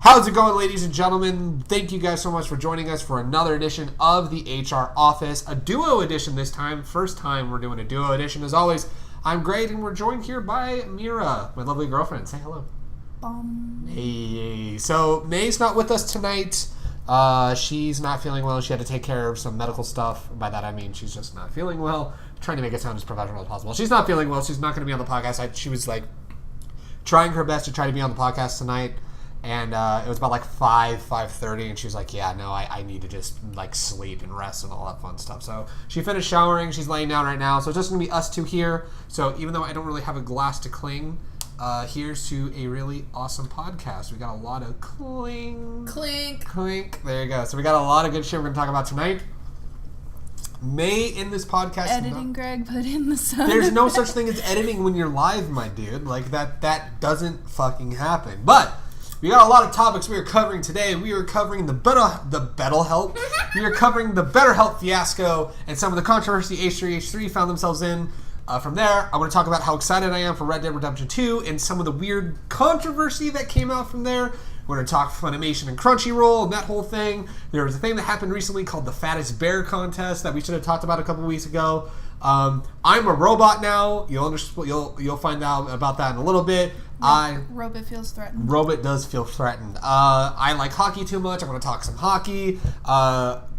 How's it going, ladies and gentlemen? Thank you guys so much for joining us for another edition of the HR Office. A duo edition this time. First time we're doing a duo edition. As always, I'm Greg, and we're joined here by Mira, my lovely girlfriend. Say hello. Hey. So, May's not with us tonight. She's not feeling well. She had to take care of some medical stuff. By that, I mean she's just not feeling well. I'm trying to make it sound as professional as possible. She's not feeling well. She's not going to be on the podcast. She was, trying her best to try to be on the podcast tonight. And it was about 5:30, and she was like, yeah, no, I need to just sleep and rest and all that fun stuff. So she finished showering. She's laying down right now. So it's just going to be us two here. So even though I don't really have a glass to cling, here's to a really awesome podcast. We got a lot of clink. There you go. So we got a lot of good shit we're going to talk about tonight. May in this podcast... Editing, Greg, put in the sound. There's no such thing as editing when you're live, my dude. That doesn't fucking happen. But... we got a lot of topics we are covering today. We are covering the Betterhelp. We are covering the Betterhelp fiasco and some of the controversy H3H3 found themselves in. From there, I want to talk about how excited I am for Red Dead Redemption 2 and some of the weird controversy that came out from there. We're going to talk Funimation and Crunchyroll and that whole thing. There was a thing that happened recently called the Fattest Bear contest that we should have talked about a couple weeks ago. I'm a robot now. You'll find out about that in a little bit. Robot feels threatened. Robot does feel threatened. I like hockey too much. I'm going to talk some hockey.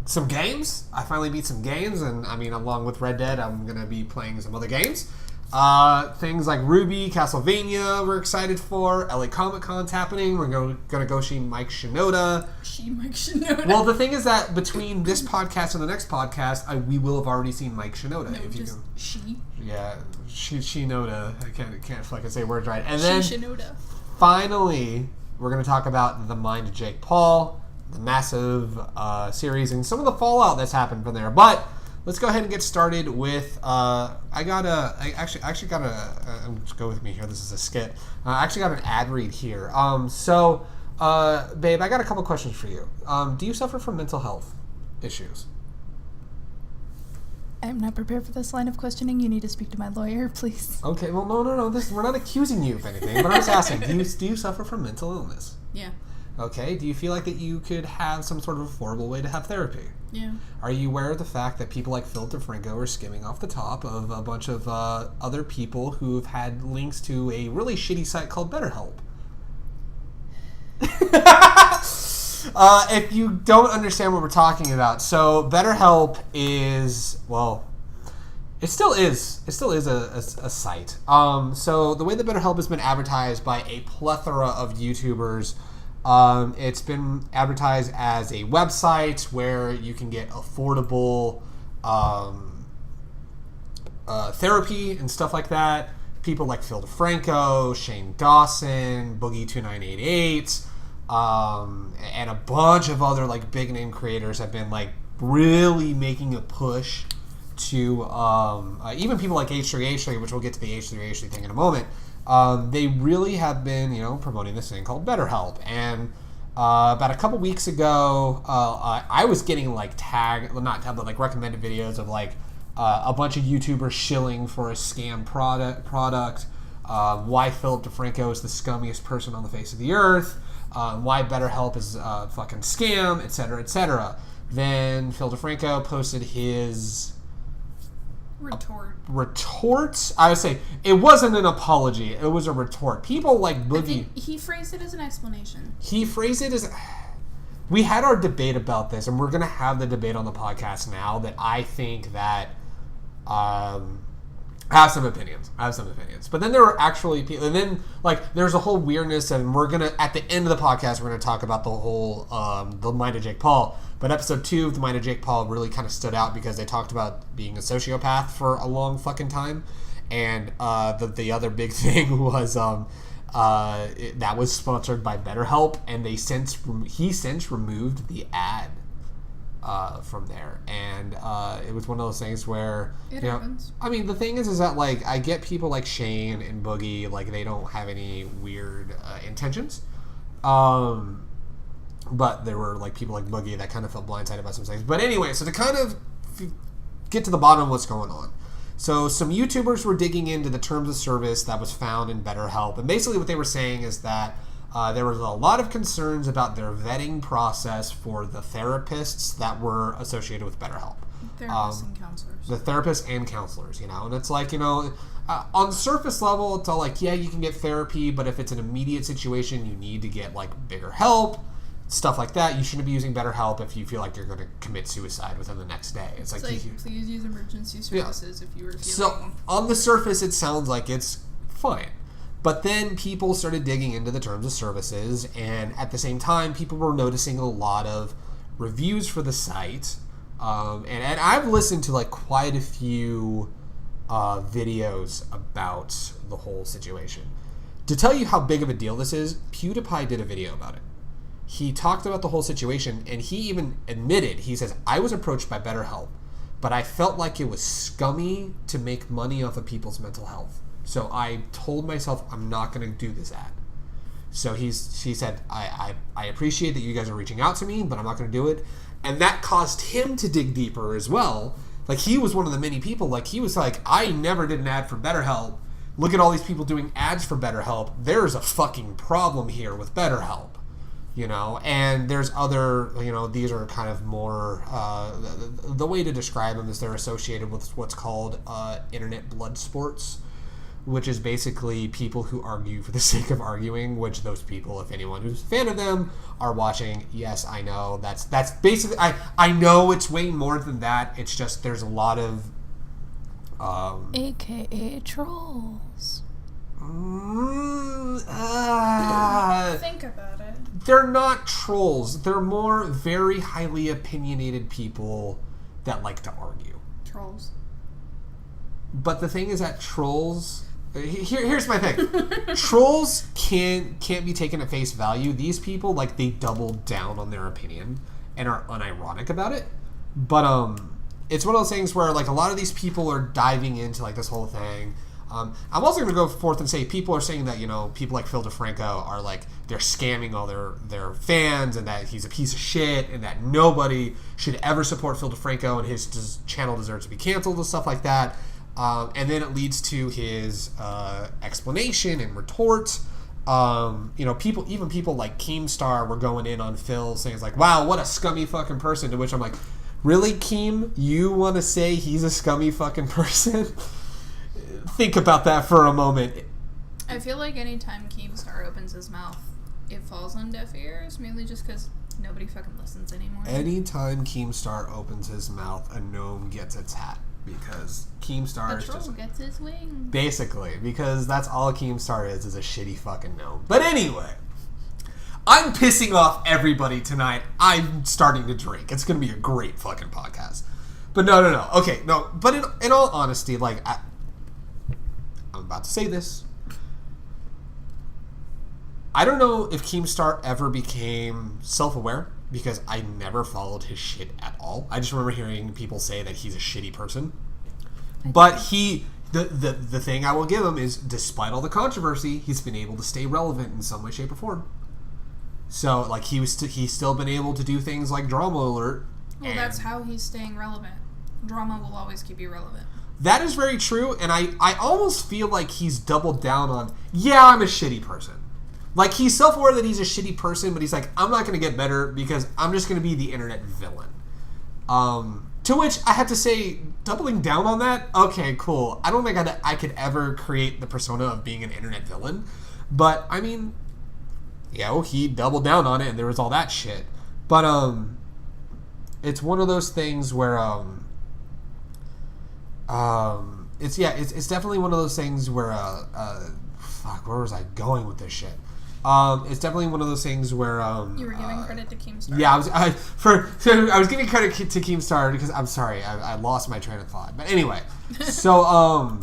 Some games. I finally beat some games, and along with Red Dead, I'm going to be playing some other games. Things like Ruby, Castlevania, we're excited for. LA Comic Con's happening. We're going to go see Mike Shinoda. Well, the thing is that between this podcast and the next podcast, we will have already seen Mike Shinoda. No, if just she. Yeah, Shinoda. I can't fucking say words right. And then Shinoda. Finally, we're going to talk about The Mind of Jake Paul, the massive series, and some of the fallout that's happened from there. But let's go ahead and get started with. Just go with me here. This is a skit. I actually got an ad read here. Babe, I got a couple questions for you. Do you suffer from mental health issues? I'm not prepared for this line of questioning. You need to speak to my lawyer, please. Okay, well, no. We're not accusing you of anything, but I'm just asking, do you suffer from mental illness? Yeah. Okay, do you feel like that you could have some sort of affordable way to have therapy? Yeah. Are you aware of the fact that people like Phil DeFranco are skimming off the top of a bunch of other people who've had links to a really shitty site called Betterhelp? If you don't understand what we're talking about, so BetterHelp is, well, it still is a site. So the way that BetterHelp has been advertised by a plethora of YouTubers, it's been advertised as a website where you can get affordable therapy and stuff like that. People like Phil DeFranco, Shane Dawson, Boogie2988, and a bunch of other big name creators have been really making a push to even people like H3H3, which we'll get to the H3H3 thing in a moment. They really have been promoting this thing called BetterHelp, and about a couple weeks ago I was getting recommended videos of a bunch of YouTubers shilling for a scam product, why Philip DeFranco is the scummiest person on the face of the earth, why BetterHelp is a fucking scam, etc., etc. Then Phil DeFranco posted his retort. I would say it wasn't an apology. It was a retort. People like Boogie. I think he phrased it as an explanation. We had our debate about this, and we're going to have the debate on the podcast now. That I think that I have some opinions. But then there were actually people, and then there's a whole weirdness, and we're gonna at the end of the podcast we're gonna talk about the whole The Mind of Jake Paul. But episode 2 of The Mind of Jake Paul really kind of stood out because they talked about being a sociopath for a long fucking time, and the other big thing was that was sponsored by BetterHelp, and he since removed the ad from there, and it was one of those things where it happens. The thing is that I get people like Shane and Boogie, they don't have any weird intentions, but there were people like Boogie that kind of felt blindsided by some things. But anyway, so to kind of get to the bottom of what's going on, so some YouTubers were digging into the terms of service that was found in BetterHelp, and basically what they were saying is that There was a lot of concerns about their vetting process for the therapists that were associated with BetterHelp. Therapists and counselors. The therapists and counselors, and it's like, on the surface level, it's all like, yeah, you can get therapy, but if it's an immediate situation, you need to get like bigger help, stuff like that. You shouldn't be using BetterHelp if you feel like you're going to commit suicide within the next day. It's like please use emergency services if you were feeling... So, on the surface, it sounds like it's fine. But then people started digging into the terms of services, and at the same time, people were noticing a lot of reviews for the site. And I've listened to like quite a few videos about the whole situation. To tell you how big of a deal this is, PewDiePie did a video about it. He talked about the whole situation, and he even admitted, he says, I was approached by BetterHelp, but I felt like it was scummy to make money off of people's mental health. So I told myself I'm not going to do this ad. So he said, I appreciate that you guys are reaching out to me, but I'm not going to do it. And that caused him to dig deeper as well. Like, he was one of the many people, like, he was like, I never did an ad for BetterHelp. Look at all these people doing ads for BetterHelp. There's a fucking problem here with BetterHelp. And there's other, these are kind of more, the way to describe them is they're associated with what's called internet blood sports, which is basically people who argue for the sake of arguing, which those people, if anyone who's a fan of them, are watching. Yes, I know. That's basically, I know it's way more than that. It's just there's a lot of... AKA trolls. Think about it. They're not trolls. They're more very highly opinionated people that like to argue. Trolls. But the thing is that trolls... Here's my thing. Trolls can't be taken at face value. These people, like, they double down on their opinion and are unironic about it. But it's one of those things where, like, a lot of these people are diving into, like, this whole thing. I'm also going to go forth and say people are saying that, people like Phil DeFranco are, like, they're scamming all their fans and that he's a piece of shit and that nobody should ever support Phil DeFranco and his channel deserves to be canceled and stuff like that. And then it leads to his explanation and retort. People like Keemstar were going in on Phil saying, it's like, wow, what a scummy fucking person. To which I'm like, really, Keem? You want to say he's a scummy fucking person? Think about that for a moment. I feel like anytime Keemstar opens his mouth, it falls on deaf ears, mainly just because nobody fucking listens anymore. Anytime Keemstar opens his mouth, a gnome gets its hat. Because Keemstar is just... gets his wings. Basically, because that's all Keemstar is a shitty fucking gnome. But anyway, I'm pissing off everybody tonight. I'm starting to drink. It's going to be a great fucking podcast. But no. Okay, no. But in all honesty, like, I'm about to say this. I don't know if Keemstar ever became self-aware, because I never followed his shit at all. I just remember hearing people say that he's a shitty person. But the thing I will give him is, despite all the controversy, he's been able to stay relevant in some way, shape, or form. So, like, he's still been able to do things like Drama Alert. Well, that's how he's staying relevant. Drama will always keep you relevant. That is very true, and I almost feel like he's doubled down on, yeah, I'm a shitty person. Like, he's self-aware that he's a shitty person, but he's like, I'm not going to get better because I'm just going to be the internet villain. To which I have to say, doubling down on that, okay, cool. I don't think I could ever create the persona of being an internet villain. But, I mean, he doubled down on it and there was all that shit. But, it's one of those things where, it's definitely one of those things where, fuck, where was I going with this shit? It's definitely one of those things where you were giving credit to Keemstar. Yeah, I was giving credit to Keemstar because I'm sorry, I lost my train of thought. But anyway, so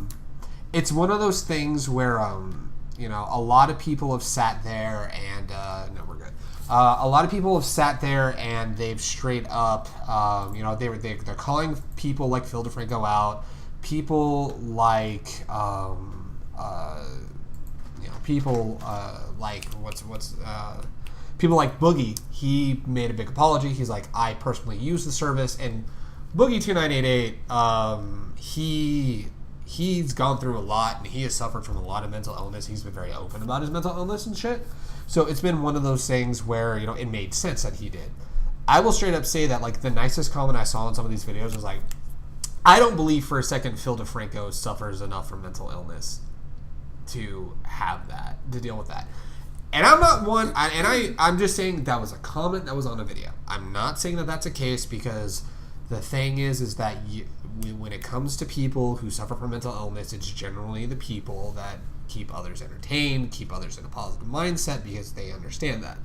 it's one of those things where a lot of people have sat there and no, we're good. A lot of people have sat there and they've straight up, they're calling people like Phil DeFranco out, people like people people like Boogie. He made a big apology. He's like, I personally use the service, and Boogie2988, he's gone through a lot, and he has suffered from a lot of mental illness. He's been very open about his mental illness and shit. So it's been one of those things where, you know, it made sense that he did. I will straight up say that, like, the nicest comment I saw in some of these videos was like, I don't believe for a second Phil DeFranco suffers enough from mental illness to have that, to deal with that. And I'm not one, I'm just saying that was a comment that was on a video. I'm not saying that that's a case, because the thing is that when it comes to people who suffer from mental illness, it's generally the people that keep others entertained, keep others in a positive mindset, because they understand that.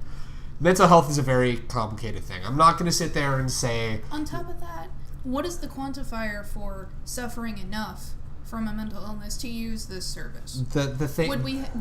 Mental health is a very complicated thing. I'm not going to sit there and say... On top of that, what is the quantifier for suffering enough from a mental illness to use this service? The thing...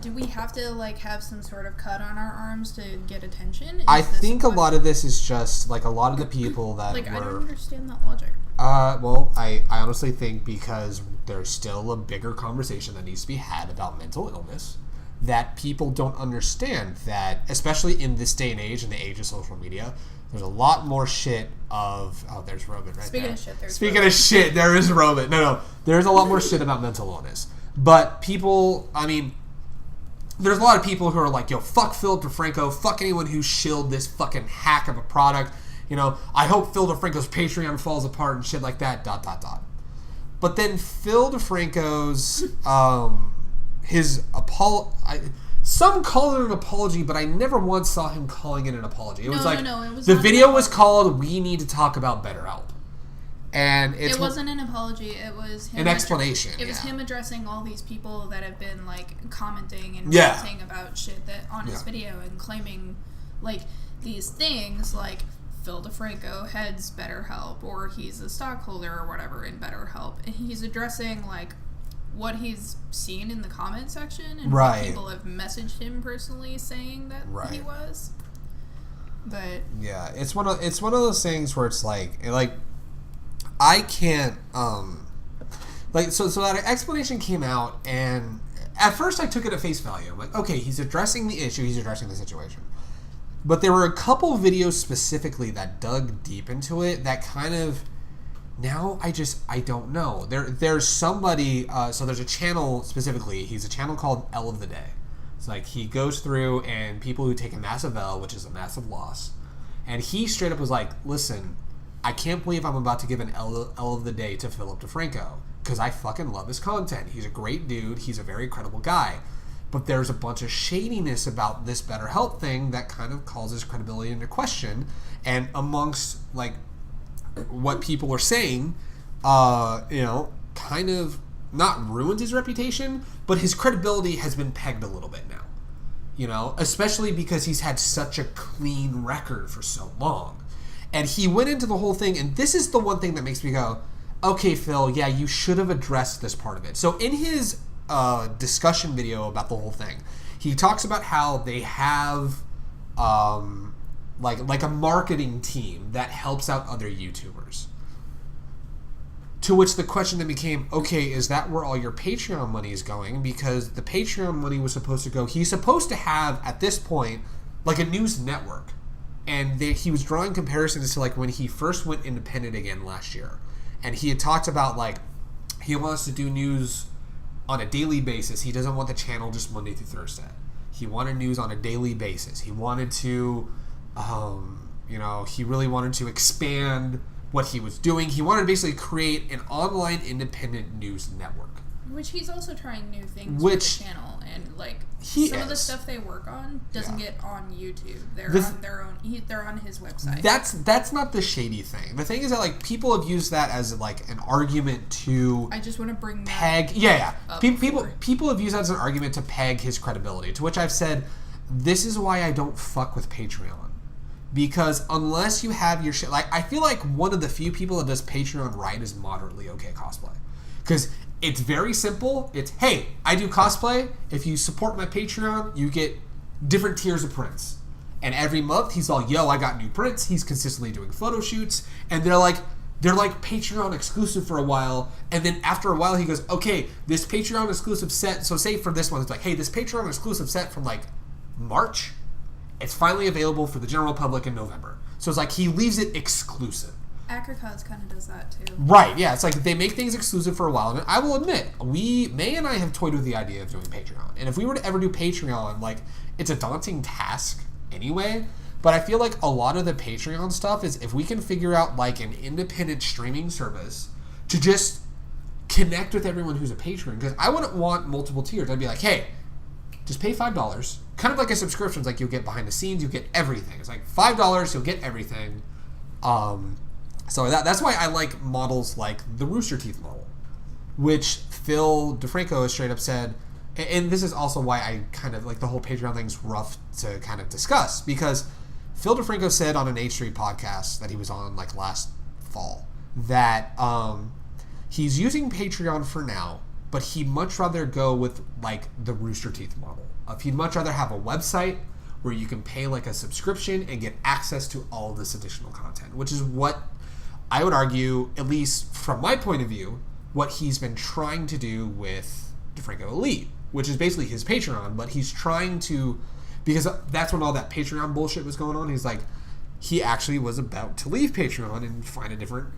Do we have to, like, have some sort of cut on our arms to get attention? I think a lot of this is just, like, a lot of the people that I don't understand that logic. Well, I honestly think because there's still a bigger conversation that needs to be had about mental illness, that people don't understand that, especially in this day and age, in the age of social media, there's a lot more shit of... Oh, there's Robin right Speaking there. of shit, there's Speaking Robin. of shit, there is Robin. No. There's a lot more shit about mental illness. But people, I mean, there's a lot of people who are like, yo, fuck Phil DeFranco, fuck anyone who shilled this fucking hack of a product. You know, I hope Phil DeFranco's Patreon falls apart and shit like that, ... But then Phil DeFranco's, some call it an apology, but I never once saw him calling it an apology. It was like, no, it was the not video an was apology. called "We Need to Talk About Betterhelp," and It wasn't an apology. It was him an explanation. It was yeah. him addressing all these people that have been, like, commenting and Yeah. ranting about shit that on his Yeah. video and claiming, like, these things, like Phil DeFranco heads Betterhelp, or he's a stockholder or whatever in Betterhelp, and he's addressing, like, what he's seen in the comment section and Right. what people have messaged him personally saying that he Right. was. But Yeah, it's one of those things where it's like I can't so that explanation came out, and at first I took it at face value. I'm like, okay, he's addressing the issue, he's addressing the situation. But there were a couple videos specifically that dug deep into it that kind of, now I don't know. There's somebody, so there's a channel specifically, he's a channel called L of the Day. It's like he goes through and people who take a massive L, which is a massive loss, and he straight up was like, listen, I can't believe I'm about to give an L of the Day to Philip DeFranco, because I fucking love his content. He's a great dude, he's a very credible guy. But there's a bunch of shadiness about this BetterHelp thing that kind of calls his credibility into question. And amongst, like, what people are saying, kind of not ruined his reputation, but his credibility has been pegged a little bit now. You know, especially because he's had such a clean record for so long. And he went into the whole thing, and this is the one thing that makes me go, okay, Phil, yeah, you should have addressed this part of it. So in his discussion video about the whole thing, he talks about how they have like a marketing team that helps out other YouTubers. To which the question then became, okay, is that where all your Patreon money is going? Because the Patreon money was supposed to go, he's supposed to have, at this point, like a news network. And he was drawing comparisons to, like, when he first went independent again last year. And he had talked about, like, he wants to do news on a daily basis. He doesn't want the channel just Monday through Thursday. He wanted news on a daily basis. He wanted to, he really wanted to expand what he was doing. He wanted to basically create an online independent news network. Which he's also trying new things with the channel, and, like, some of the stuff they work on doesn't get on YouTube. They're on their own. They're on his website. That's not the shady thing. The thing is that, like, people have used that as, like, an argument to. I just want to bring peg. People have used that as an argument to peg his credibility. To which I've said, this is why I don't fuck with Patreon. Because unless you have your shit, like, I feel like one of the few people that does Patreon right is Moderately Okay Cosplay. Because it's very simple. It's, hey, I do cosplay. If you support my Patreon, you get different tiers of prints. And every month, he's all, yo, I got new prints. He's consistently doing photo shoots. And they're like Patreon exclusive for a while. And then after a while, he goes, okay, this Patreon exclusive set. So say for this one, it's like, hey, this Patreon exclusive set from, like, March, it's finally available for the general public in November. So it's like he leaves it exclusive. Acricots kind of does that too. Right, yeah. It's like they make things exclusive for a while. And I will admit, May and I have toyed with the idea of doing Patreon. And if we were to ever do Patreon, like, it's a daunting task anyway. But I feel like a lot of the Patreon stuff is if we can figure out, like, an independent streaming service to just connect with everyone who's a patron. Because I wouldn't want multiple tiers. I'd be like, hey, just pay $5. Kind of like a subscription. Like, you'll get behind the scenes. You'll get everything. It's like $5. You'll get everything. So that's why I like models like the Rooster Teeth model, which Phil DeFranco has straight up said, and this is also why I kind of like the whole Patreon thing's rough to kind of discuss, because Phil DeFranco said on an H3 podcast that he was on like last fall that he's using Patreon for now, but he'd much rather go with like the Rooster Teeth model. He'd much rather have a website where you can pay like a subscription and get access to all of this additional content, which is what I would argue, at least from my point of view, what he's been trying to do with DeFranco Elite, which is basically his Patreon, but he's trying to, because that's when all that Patreon bullshit was going on. He's like, he actually was about to leave Patreon and find a different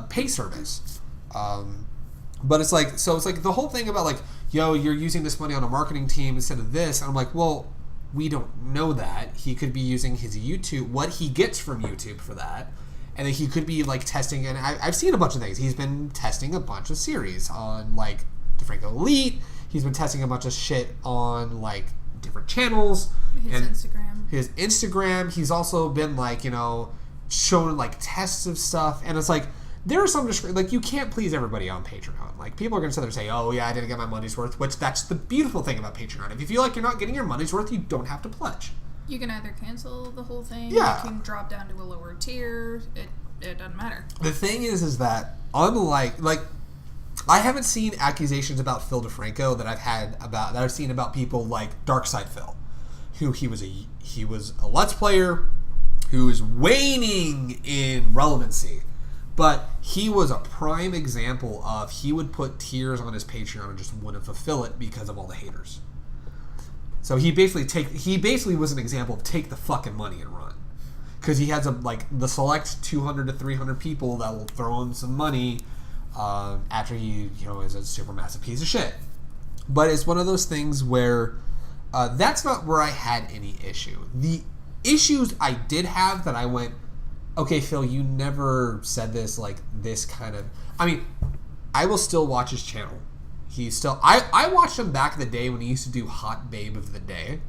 pay service. But it's like, so it's like the whole thing about like, yo, you're using this money on a marketing team instead of this. And I'm like, well, we don't know that. He could be using his YouTube, what he gets from YouTube for that. And then he could be like testing, and I've seen a bunch of things. He's been testing a bunch of series on like DeFranco Elite. He's been testing a bunch of shit on like different channels. His Instagram. He's also been like, you know, showing like tests of stuff. And it's like, there are some, like, you can't please everybody on Patreon. Like, people are going to sit there and say, oh yeah, I didn't get my money's worth, which that's the beautiful thing about Patreon. If you feel like you're not getting your money's worth, you don't have to pledge. You can either cancel the whole thing, yeah. You can drop down to a lower tier. It doesn't matter. The thing is that unlike, like, I haven't seen accusations about Phil DeFranco that I've seen about people like Darkside Phil, who he was a Let's Player who is waning in relevancy, but he was a prime example of he would put tiers on his Patreon and just wouldn't fulfill it because of all the haters. So he basically was an example of take the fucking money and run. Because he has the select 200 to 300 people that will throw him some money after he, you know, is a super massive piece of shit. But it's one of those things where that's not where I had any issue. The issues I did have that I went, okay, Phil, you never said this, like, this kind of... I mean, I will still watch his channel. He's still... I watched him back in the day when he used to do Hot Babe of the Day.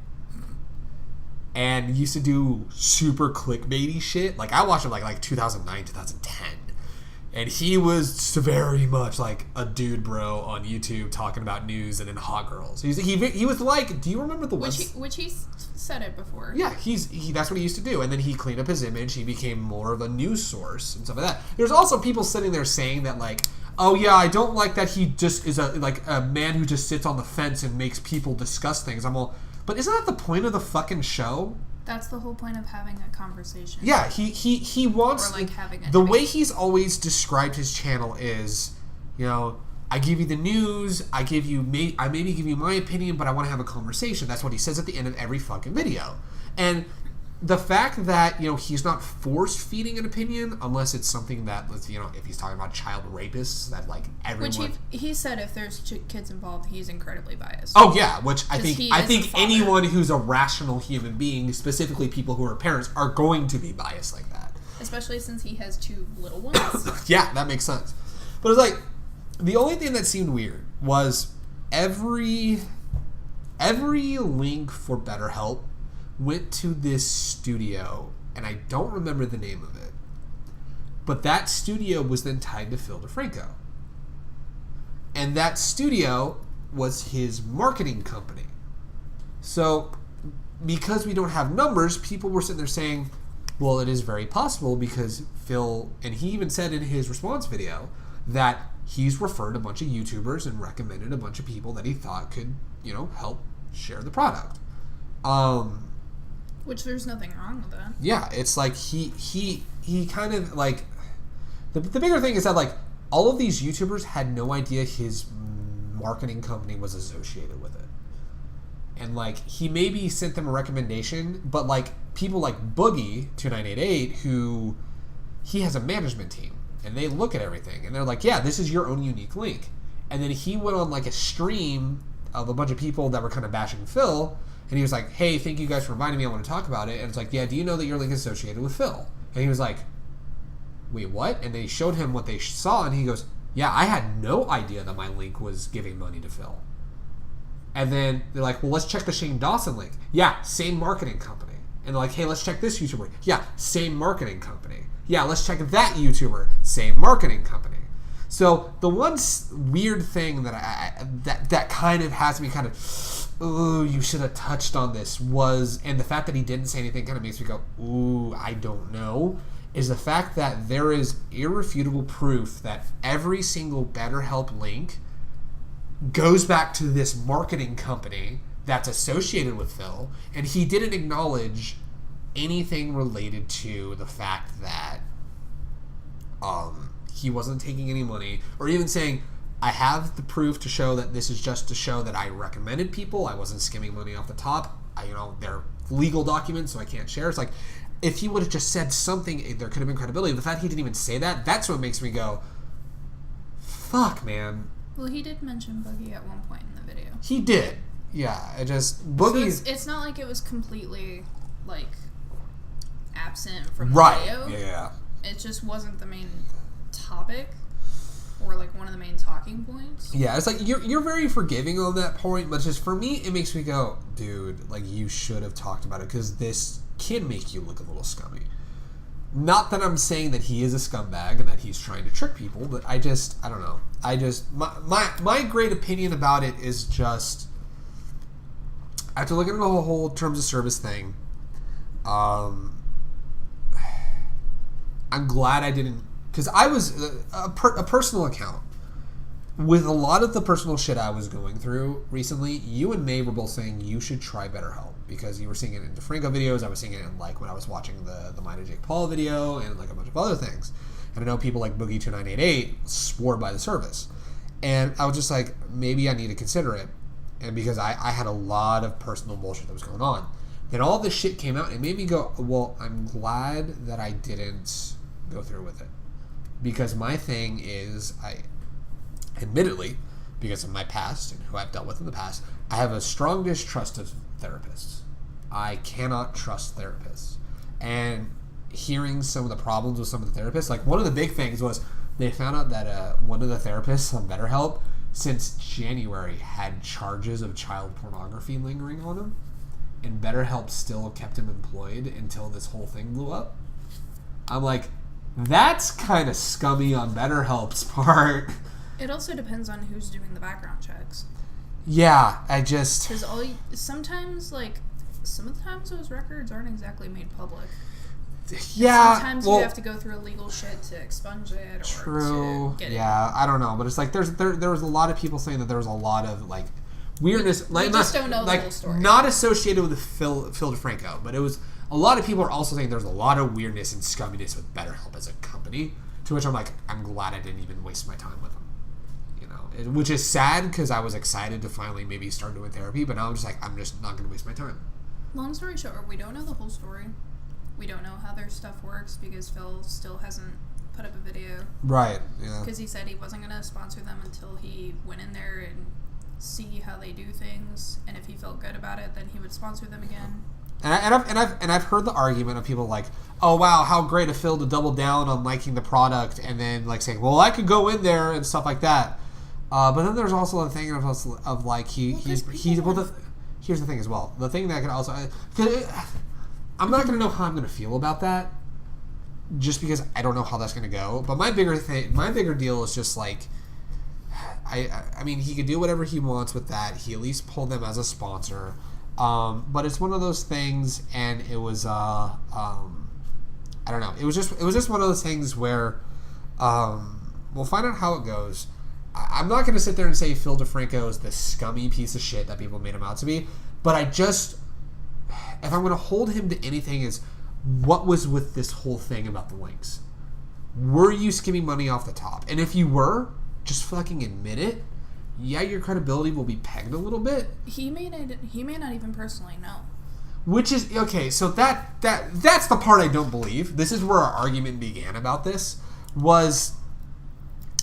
And he used to do super clickbaity shit. Like, I watched him like 2009, 2010. And he was very much like a dude bro on YouTube talking about news and then hot girls. He was like, do you remember the website? Which he's said it before. Yeah, that's what he used to do. And then he cleaned up his image. He became more of a news source and stuff like that. There's also people sitting there saying that, like, oh yeah, I don't like that he just is a man who just sits on the fence and makes people discuss things. I'm all, but isn't that the point of the fucking show? That's the whole point of having a conversation. Yeah, he wants... Or, like, having a debate. Way he's always described his channel is, you know, I give you the news, I maybe give you my opinion, but I want to have a conversation. That's what he says at the end of every fucking video. And the fact that, you know, he's not force-feeding an opinion, unless it's something that, you know, if he's talking about child rapists, that, like, everyone... Which he said if there's kids involved, he's incredibly biased. Oh, yeah, which I think anyone who's a rational human being, specifically people who are parents, are going to be biased like that. Especially since he has 2 little ones. Yeah, that makes sense. But it's like, the only thing that seemed weird was every link for Betterhelp went to this studio, and I don't remember the name of it, but that studio was then tied to Phil DeFranco. And that studio was his marketing company. So, because we don't have numbers, people were sitting there saying, well, it is very possible because Phil, and he even said in his response video, that he's referred a bunch of YouTubers and recommended a bunch of people that he thought could, you know, help share the product. Which there's nothing wrong with that. Yeah, it's like he kind of like the bigger thing is that like all of these YouTubers had no idea his marketing company was associated with it. And like he maybe sent them a recommendation, but like people like Boogie 2988 who he has a management team, and they look at everything, and they're like, yeah, this is your own unique link. And then he went on like a stream of a bunch of people that were kind of bashing Phil, and he was like, hey, thank you guys for inviting me, I want to talk about it. And it's like, yeah, do you know that your link is associated with Phil? And he was like, wait, what? And they showed him what they saw, and he goes, yeah, I had no idea that my link was giving money to Phil. And then they're like, well, let's check the Shane Dawson link. Yeah, same marketing company. And they're like, hey, let's check this YouTuber. Yeah, same marketing company. Yeah, let's check that YouTuber. Same marketing company. So the one weird thing that that kind of has me kind of, ooh, you should have touched on this was, and the fact that he didn't say anything kind of makes me go, ooh, I don't know, is the fact that there is irrefutable proof that every single BetterHelp link goes back to this marketing company that's associated with Phil, and he didn't acknowledge anything related to the fact that he wasn't taking any money, or even saying, I have the proof to show that this is just to show that I recommended people, I wasn't skimming money off the top, they're legal documents, so I can't share. It's like, if he would have just said something, there could have been credibility. The fact he didn't even say that, that's what makes me go, fuck, man. Well, he did mention Boogie at one point in the video. He did. Yeah, Boogie... So it's not like it was completely, like, absent from the video. Right, yeah. It just wasn't the main topic, or, like, one of the main talking points. Yeah, it's like, you're very forgiving on that point, but just for me, it makes me go, dude, like, you should have talked about it, because this can make you look a little scummy. Not that I'm saying that he is a scumbag and that he's trying to trick people, but I don't know. My great opinion about it is just, after looking at the whole terms of service thing, I'm glad I didn't, because I was a personal account. With a lot of the personal shit I was going through recently, you and May were both saying you should try BetterHelp, because you were seeing it in DeFranco videos, I was seeing it in, like, when I was watching the Mine Jake Paul video, and, like, a bunch of other things. And I know people like Boogie2988 swore by the service. And I was just like, maybe I need to consider it. And because I had a lot of personal bullshit that was going on. Then all this shit came out, and it made me go, well, I'm glad that I didn't go through with it. Because my thing is, admittedly, because of my past and who I've dealt with in the past, I have a strong distrust of therapists. I cannot trust therapists. And hearing some of the problems with some of the therapists, like, one of the big things was they found out that one of the therapists on BetterHelp since January had charges of child pornography lingering on him, and BetterHelp still kept him employed until this whole thing blew up. I'm like, that's kind of scummy on BetterHelp's part. It also depends on who's doing the background checks. Yeah, because sometimes, like, some of the times those records aren't exactly made public. Yeah. Sometimes you have to go through illegal shit to expunge it, or to get it. Yeah, I don't know, but it's like there was a lot of people saying that there was a lot of, like, weirdness. We just don't know the whole story. Not associated with Phil DeFranco, but it was a lot of people are also saying there's a lot of weirdness and scumminess with BetterHelp as a company. To which I'm like, I'm glad I didn't even waste my time with them. Which is sad, because I was excited to finally maybe start doing therapy, but now I'm just like, I'm just not going to waste my time. Long story short, we don't know the whole story. We don't know how their stuff works, because Phil still hasn't put up a video. Right, yeah. Because he said he wasn't going to sponsor them until he went in there and see how they do things, and if he felt good about it, then he would sponsor them again. And I've heard the argument of people like, oh wow, how great of Phil to double down on liking the product, and then, like, saying, well, I could go in there and stuff like that. But then there's also the thing of like, here's the thing as well. The thing that can also, I'm not going to know how I'm going to feel about that, just because I don't know how that's going to go. But my bigger deal is just like, I mean, he could do whatever he wants with that. He at least pulled them as a sponsor. But it's one of those things, and it was, I don't know. It was just one of those things where, we'll find out how it goes. I'm not going to sit there and say Phil DeFranco is this scummy piece of shit that people made him out to be, but if I'm going to hold him to anything, is what was with this whole thing about the links? Were you skimming money off the top? And if you were, just fucking admit it. Yeah, your credibility will be pegged a little bit. He may not even personally know. Which is okay. So that's the part I don't believe. This is where our argument began about this. Was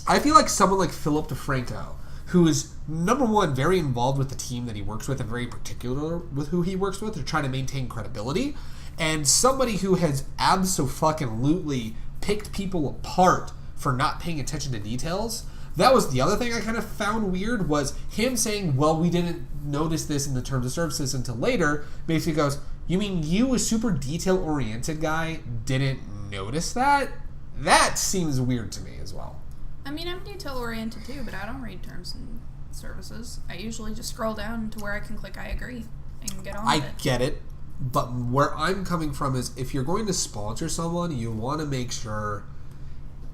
I feel like someone like Philip DeFranco, who is number one very involved with the team that he works with and very particular with who he works with, to try to maintain credibility, and somebody who has abso-fucking-lutely picked people apart for not paying attention to details. That was the other thing I kind of found weird, was him saying, well, we didn't notice this in the terms of services until later. Basically goes, you mean you, a super detail-oriented guy, didn't notice that? That seems weird to me as well. I mean, I'm detail-oriented too, but I don't read terms and services. I usually just scroll down to where I can click I agree and get on with it. I get it, but where I'm coming from is if you're going to sponsor someone, you want to make sure,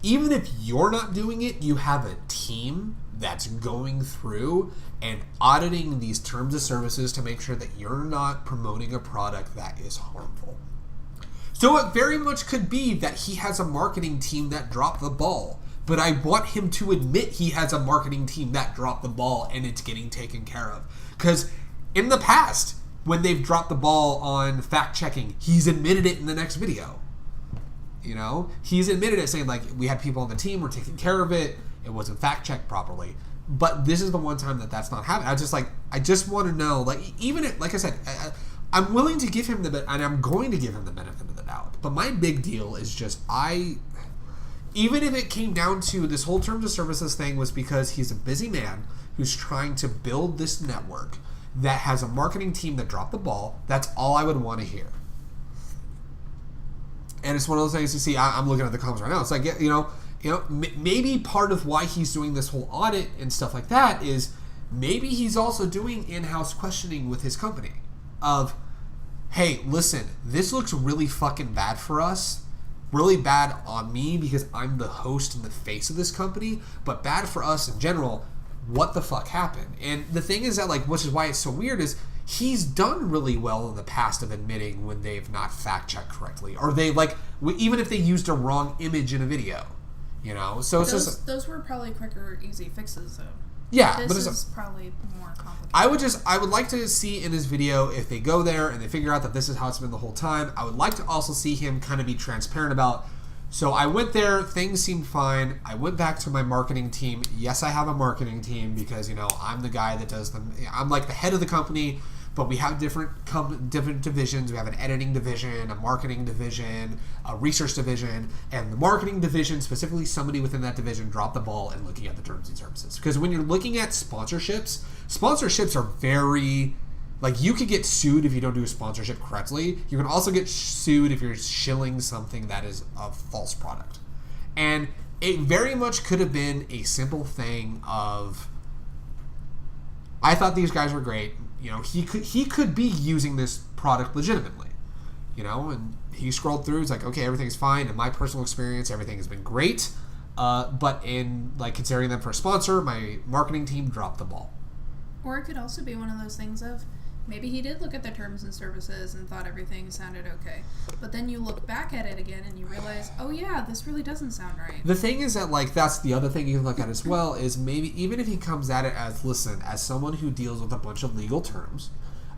even if you're not doing it, you have a team that's going through and auditing these terms of services to make sure that you're not promoting a product that is harmful. So it very much could be that he has a marketing team that dropped the ball, but I want him to admit he has a marketing team that dropped the ball and it's getting taken care of. Because in the past, when they've dropped the ball on fact-checking, he's admitted it in the next video. You know, he's admitted it, saying like, we had people on the team, we're taking care of it, it wasn't fact-checked properly. But this is the one time that that's not happening. I just want to know, like, even if, like I said, I'm willing to give him and I'm going to give him the benefit of the doubt. But my big deal is just, even if it came down to this whole terms of services thing was because he's a busy man who's trying to build this network that has a marketing team that dropped the ball, that's all I would want to hear. And it's one of those things you see, I'm looking at the comments right now. It's like, maybe part of why he's doing this whole audit and stuff like that is maybe he's also doing in-house questioning with his company of, hey, listen, this looks really fucking bad for us. Really bad on me because I'm the host and the face of this company, but bad for us in general. What the fuck happened? And the thing is that, like, which is why it's so weird, is he's done really well in the past of admitting when they've not fact-checked correctly, or they, like, even if they used a wrong image in a video, you know? So it's just... Those were probably quicker, easy fixes, though. Yeah, this but is probably more complicated. I would like to see in his video, if they go there and they figure out that this is how it's been the whole time, I would like to also see him kind of be transparent about, so I went there, things seemed fine, I went back to my marketing team. Yes, I have a marketing team because, I'm the guy that does them. I'm like the head of the company, but we have different divisions. We have an editing division, a marketing division, a research division, and the marketing division, specifically somebody within that division, dropped the ball in looking at the terms and services. Because when you're looking at sponsorships are very, like, you could get sued if you don't do a sponsorship correctly. You can also get sued if you're shilling something that is a false product. And it very much could have been a simple thing of, I thought these guys were great. He could be using this product legitimately, and he scrolled through. He's like, okay, everything's fine. In my personal experience, everything has been great. But in, like, considering them for a sponsor, my marketing team dropped the ball. Or it could also be one of those things of, maybe he did look at the terms and services and thought everything sounded okay. But then you look back at it again and you realize, oh yeah, this really doesn't sound right. The thing is that, like, that's the other thing you can look at as well, is maybe even if he comes at it as, listen, as someone who deals with a bunch of legal terms,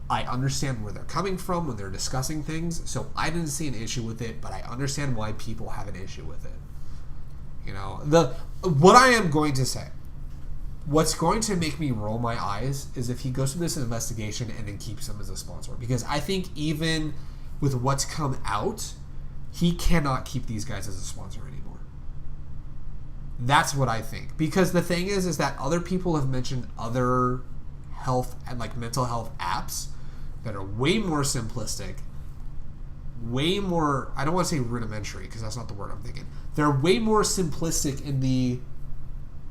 I understand where they're coming from when they're discussing things, so I didn't see an issue with it, but I understand why people have an issue with it. What I am going to say, what's going to make me roll my eyes is if he goes through this investigation and then keeps him as a sponsor. Because I think even with what's come out, he cannot keep these guys as a sponsor anymore. That's what I think. Because the thing is that other people have mentioned other health and, like, mental health apps that are way more simplistic, way more, I don't want to say rudimentary because that's not the word I'm thinking. They're way more simplistic in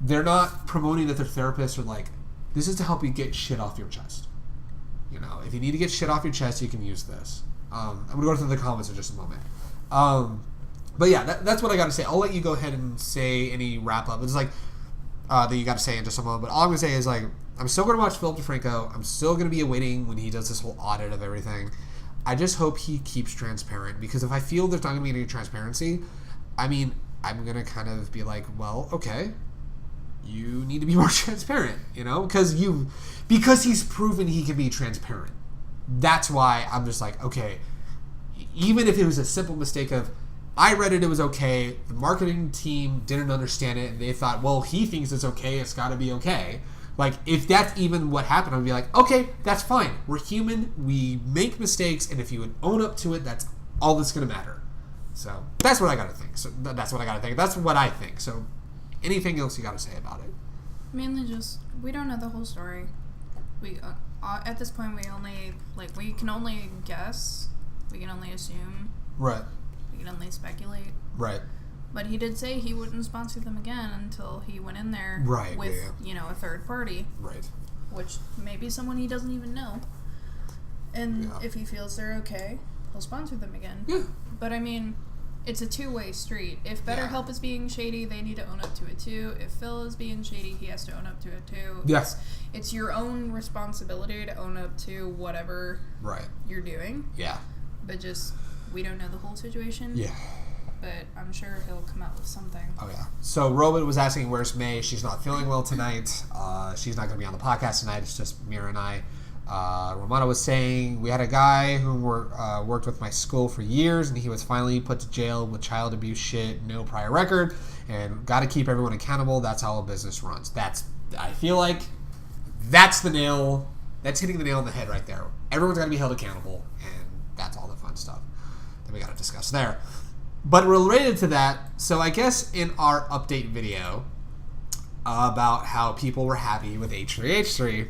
they're not promoting that their therapists are like, this is to help you get shit off your chest. If you need to get shit off your chest, you can use this. I'm going to go through the comments in just a moment. But yeah, that's what I got to say. I'll let you go ahead and say any wrap up. It's like, that you got to say in just a moment. But all I'm going to say is, like, I'm still going to watch Philip DeFranco. I'm still going to be awaiting when he does this whole audit of everything. I just hope he keeps transparent, because if I feel there's not going to be any transparency, I'm going to kind of be like, well, okay, you need to be more transparent, because he's proven he can be transparent. that's why I'm just like, okay, even if it was a simple mistake of, I read it was okay, the marketing team didn't understand it, and they thought, well, he thinks it's okay, it's got to be okay. Like, if that's even what happened, I'd be like, okay, that's fine. We're human, we make mistakes, and if you would own up to it, that's all that's going to matter. So, that's what I got to think. So, that's what I got to think. That's what I think. So, anything else you got to say about it? Mainly just, we don't know the whole story. We, at this point, we can only guess. We can only assume. Right. We can only speculate. Right. But he did say he wouldn't sponsor them again until he went in there with, a third party. Right. Which maybe someone he doesn't even know. And if he feels they're okay, he'll sponsor them again. Yeah. But I mean, it's a two-way street. If Betterhelp is being shady, they need to own up to it too. If Phil is being shady, he has to own up to it too. Yes. It's your own responsibility to own up to whatever you're doing. Yeah. But just, we don't know the whole situation. Yeah. But I'm sure he'll come out with something. Oh, yeah. So, Robin was asking, where's May? She's not feeling well tonight. She's not going to be on the podcast tonight. It's just Mira and I. Romana was saying, we had a guy who worked with my school for years, and he was finally put to jail with child abuse shit, no prior record, and got to keep everyone accountable. That's how a business runs. I feel like that's hitting the nail on the head right there. Everyone's got to be held accountable, and that's all the fun stuff that we got to discuss there. But related to that, so I guess in our update video about how people were happy with H3H3,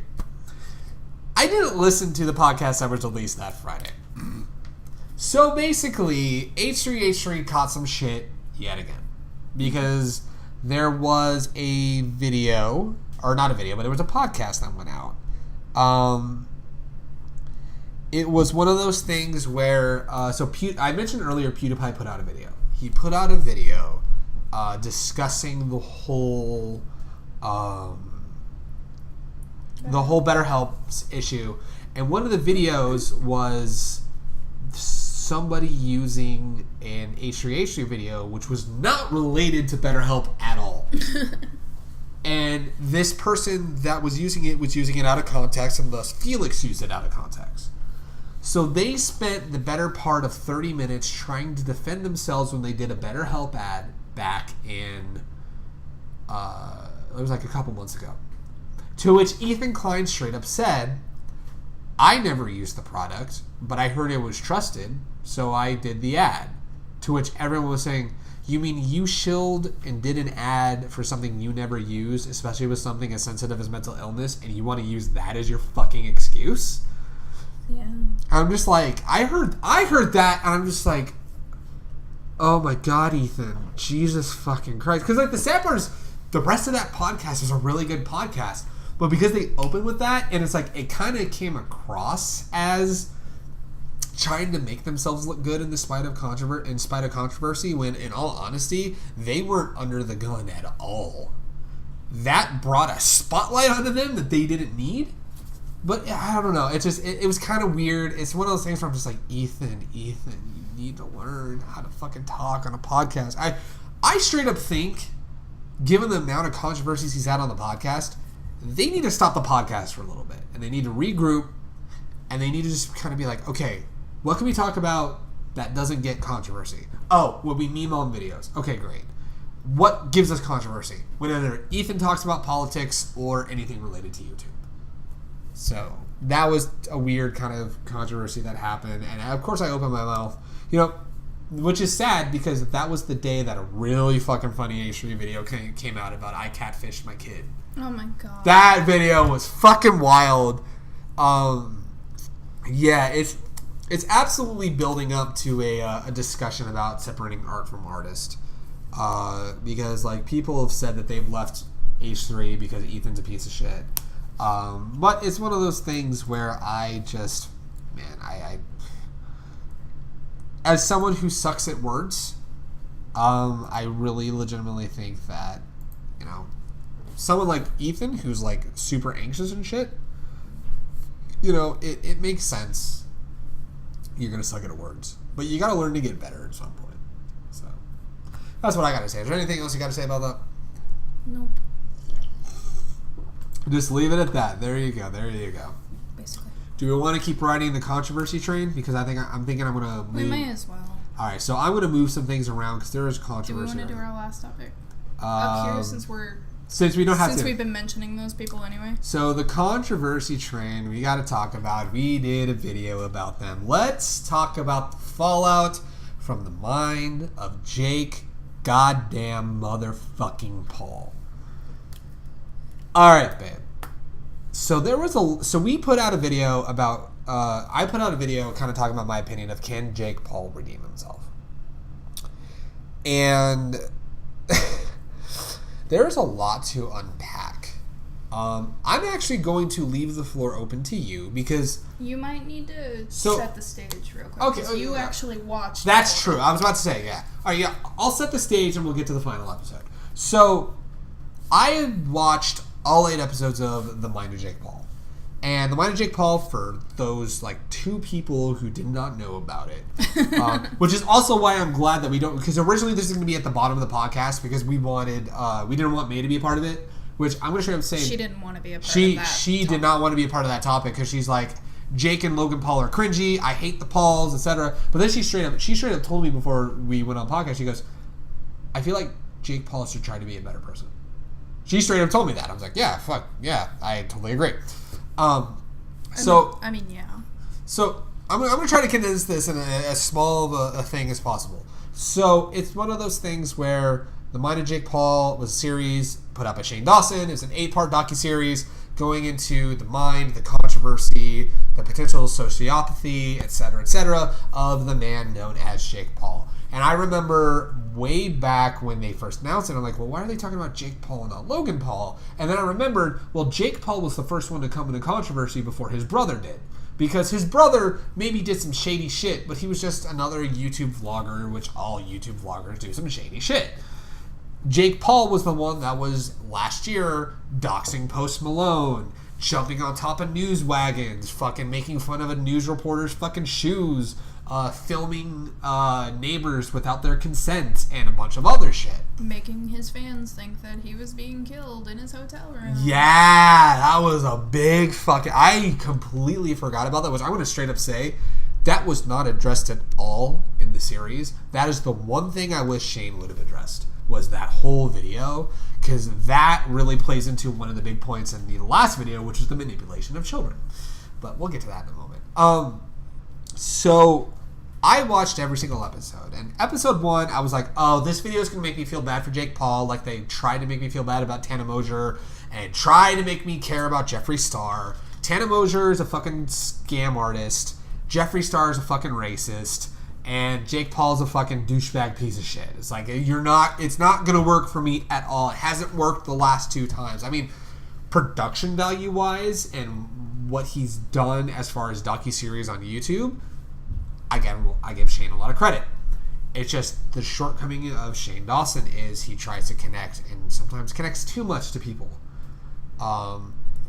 I didn't listen to the podcast that was released that Friday. So basically, H3H3 caught some shit yet again. Because there was a video, or not a video, but there was a podcast that went out. It was one of those things where, I mentioned earlier PewDiePie put out a video. He put out a video discussing the whole Betterhelp issue. And one of the videos was somebody using an H3H3 video, which was not related to Betterhelp at all. And this person that was using it out of context, and thus Felix used it out of context. So they spent the better part of 30 minutes trying to defend themselves when they did a Betterhelp ad back in, it was like a couple months ago. To which Ethan Klein straight up said, I never used the product, but I heard it was trusted, so I did the ad. To which everyone was saying, you mean you shilled and did an ad for something you never used, especially with something as sensitive as mental illness, and you want to use that as your fucking excuse? Yeah. I'm just like, I heard that, and I'm just like, oh my god, Ethan, Jesus fucking Christ. Because like the sad part is, the rest of that podcast is a really good podcast, but because they opened with that, and it's like, it kind of came across as trying to make themselves look good in spite of controversy, when in all honesty, they weren't under the gun at all. That brought a spotlight onto them that they didn't need. But I don't know. It was kind of weird. It's one of those things where I'm just like, Ethan, you need to learn how to fucking talk on a podcast. I straight up think, given the amount of controversies he's had on the podcast, they need to stop the podcast for a little bit, and they need to regroup, and they need to just kind of be like, okay, what can we talk about that doesn't get controversy? Oh, what we meme on videos. Okay, great. What gives us controversy? Whenever Ethan talks about politics or anything related to YouTube. So that was a weird kind of controversy that happened, and of course I opened my mouth, which is sad because that was the day that a really fucking funny H3 video came out about I catfished my kid. Oh my god. That video was fucking wild. Yeah, it's absolutely building up to a discussion about separating art from artist, because like people have said that they've left H3 because Ethan's a piece of shit. But it's one of those things where I as someone who sucks at words, I really legitimately think that, someone like Ethan, who's like super anxious and shit, it makes sense. You're going to suck at words, but you got to learn to get better at some point. So that's what I got to say. Is there anything else you got to say about that? Nope. Just leave it at that. There you go. Basically. Do we want to keep riding the controversy train? Because I'm thinking I'm gonna move. We may as well. All right, so I'm gonna move some things around because there is Do we controversy. want to do our last topic up here since we don't have since to. we've been mentioning those people anyway? So the controversy train, we got to talk about. We did a video about them. Let's talk about the fallout from the mind of Jake goddamn motherfucking Paul. All right, babe. So we put out a video about. I put out a video kind of talking about my opinion of can Jake Paul redeem himself, and there's a lot to unpack. I'm actually going to leave the floor open to you because you might need to set the stage real quick. Okay, you actually watched. That's true. I was about to say, yeah. All right, yeah. I'll set the stage and we'll get to the final episode. So, I had watched all 8 episodes of The Mind of Jake Paul, and The Mind of Jake Paul, for those like 2 people who did not know about it, which is also why I'm glad that we don't. Because originally this is going to be at the bottom of the podcast because we didn't want May to be a part of it. Which I'm going to straight up say she didn't want to be a part of that. She did not want to be a part of that topic because she's like, Jake and Logan Paul are cringy. I hate the Pauls, etc. But then she straight up told me before we went on podcast. She goes, I feel like Jake Paul should try to be a better person. She straight up told me that. I was like, yeah, fuck, yeah, I totally agree. Yeah. So I'm going to try to condense this in as small of a thing as possible. So it's one of those things where The Mind of Jake Paul was a series put out by Shane Dawson. It's an 8-part docuseries going into the mind, the controversy, the potential sociopathy, etc., of the man known as Jake Paul. And I remember way back when they first announced it, I'm like, well, why are they talking about Jake Paul and not Logan Paul? And then I remembered, well, Jake Paul was the first one to come into controversy before his brother did. Because his brother maybe did some shady shit, but he was just another YouTube vlogger, which all YouTube vloggers do some shady shit. Jake Paul was the one that was last year doxing Post Malone, jumping on top of news wagons, fucking making fun of a news reporter's fucking shoes, filming neighbors without their consent, and a bunch of other shit. Making his fans think that he was being killed in his hotel room. Yeah, that was a big fucking... I completely forgot about that, which I'm going to straight up say, that was not addressed at all in the series. That is the one thing I wish Shane would have addressed, was that whole video, because that really plays into one of the big points in the last video, which is the manipulation of children. But we'll get to that in a moment. So I watched every single episode, and episode 1, I was like, oh, this video is going to make me feel bad for Jake Paul, like they tried to make me feel bad about Tana Mosier, and tried to make me care about Jeffree Star. Tana Mosier is a fucking scam artist, Jeffree Star is a fucking racist, and Jake Paul's a fucking douchebag piece of shit. It's like, it's not going to work for me at all. It hasn't worked the last 2 times. I mean, production value-wise and what he's done as far as docuseries on YouTube, I give Shane a lot of credit. It's just the shortcoming of Shane Dawson is he tries to connect and sometimes connects too much to people.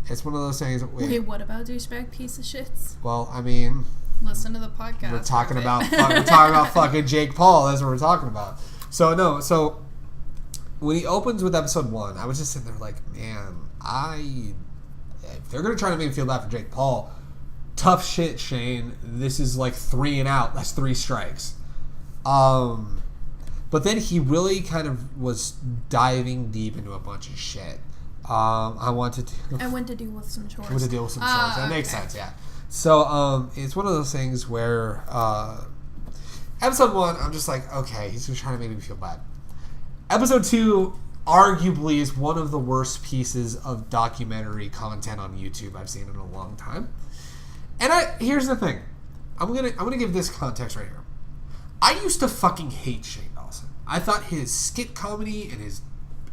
It's one of those things... Wait, what about douchebag piece of shits? Well, I mean... Listen to the podcast. We're talking about fucking Jake Paul. That's what we're talking about. So when he opens with episode 1, I was just sitting there like, man, if they're gonna try to make me feel bad for Jake Paul, tough shit, Shane. This is like 3 and out. That's 3 strikes. But then he really kind of was diving deep into a bunch of shit. I went to deal with some chores. That makes sense, yeah. So, it's one of those things where, episode 1, I'm just like, okay, he's just trying to make me feel bad. Episode 2, arguably, is one of the worst pieces of documentary content on YouTube I've seen in a long time. And here's the thing. I'm gonna give this context right here. I used to fucking hate Shane Dawson. I thought his skit comedy and his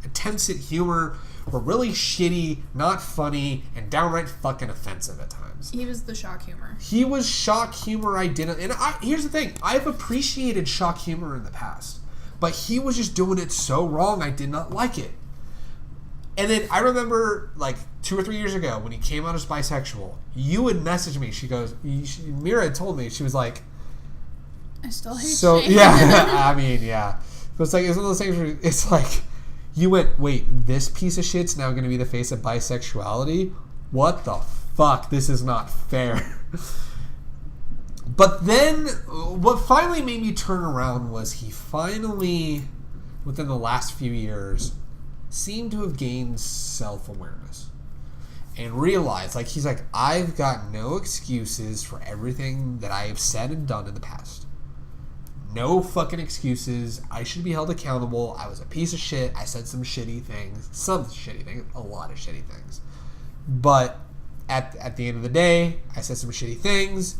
attempts at humor were really shitty, not funny, and downright fucking offensive at times. He was the shock humor. He was shock humor. Here's the thing. I've appreciated shock humor in the past, but he was just doing it so wrong, I did not like it. And then I remember, like, 2 or 3 years ago, when he came out as bisexual, you would message me. She goes, Mira had told me, she was like, I still hate Shane. Yeah, I mean, yeah. But it's one of those things where it's like, you went, wait, this piece of shit's now going to be the face of bisexuality? What the fuck, this is not fair. But then, what finally made me turn around was he finally, within the last few years, seemed to have gained self-awareness. And realized, like, he's like, I've got no excuses for everything that I have said and done in the past. No fucking excuses. I should be held accountable. I was a piece of shit. I said some shitty things. Some shitty things. A lot of shitty things. But at the end of the day, I said some shitty things.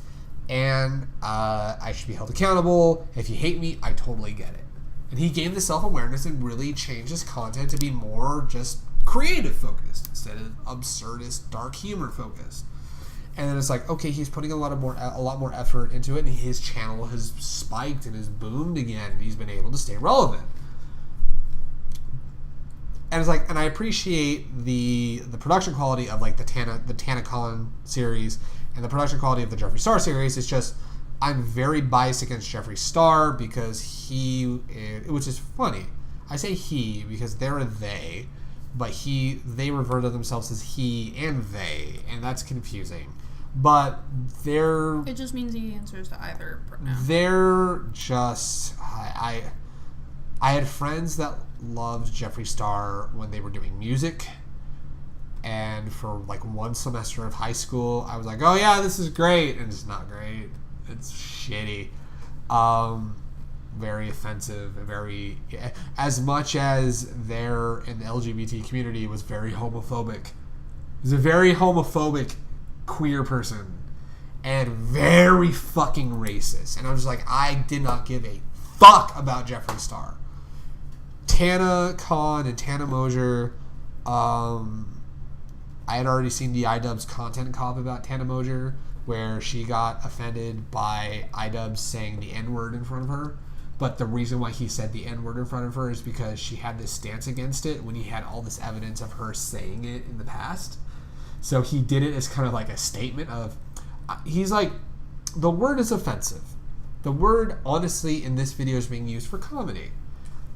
And I should be held accountable. If you hate me, I totally get it. And he gained the self-awareness and really changed his content to be more just creative focused instead of absurdist, dark humor focused. And then it's like, okay, he's putting a lot more effort into it, and his channel has spiked and has boomed again, and he's been able to stay relevant. And it's like, and I appreciate the production quality of like the TanaCon series and the production quality of the Jeffree Star series. It's just, I'm very biased against Jeffree Star because which is funny. I say he because they're a they, but they refer to themselves as he and they, and that's confusing. But it just means he answers to either pronoun. They're just, I had friends that loved Jeffree Star when they were doing music, and for like one semester of high school, I was like, oh yeah, this is great, and it's not great. It's shitty. Very offensive, as much as they're in the LGBT community was very homophobic. He's a very homophobic queer person and very fucking racist. And I was like, I did not give a fuck about Jeffree Star. TanaCon and Tana Mosier, I had already seen the iDubbbz content cop about Tana Mosier where she got offended by iDubbbz saying the N-word in front of her. But the reason why he said the N-word in front of her is because she had this stance against it when he had all this evidence of her saying it in the past. So he did it as kind of like a statement of... He's like, the word is offensive. The word, honestly, in this video is being used for comedy.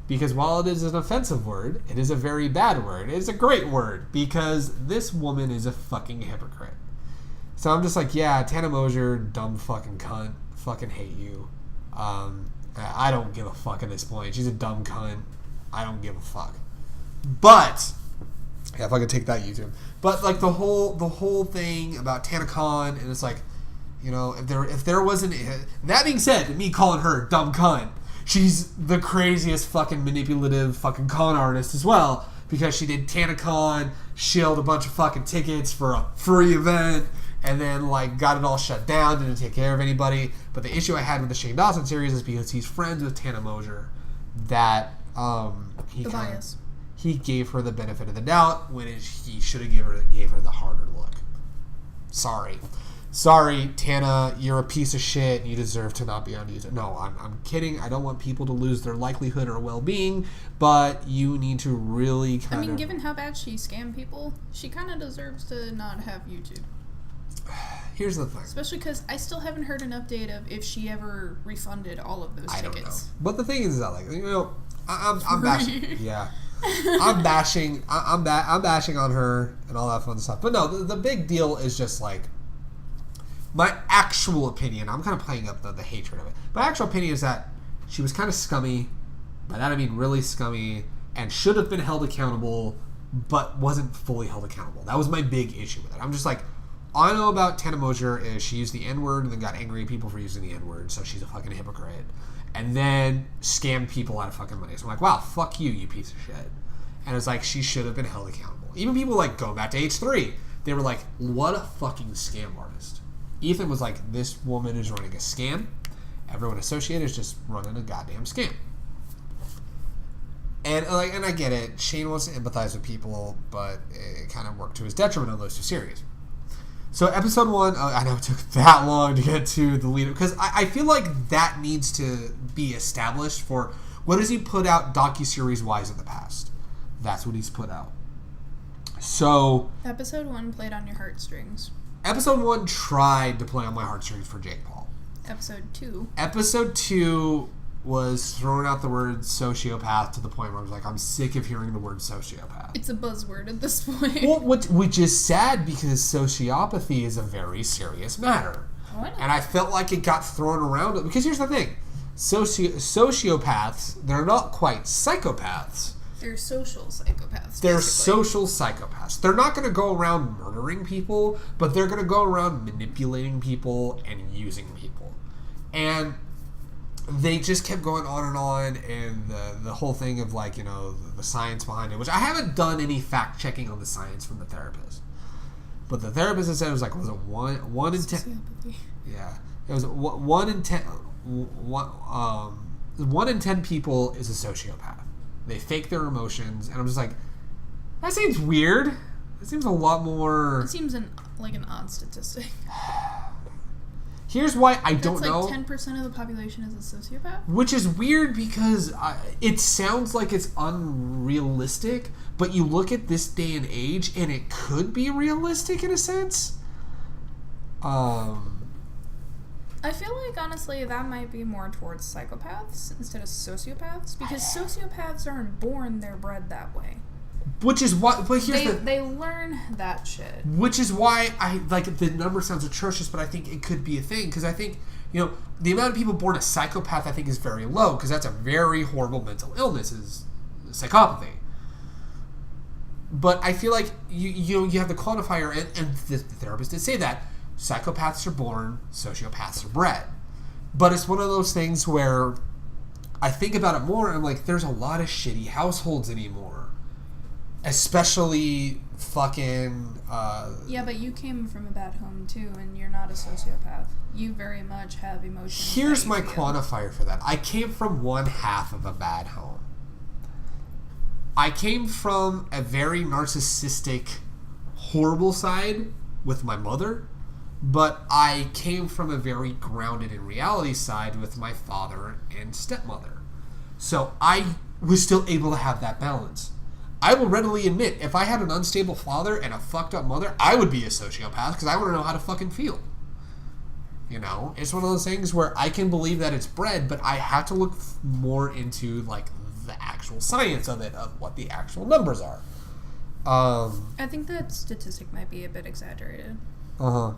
Because while it is an offensive word, it is a very bad word. It is a great word because this woman is a fucking hypocrite. So I'm just like, yeah, Tana Mosier, dumb fucking cunt. Fucking hate you. I don't give a fuck at this point. She's a dumb cunt. I don't give a fuck. But yeah, if I could take that YouTube. But like the whole thing about TanaCon, and it's like, you know, if there wasn't that being said, me calling her a dumb cunt, she's the craziest fucking manipulative fucking con artist as well, because she did TanaCon, shilled a bunch of fucking tickets for a free event, and then like got it all shut down, didn't take care of anybody. But the issue I had with the Shane Dawson series is because he's friends with Tana Mosier, that he gave her the benefit of the doubt when he should have gave her the harder look. Sorry, Tana, you're a piece of shit and you deserve to not be on YouTube. No, I'm kidding. I don't want people to lose their likelihood or well-being, but you need to really given how bad she scammed people, she kind of deserves to not have YouTube. Here's the thing. Especially because I still haven't heard an update of if she ever refunded all of those tickets. I don't know. But the thing is that, like, you know, I'm bashing. Yeah. I'm bashing on her and all that fun stuff. But no, the big deal is just like my actual opinion. I'm kind of playing up the hatred of it. My actual opinion is that she was kind of scummy. By that I mean really scummy, and should have been held accountable, but wasn't fully held accountable. That was my big issue with it. I'm just like, all I know about Tana Mosier is she used the N-word and then got angry at people for using the N-word, so she's a fucking hypocrite. And then scammed people out of fucking money. So I'm like, wow, fuck you, you piece of shit. And it's like, she should have been held accountable. Even people like going back to H3, they were like, what a fucking scam artist. Ethan was like, this woman is running a scam. Everyone associated is just running a goddamn scam. And I get it. Shane wants to empathize with people, but it kind of worked to his detriment on those two series. So episode 1, I know it took that long to get to the lead, because I feel like that needs to be established for what has he put out docuseries wise in the past. That's what he's put out. So episode 1 played on your heartstrings. Episode 1 tried to play on my heartstrings for Jake Paul. Episode 2 was throwing out the word sociopath to the point where I was like, I'm sick of hearing the word sociopath. It's a buzzword at this point. Well, which is sad because sociopathy is a very serious matter. What? And I felt like it got thrown around. Because here's the thing. Sociopaths, they're not quite psychopaths. They're social psychopaths. They're basically. social psychopaths. They're not going to go around murdering people, but they're going to go around manipulating people and using people. And they just kept going on, and the whole thing of, like, you know, the science behind it, which I haven't done any fact-checking on the science from the therapist. But the therapist had said it was like, was it 1 in 10? Sociopathy. Yeah. It was 1 in 10... 1 in 10 people is a sociopath. They fake their emotions, and I'm just like, that seems weird. It seems a lot more. It seems like an odd statistic. Here's why I don't That's know. like 10% of the population is a sociopath? Which is weird because it sounds like it's unrealistic, but you look at this day and age, and it could be realistic in a sense. I feel like, honestly, that might be more towards psychopaths instead of sociopaths, because sociopaths aren't born, they're bred that way. Which is why, but here's they learn that shit. Which is why I, like, the number sounds atrocious, but I think it could be a thing, because I think, you know, the amount of people born a psychopath, I think, is very low, because that's a very horrible mental illness, is psychopathy. But I feel like, you have the quantifier, and the therapist did say that, psychopaths are born, sociopaths are bred. But it's one of those things where I think about it more, and I'm like, there's a lot of shitty households anymore. Especially fucking... Yeah, but you came from a bad home, too, and you're not a sociopath. You very much have emotions. Here's my quantifier for that. I came from one half of a bad home. I came from a very narcissistic, horrible side with my mother. But I came from a very grounded in reality side with my father and stepmother. So I was still able to have that balance. I will readily admit, if I had an unstable father and a fucked up mother, I would be a sociopath because I want to know how to fucking feel. You know? It's one of those things where I can believe that it's bred, but I have to look more into, like, the actual science of it, of what the actual numbers are. I think that statistic might be a bit exaggerated. Uh-huh.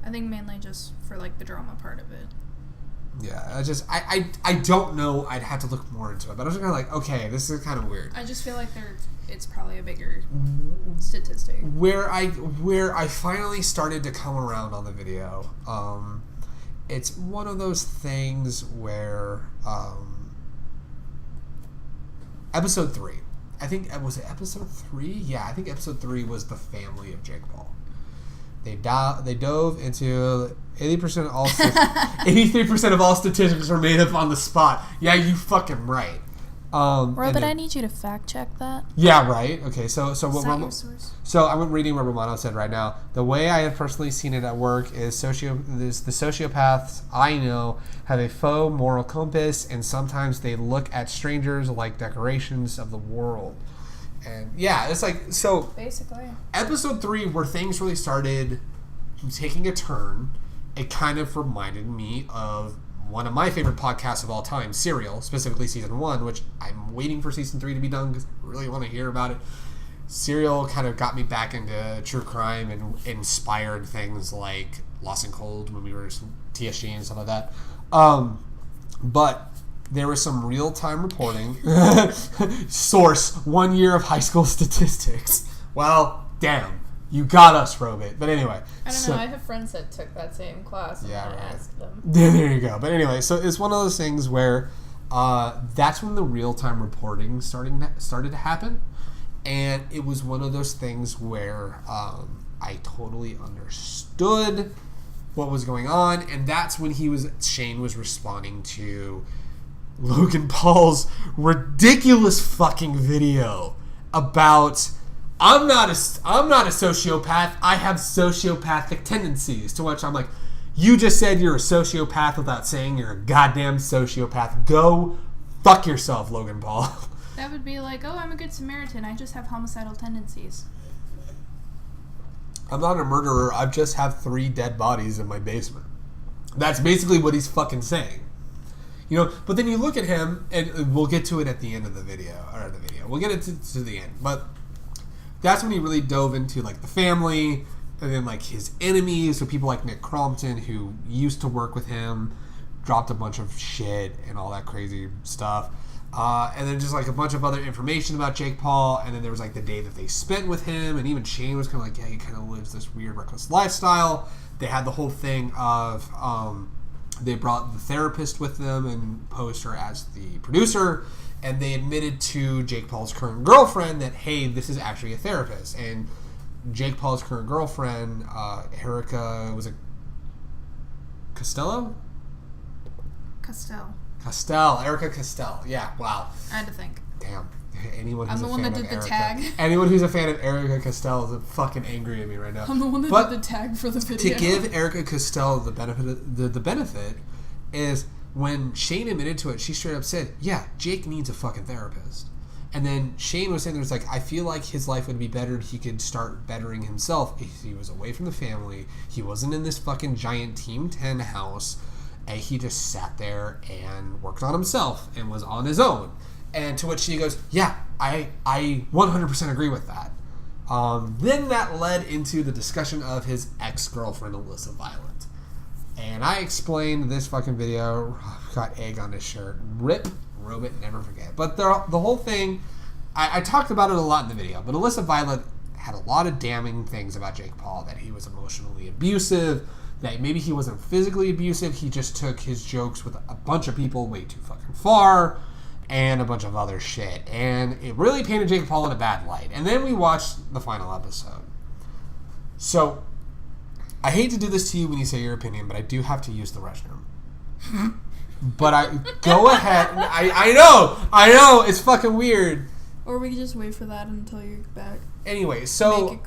I think mainly just for, like, the drama part of it. Yeah, I don't know. I'd have to look more into it. But I was kind of like, okay, this is kind of weird. I just feel like it's probably a bigger statistic. Where I finally started to come around on the video, it's one of those things where, episode 3. I think, was it episode 3? Yeah, I think episode 3 was the family of Jake Paul. They dove into 83% of all statistics are made up on the spot. Yeah, you fucking right. Robert, I need you to fact check that. Yeah, right. Okay, so what your source? So I'm reading what Romano said right now. The way I have personally seen it at work is the sociopaths I know have a faux moral compass, and sometimes they look at strangers like decorations of the world. And yeah, it's like, so basically episode 3, where things really started taking a turn, it kind of reminded me of one of my favorite podcasts of all time, Serial, specifically season 1, which I'm waiting for season 3 to be done because I really want to hear about it. Serial kind of got me back into true crime and inspired things like Lost and Cold when we were TSG and stuff like that. But there was some real-time reporting. Source, 1 year of high school statistics. Well, damn. You got us, Robit. But anyway. I don't know. I have friends that took that same class. And I asked them. There you go. But anyway, so it's one of those things where that's when the real-time reporting started to happen. And it was one of those things where I totally understood what was going on. And that's when Shane was responding to Logan Paul's ridiculous fucking video about I'm not a sociopath. I have sociopathic tendencies. To which I'm like, you just said you're a sociopath without saying you're a goddamn sociopath. Go fuck yourself, Logan Paul. That would be like, oh, I'm a good Samaritan. I just have homicidal tendencies. I'm not a murderer. I just have 3 dead bodies in my basement. That's basically what he's fucking saying. You know, but then you look at him, and we'll get to it at the end of the video. We'll get it to the end. But that's when he really dove into, like, the family, and then, like, his enemies, so people like Nick Crompton, who used to work with him, dropped a bunch of shit and all that crazy stuff. And then just, like, a bunch of other information about Jake Paul, and then there was, like, the day that they spent with him, and even Shane was kind of like, yeah, he kind of lives this weird, reckless lifestyle. They had the whole thing of, they brought the therapist with them and posed her as the producer, and they admitted to Jake Paul's current girlfriend that, hey, this is actually a therapist. And Jake Paul's current girlfriend, Erica, was it Costello? Erica Costello. Yeah, wow. I had to think. Damn. Anyone who's I'm the a one fan that of did the Erica, tag. Anyone who's a fan of Erica Costello is fucking angry at me right now. I'm the one that did the tag for the video. To give Erica Costello the benefit is when Shane admitted to it, she straight up said, yeah, Jake needs a fucking therapist. And then Shane was saying, there's like, I feel like his life would be better if he could start bettering himself. If he was away from the family, he wasn't in this fucking giant Team 10 house, and he just sat there and worked on himself and was on his own. And to which she goes, yeah, I 100% agree with that. Then that led into the discussion of his ex-girlfriend, Alyssa Violet. And I explained this fucking video, got egg on his shirt, rip, Robit, never forget. But the whole thing, I talked about it a lot in the video, but Alyssa Violet had a lot of damning things about Jake Paul, that he was emotionally abusive, that maybe he wasn't physically abusive, he just took his jokes with a bunch of people way too fucking far, and a bunch of other shit. And it really painted Jake Paul in a bad light. And then we watched the final episode. So, I hate to do this to you when you say your opinion, but I do have to use the restroom. But go ahead. I know, it's fucking weird. Or we can just wait for that until you're back. Anyway, so,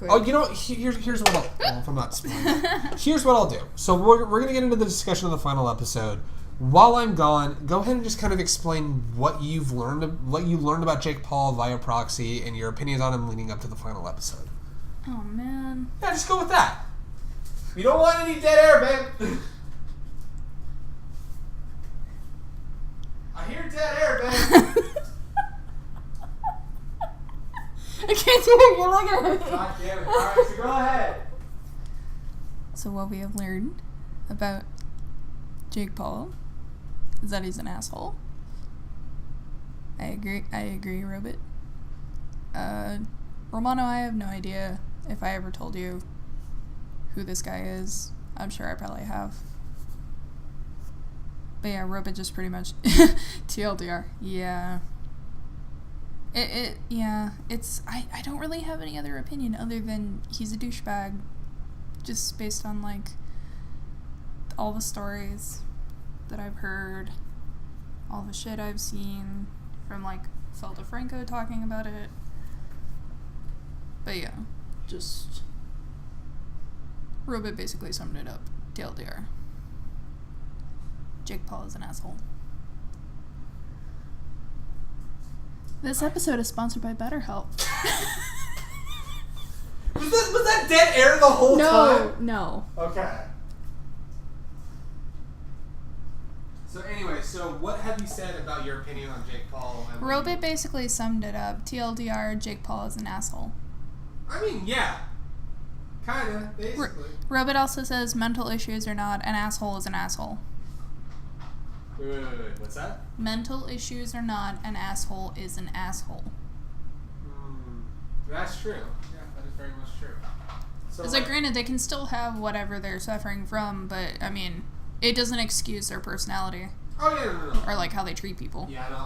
here's what I'll, if I'm not spoiling. Here's what I'll do. So we're going to get into the discussion of the final episode. While I'm gone, go ahead and just kind of explain what you learned about Jake Paul via proxy and your opinions on him leading up to the final episode. Oh, man. Yeah, just go with that. We don't want any dead air, babe. I hear dead air, babe. I can't do it. You're looking at me. God damn it. All right, so go ahead. So what we have learned about Jake Paul is that he's an asshole. I agree, Robit. Romano, I have no idea if I ever told you who this guy is. I'm sure I probably have. But yeah, Robit just pretty much TLDR. Yeah. I don't really have any other opinion other than he's a douchebag, just based on, like, all the stories that I've heard, all the shit I've seen from, like, Phil DeFranco talking about it. But yeah, just Robit basically summed it up. TLDR. Jake Paul is an asshole. This episode is sponsored by Betterhelp. Was that dead air the whole time? No. Okay. So anyway, what have you said about your opinion on Jake Paul? Robit basically summed it up. TLDR, Jake Paul is an asshole. I mean, yeah. Kinda, basically. Robit also says mental issues or not, an asshole is an asshole. Wait. What's that? Mental issues or not, an asshole is an asshole. That's true. Yeah, that is very much true. So, it's like, granted, they can still have whatever they're suffering from, but, I mean, it doesn't excuse their personality. Oh, yeah, no. Or, like, how they treat people. Yeah, no,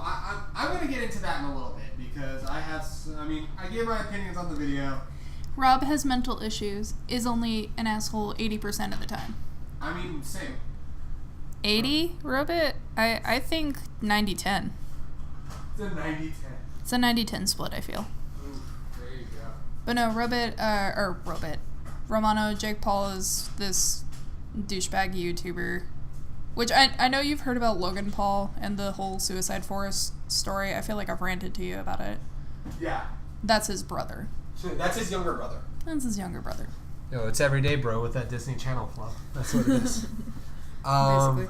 I'm going to get into that in a little bit, because I gave my opinions on the video. Rob has mental issues, is only an asshole 80% of the time. I mean, same. 80, Robit? I think 90-10. It's a 90-10. It's a 90-10 split, I feel. Ooh, there you go. But no, Romano, Jake Paul is this douchebag YouTuber. Which I know you've heard about Logan Paul and the whole Suicide Forest story. I feel like I've ranted to you about it. Yeah. That's his brother. That's his younger brother. That's his younger brother. Yo, it's everyday, bro, with that Disney Channel fluff. That's what it is. Basically.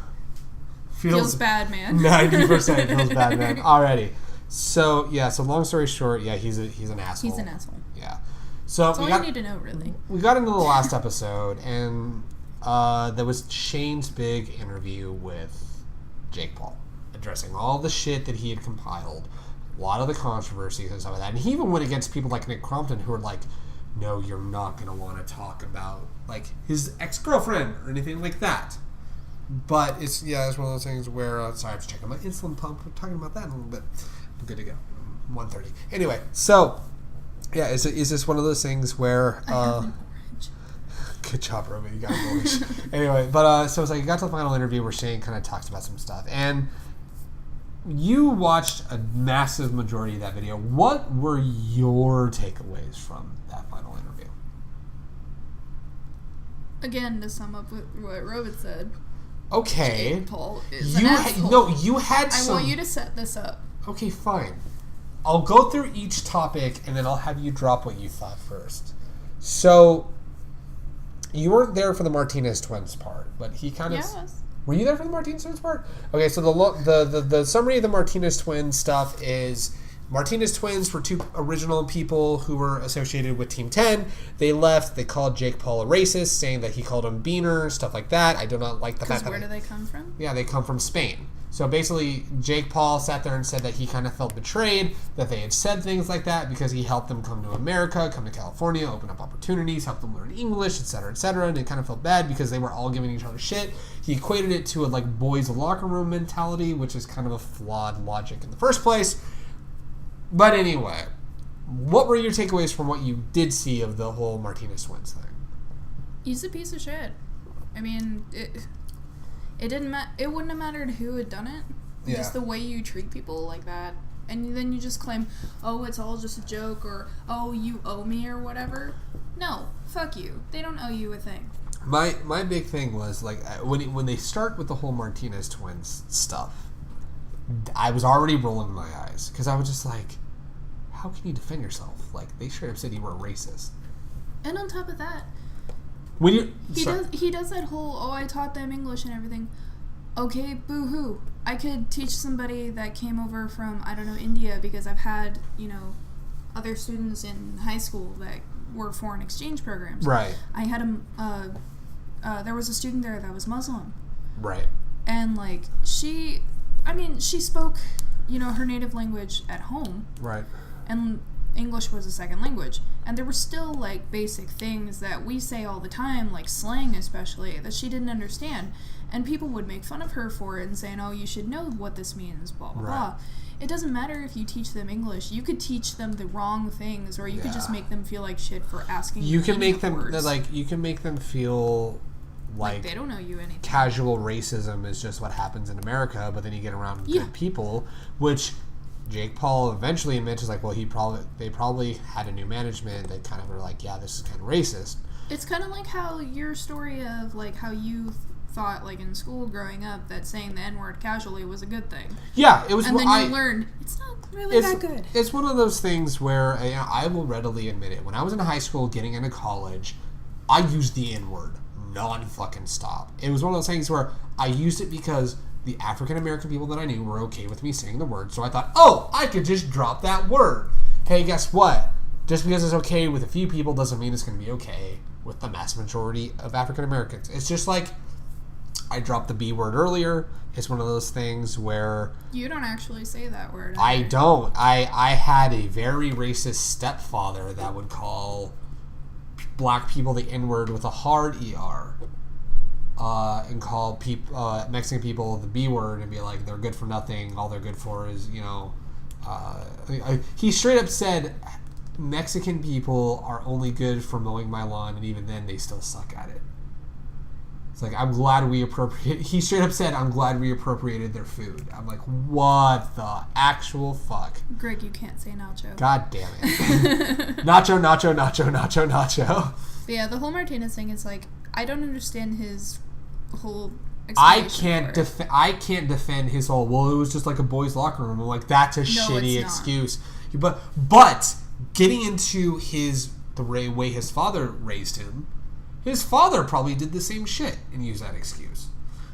Feels bad, man. 90% feels bad, man. Alrighty. So long story short, he's an asshole. He's an asshole. Yeah. So that's all you need to know, really. We got into the last episode, and there was Shane's big interview with Jake Paul, addressing all the shit that he had compiled, a lot of the controversies and stuff like that. And he even went against people like Nick Crompton, who were like, no, you're not going to want to talk about like his ex-girlfriend or anything like that. But it's one of those things where sorry, I'm just checking my insulin pump. We're talking about that in a little bit. I'm good to go. 1:30. Anyway, so is this one of those things where I have an orange. Good job, Roman. You got an orange. Anyway, but so it's like you got to the final interview where Shane kind of talks about some stuff, and you watched a massive majority of that video. What were your takeaways from that final interview? Again, to sum up what Robert said. Okay. Jake Paul is an asshole. You had some... I want you to set this up. Okay, fine. I'll go through each topic, and then I'll have you drop what you thought first. So, you weren't there for the Martinez twins part, but he kind of... Yes. Were you there for the Martinez twins part? Okay, so the summary of the Martinez twins stuff is... Martinez twins were two original people who were associated with Team 10. They left. They called Jake Paul a racist, saying that he called him Beaner, stuff like that. I do not like the fact that... Because where do they come from? Yeah, they come from Spain. So basically, Jake Paul sat there and said that he kind of felt betrayed, that they had said things like that because he helped them come to America, come to California, open up opportunities, help them learn English, etc., and it kind of felt bad because they were all giving each other shit. He equated it to a like boys' locker room mentality, which is kind of a flawed logic in the first place. But anyway, what were your takeaways from what you did see of the whole Martinez twins thing? He's a piece of shit. I mean, it didn't it wouldn't have mattered who had done it. Yeah. Just the way you treat people like that, and then you just claim, oh, it's all just a joke, or oh, you owe me, or whatever. No, fuck you. They don't owe you a thing. My big thing was like when they start with the whole Martinez twins stuff. I was already rolling my eyes because I was just like, how can you defend yourself? Like, they straight up said you were a racist. And on top of that, he does that whole, oh, I taught them English and everything. Okay, boo-hoo. I could teach somebody that came over from, I don't know, India, because I've had, other students in high school that were foreign exchange programs. Right. I had there was a student there that was Muslim. Right. And, like, she spoke, her native language at home. Right. And English was a second language. And there were still, like, basic things that we say all the time, like slang especially, that she didn't understand. And people would make fun of her for it and saying, oh, you should know what this means, blah, blah, blah. It doesn't matter if you teach them English. You could teach them the wrong things, or you could just make them feel like shit for asking you can make them words. you can make them feel like they don't know you anything. Casual racism is just what happens in America, but then you get around good people, which Jake Paul eventually admits is like, well, they probably had a new management that kind of were like, yeah, this is kind of racist. It's kind of like how your story of like how you thought like in school growing up that saying the N-word casually was a good thing. Yeah, it was. And then you learned it's not really that good. It's one of those things where I will readily admit it. When I was in high school, getting into college, I used the N-word non-fucking stop. It was one of those things where I used it because the African-American people that I knew were okay with me saying the word, so I thought, oh, I could just drop that word. Hey, guess what? Just because it's okay with a few people doesn't mean it's going to be okay with the mass majority of African-Americans. It's just like I dropped the B word earlier. It's one of those things where... You don't actually say that word. I don't. I had a very racist stepfather that would call black people the N-word with a hard ER, and call Mexican people the B word and be like, they're good for nothing, all they're good for is, he straight up said, Mexican people are only good for mowing my lawn, and even then they still suck at it. It's like, he straight up said, I'm glad we appropriated their food. I'm like, what the actual fuck? Greg, you can't say nacho. God damn it. Nacho. But yeah, the whole Martinez thing is like, I don't understand his whole I can't defend his whole, well, it was just like a boys' locker room. I'm like, that's a shitty excuse. But getting into the way his father raised him, his father probably did the same shit and used that excuse.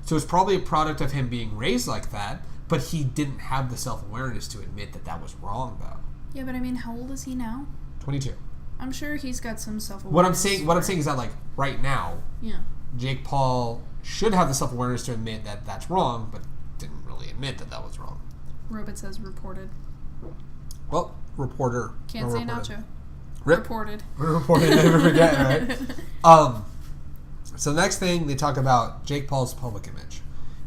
So it's probably a product of him being raised like that, but he didn't have the self-awareness to admit that that was wrong, though. Yeah, but I mean, how old is he now? 22. I'm sure he's got some self-awareness. What I'm saying is that, like, right now, yeah, Jake Paul should have the self-awareness to admit that that's wrong, but didn't really admit that that was wrong. Robot says reported. Well, reporter. Can't say reported. nacho. Rip. Reported. Reported. Never forget, right? So next thing, they talk about Jake Paul's public image.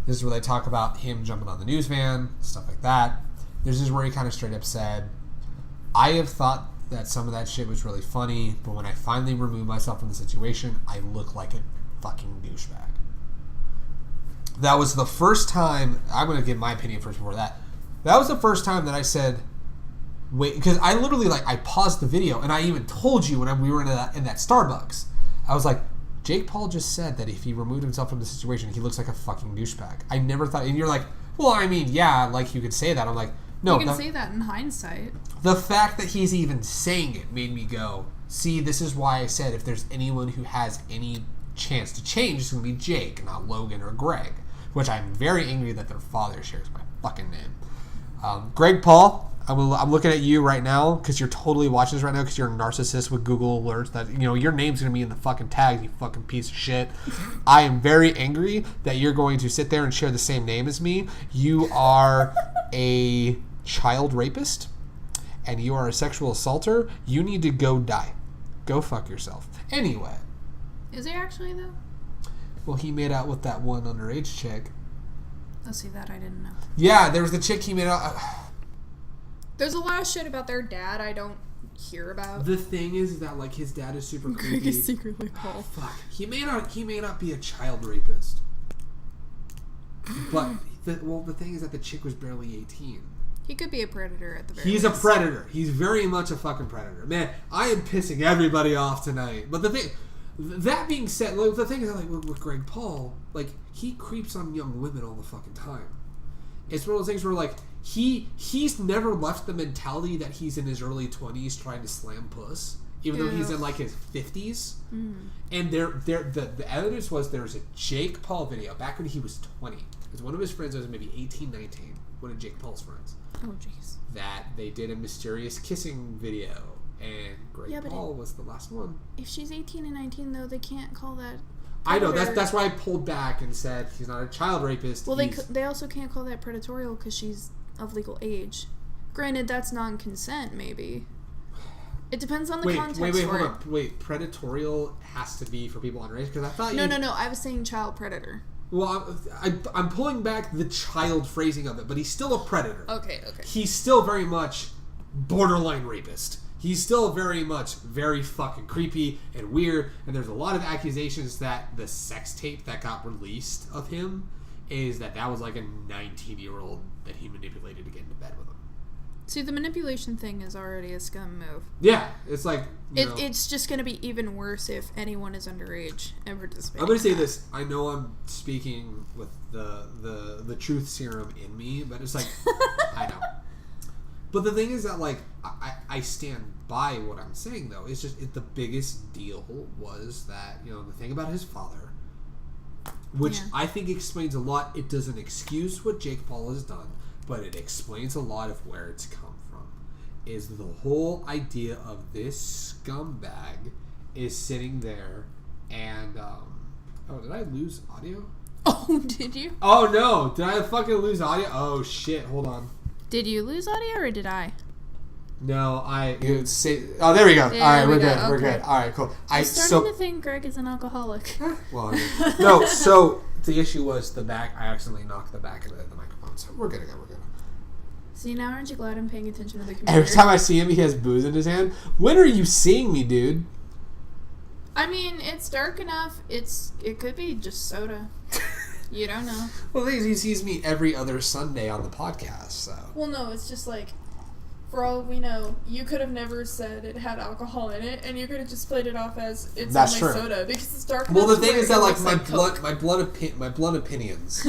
This is where they talk about him jumping on the news van, stuff like that. This is where he kind of straight up said, I have thought that some of that shit was really funny, but when I finally remove myself from the situation, I look like a fucking douchebag. That was the first time, I'm going to give my opinion first before that. That was the first time that I said, wait, because I literally, like, I paused the video, and I even told you when we were in that Starbucks. I was like, Jake Paul just said that if he removed himself from the situation, he looks like a fucking douchebag. I never thought, and you're like, well, I mean, yeah, like, you could say that. I'm like, no. You can say that in hindsight. The fact that he's even saying it made me go, see, this is why I said if there's anyone who has any chance to change, it's going to be Jake, not Logan or Greg, which I'm very angry that their father shares my fucking name. Greg Paul, I'm looking at you right now because you're totally watching this right now because you're a narcissist with Google alerts that, you know, your name's going to be in the fucking tags, you fucking piece of shit. I am very angry that you're going to sit there and share the same name as me. You are a child rapist and you are a sexual assaulter. You need to go die. Go fuck yourself. Anyway. Is he actually, though? Well, he made out with that one underage chick. Let's see, that I didn't know. Yeah, there was the chick he made out... There's a lot of shit about their dad I don't hear about. The thing is that, like, his dad is super creepy. Greg is secretly Paul. Fuck. He may not be a child rapist. But, the thing is that the chick was barely 18. He could be a predator at the very He's least. a predator. He's very much a fucking predator. Man, I am pissing everybody off tonight. But the thing... That being said, like, the thing is that, like, with Greg Paul, like, he creeps on young women all the fucking time. It's one of those things where, like, he's never left the mentality that he's in his early 20s trying to slam puss, even though he's in, like, his 50s. Mm. And the evidence was there was a Jake Paul video back when he was 20. Because one of his friends was maybe 18, 19. One of Jake Paul's friends. Oh, jeez. That they did a mysterious kissing video. And Greg Paul was the last one. If she's 18 and 19, though, they can't call that... I know, that's why I pulled back and said he's not a child rapist. Well, they also can't call that predatorial because she's of legal age. Granted, that's non-consent, maybe. It depends on the context. Hold on. Wait, predatorial has to be for people underage? Because I thought No, I was saying child predator. Well, I'm pulling back the child phrasing of it, but he's still a predator. Okay. He's still very much borderline rapist. He's still very much very fucking creepy and weird, and there's a lot of accusations that the sex tape that got released of him is that was like a 19-year-old that he manipulated to get into bed with him. See, the manipulation thing is already a scum move. Yeah, it's like... It's just going to be even worse if anyone is underage and participating. I'm going to say this. I know I'm speaking with the truth serum in me, but it's like... I know. But the thing is that, like, I stand by what I'm saying, though. It's just, the biggest deal was that, you know, the thing about his father, which I think explains a lot. It doesn't excuse what Jake Paul has done, but it explains a lot of where it's come from. Is the whole idea of this scumbag is sitting there and, oh, did I lose audio? Oh, did you? Oh, no. Did I fucking lose audio? Oh, shit. Hold on. Did you lose audio or did I? No, there we go. All right, we're good. Okay. We're good. All right, cool. I'm starting to think Greg is an alcoholic. Well, no. So the issue was the back. I accidentally knocked the back of the microphone. So we're good again. We're good. See, now aren't you glad I'm paying attention to the computer? Every time I see him, he has booze in his hand. When are you seeing me, dude? I mean, it's dark enough. It could be just soda. You don't know. Well, the thing is, he sees me every other Sunday on the podcast, so... Well, no, it's just like, for all we know, you could have never said it had alcohol in it, and you could have just played it off as it's only soda, because it's dark enough. Well, the thing is that, like, my blunt opinions...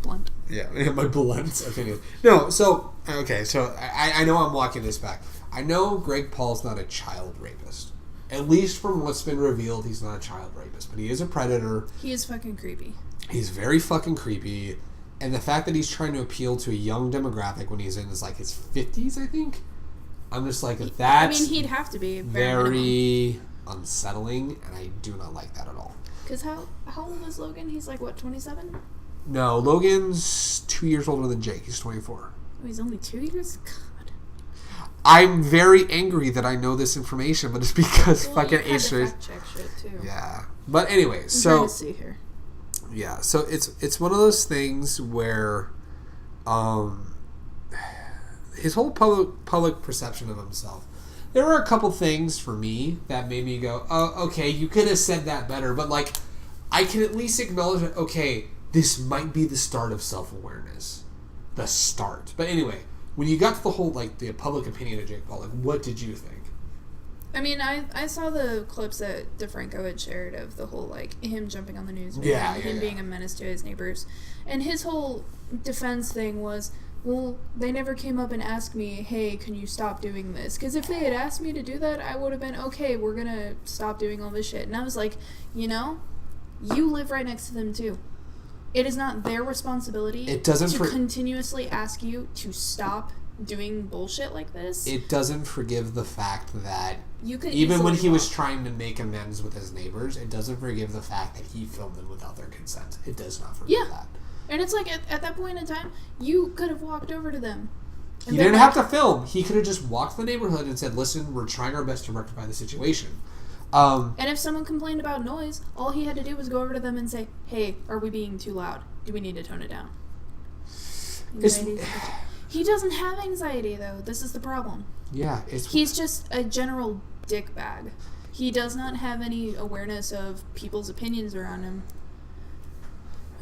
Blunt. Yeah, my blunt opinions. No, so, okay, so I know I'm walking this back. I know Greg Paul's not a child rapist. At least from what's been revealed, he's not a child rapist, but he is a predator. He is fucking creepy. He's very fucking creepy. And the fact that he's trying to appeal to a young demographic when he's in his, like, his 50s, I think. I'm just like, that's... I mean, he'd have to be. Very unsettling, and I do not like that at all. Because how old is Logan? He's like, what, 27? No, Logan's 2 years older than Jake. He's 24. Oh, he's only 2 years? God. I'm very angry that I know this information, but it's because fucking age fact check shit too. Yeah. But anyway, I'm so... trying to see here. Yeah, so it's one of those things where his whole public perception of himself. There were a couple things for me that made me go, oh, okay, you could have said that better, but like I can at least acknowledge that, okay, this might be the start of self-awareness. The start. But anyway, when you got to the whole, like, the public opinion of Jake Paul, like, what did you think? I mean, I saw the clips that DeFranco had shared of the whole, like, him jumping on the news and him being a menace to his neighbors. And his whole defense thing was, well, they never came up and asked me, hey, can you stop doing this? Because if they had asked me to do that, I would have been, okay, we're going to stop doing all this shit. And I was like, you know, you live right next to them, too. It is not their responsibility to continuously ask you to stop doing bullshit like this. It doesn't forgive the fact that you could even when he was trying to make amends with his neighbors, it doesn't forgive the fact that he filmed them without their consent. It does not forgive that. And it's like, at that point in time, you could have walked over to them. He didn't have to film. He could have just walked the neighborhood and said, listen, we're trying our best to rectify the situation. And if someone complained about noise, all he had to do was go over to them and say, hey, are we being too loud? Do we need to tone it down? He doesn't have anxiety, though. This is the problem. Yeah. He's just a general dickbag. He does not have any awareness of people's opinions around him.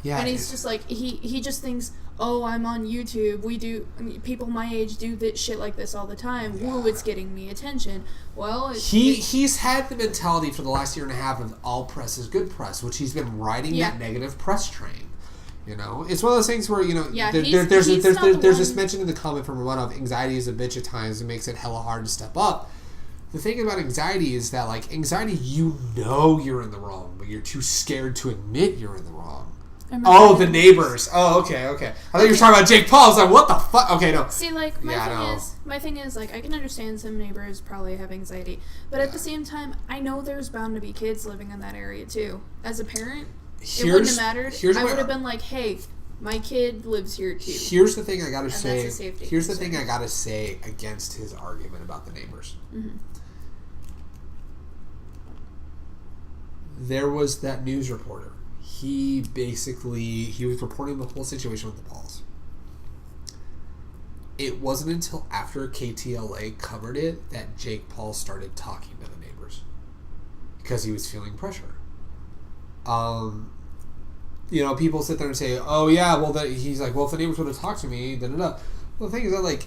Yeah. And he's just like, he just thinks, oh, I'm on YouTube. People my age do that shit like this all the time. Yeah. Woo, it's getting me attention. Well, he's had the mentality for the last year and a half of all press is good press, which he's been riding that negative press train. You know, it's one of those things where, you know, there's this mention in the comment from Ramon of anxiety is a bitch at times and makes it hella hard to step up. The thing about anxiety is that, like, anxiety, you know you're in the wrong, but you're too scared to admit you're in the wrong. Oh, the neighbors. Oh, okay. I thought you were talking about Jake Paul. I was like, what the fuck? Okay, no. See, like, my thing is, like, I can understand some neighbors probably have anxiety, but at the same time, I know there's bound to be kids living in that area, too. As a parent, it wouldn't have mattered. I would have been like, hey, my kid lives here, too. Here's the thing I gotta say. Here's the thing I gotta say against his argument about the neighbors. Mm-hmm. There was that news reporter. He was reporting the whole situation with the Pauls. It wasn't until after KTLA covered it that Jake Paul started talking to the neighbors because he was feeling pressure. You know, people sit there and say, "Oh yeah, well," he's like, "Well, if the neighbors would have talked to me, da da da." Well, the thing is that, like,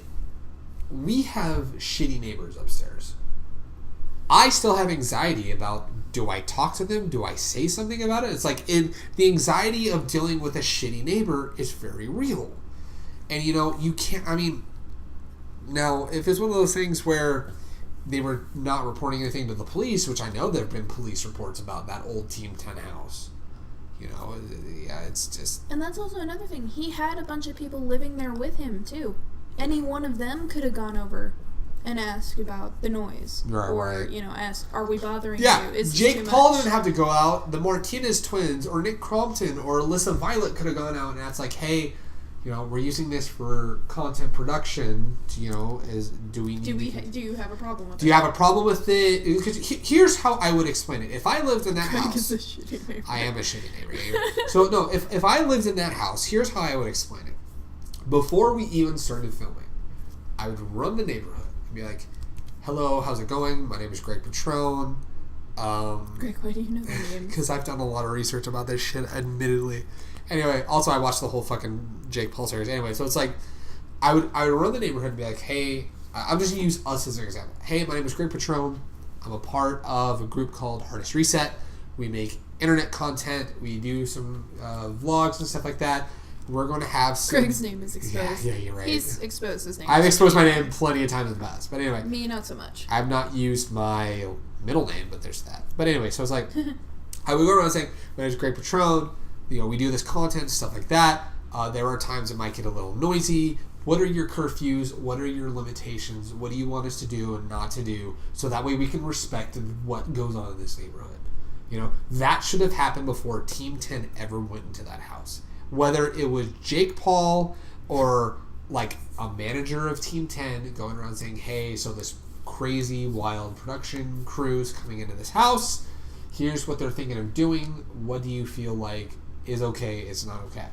we have shitty neighbors upstairs. I still have anxiety about, do I talk to them? Do I say something about it? It's like, the anxiety of dealing with a shitty neighbor is very real. And, you know, you can't, I mean, now, if it's one of those things where they were not reporting anything to the police, which I know there have been police reports about that old Team 10 house. You know, yeah, it's just... And that's also another thing. He had a bunch of people living there with him, too. Any one of them could have gone over and asked about the noise. Right. You know, asked, are we bothering you? Is Jake Paul didn't have to go out. The Martinez twins or Nick Crompton or Alyssa Violet could have gone out and asked, like, hey, you know, we're using this for content production. You know, do you have a problem with it? Do you have a problem with it? Because here's how I would explain it. If I lived in that house, I am a shitty neighbor. So no, if I lived in that house, here's how I would explain it. Before we even started filming, I would run the neighborhood and be like, "Hello, how's it going? My name is Greg Patrone." Greg, why do you know my name? Because I've done a lot of research about this shit, admittedly. Anyway, also I watched the whole fucking Jake Paul series. Anyway, so it's like I would run the neighborhood and be like, "Hey," I'm just gonna use us as an example. "Hey, my name is Greg Patrone. I'm a part of a group called Hardest Reset. We make internet content. We do some vlogs and stuff like that. We're going to have some..." Greg's name is exposed. Yeah, you're right. He's exposed his name. I've exposed my name plenty of times in the past. But anyway. Me, not so much. I've not used my middle name, but there's that. But anyway, so it's like, I would go around saying, "My name is Greg Patrone. we do this content, stuff like that. There are times it might get a little noisy. What are your curfews? What are your limitations? What do you want us to do and not to do? So that way we can respect what goes on in this neighborhood. That should have happened before Team 10 ever went into that house. Whether it was Jake Paul or like a manager of Team 10 going around saying, hey, so this crazy, wild production crew's coming into this house. Here's what they're thinking of doing. What do you feel like is okay, is not okay?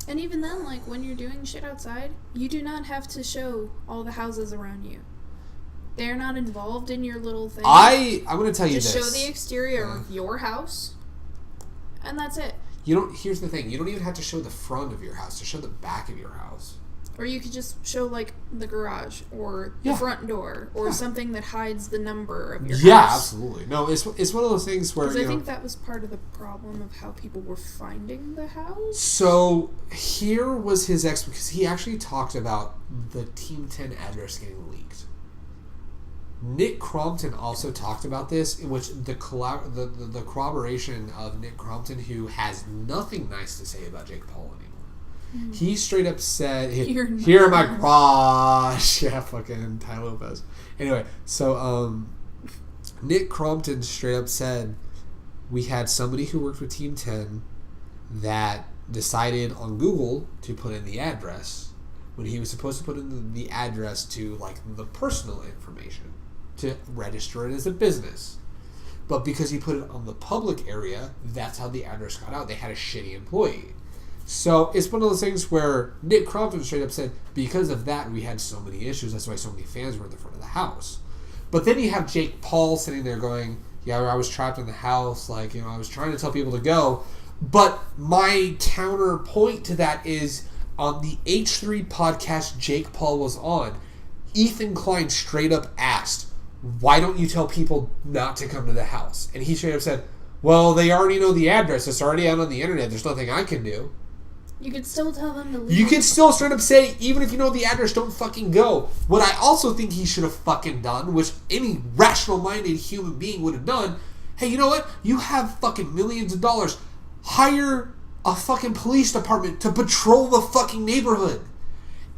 And even then, like, when you're doing shit outside, you do not have to show all the houses around you. They're not involved in your little thing. I'm going to tell you this. Just show the exterior of your house, and that's it. Here's the thing. You don't even have to show the front of your house. To show the back of your house. Or you could just show, like, the garage or the front door or something that hides the number of your house. Yeah, absolutely. No, it's one of those things where, because I think that was part of the problem of how people were finding the house. So, here was his because he actually talked about the Team 10 address getting leaked. Nick Crompton also talked about this, in which the corroboration of Nick Crompton, who has nothing nice to say about Jake Paul anymore. He straight up said, here in my garage. Yeah, fucking Ty Lopez. Anyway, so Nick Crompton straight up said, we had somebody who worked with Team 10 that decided on Google to put in the address when he was supposed to put in the address to, like, the personal information to register it as a business. But because he put it on the public area, that's how the address got out. They had a shitty employee. So it's one of those things where Nick Crompton straight up said, because of that, we had so many issues. That's why so many fans were in the front of the house. But then you have Jake Paul sitting there going, yeah, I was trapped in the house. Like, I was trying to tell people to go. But my counterpoint to that is, on the H3 podcast Jake Paul was on, Ethan Klein straight up asked, why don't you tell people not to come to the house? And he straight up said, well, they already know the address. It's already out on the internet. There's nothing I can do. You could still tell them to leave. You could still straight up say, even if you know the address, don't fucking go. What I also think he should have fucking done, which any rational-minded human being would have done, hey, you know what? You have fucking millions of dollars. Hire a fucking police department to patrol the fucking neighborhood.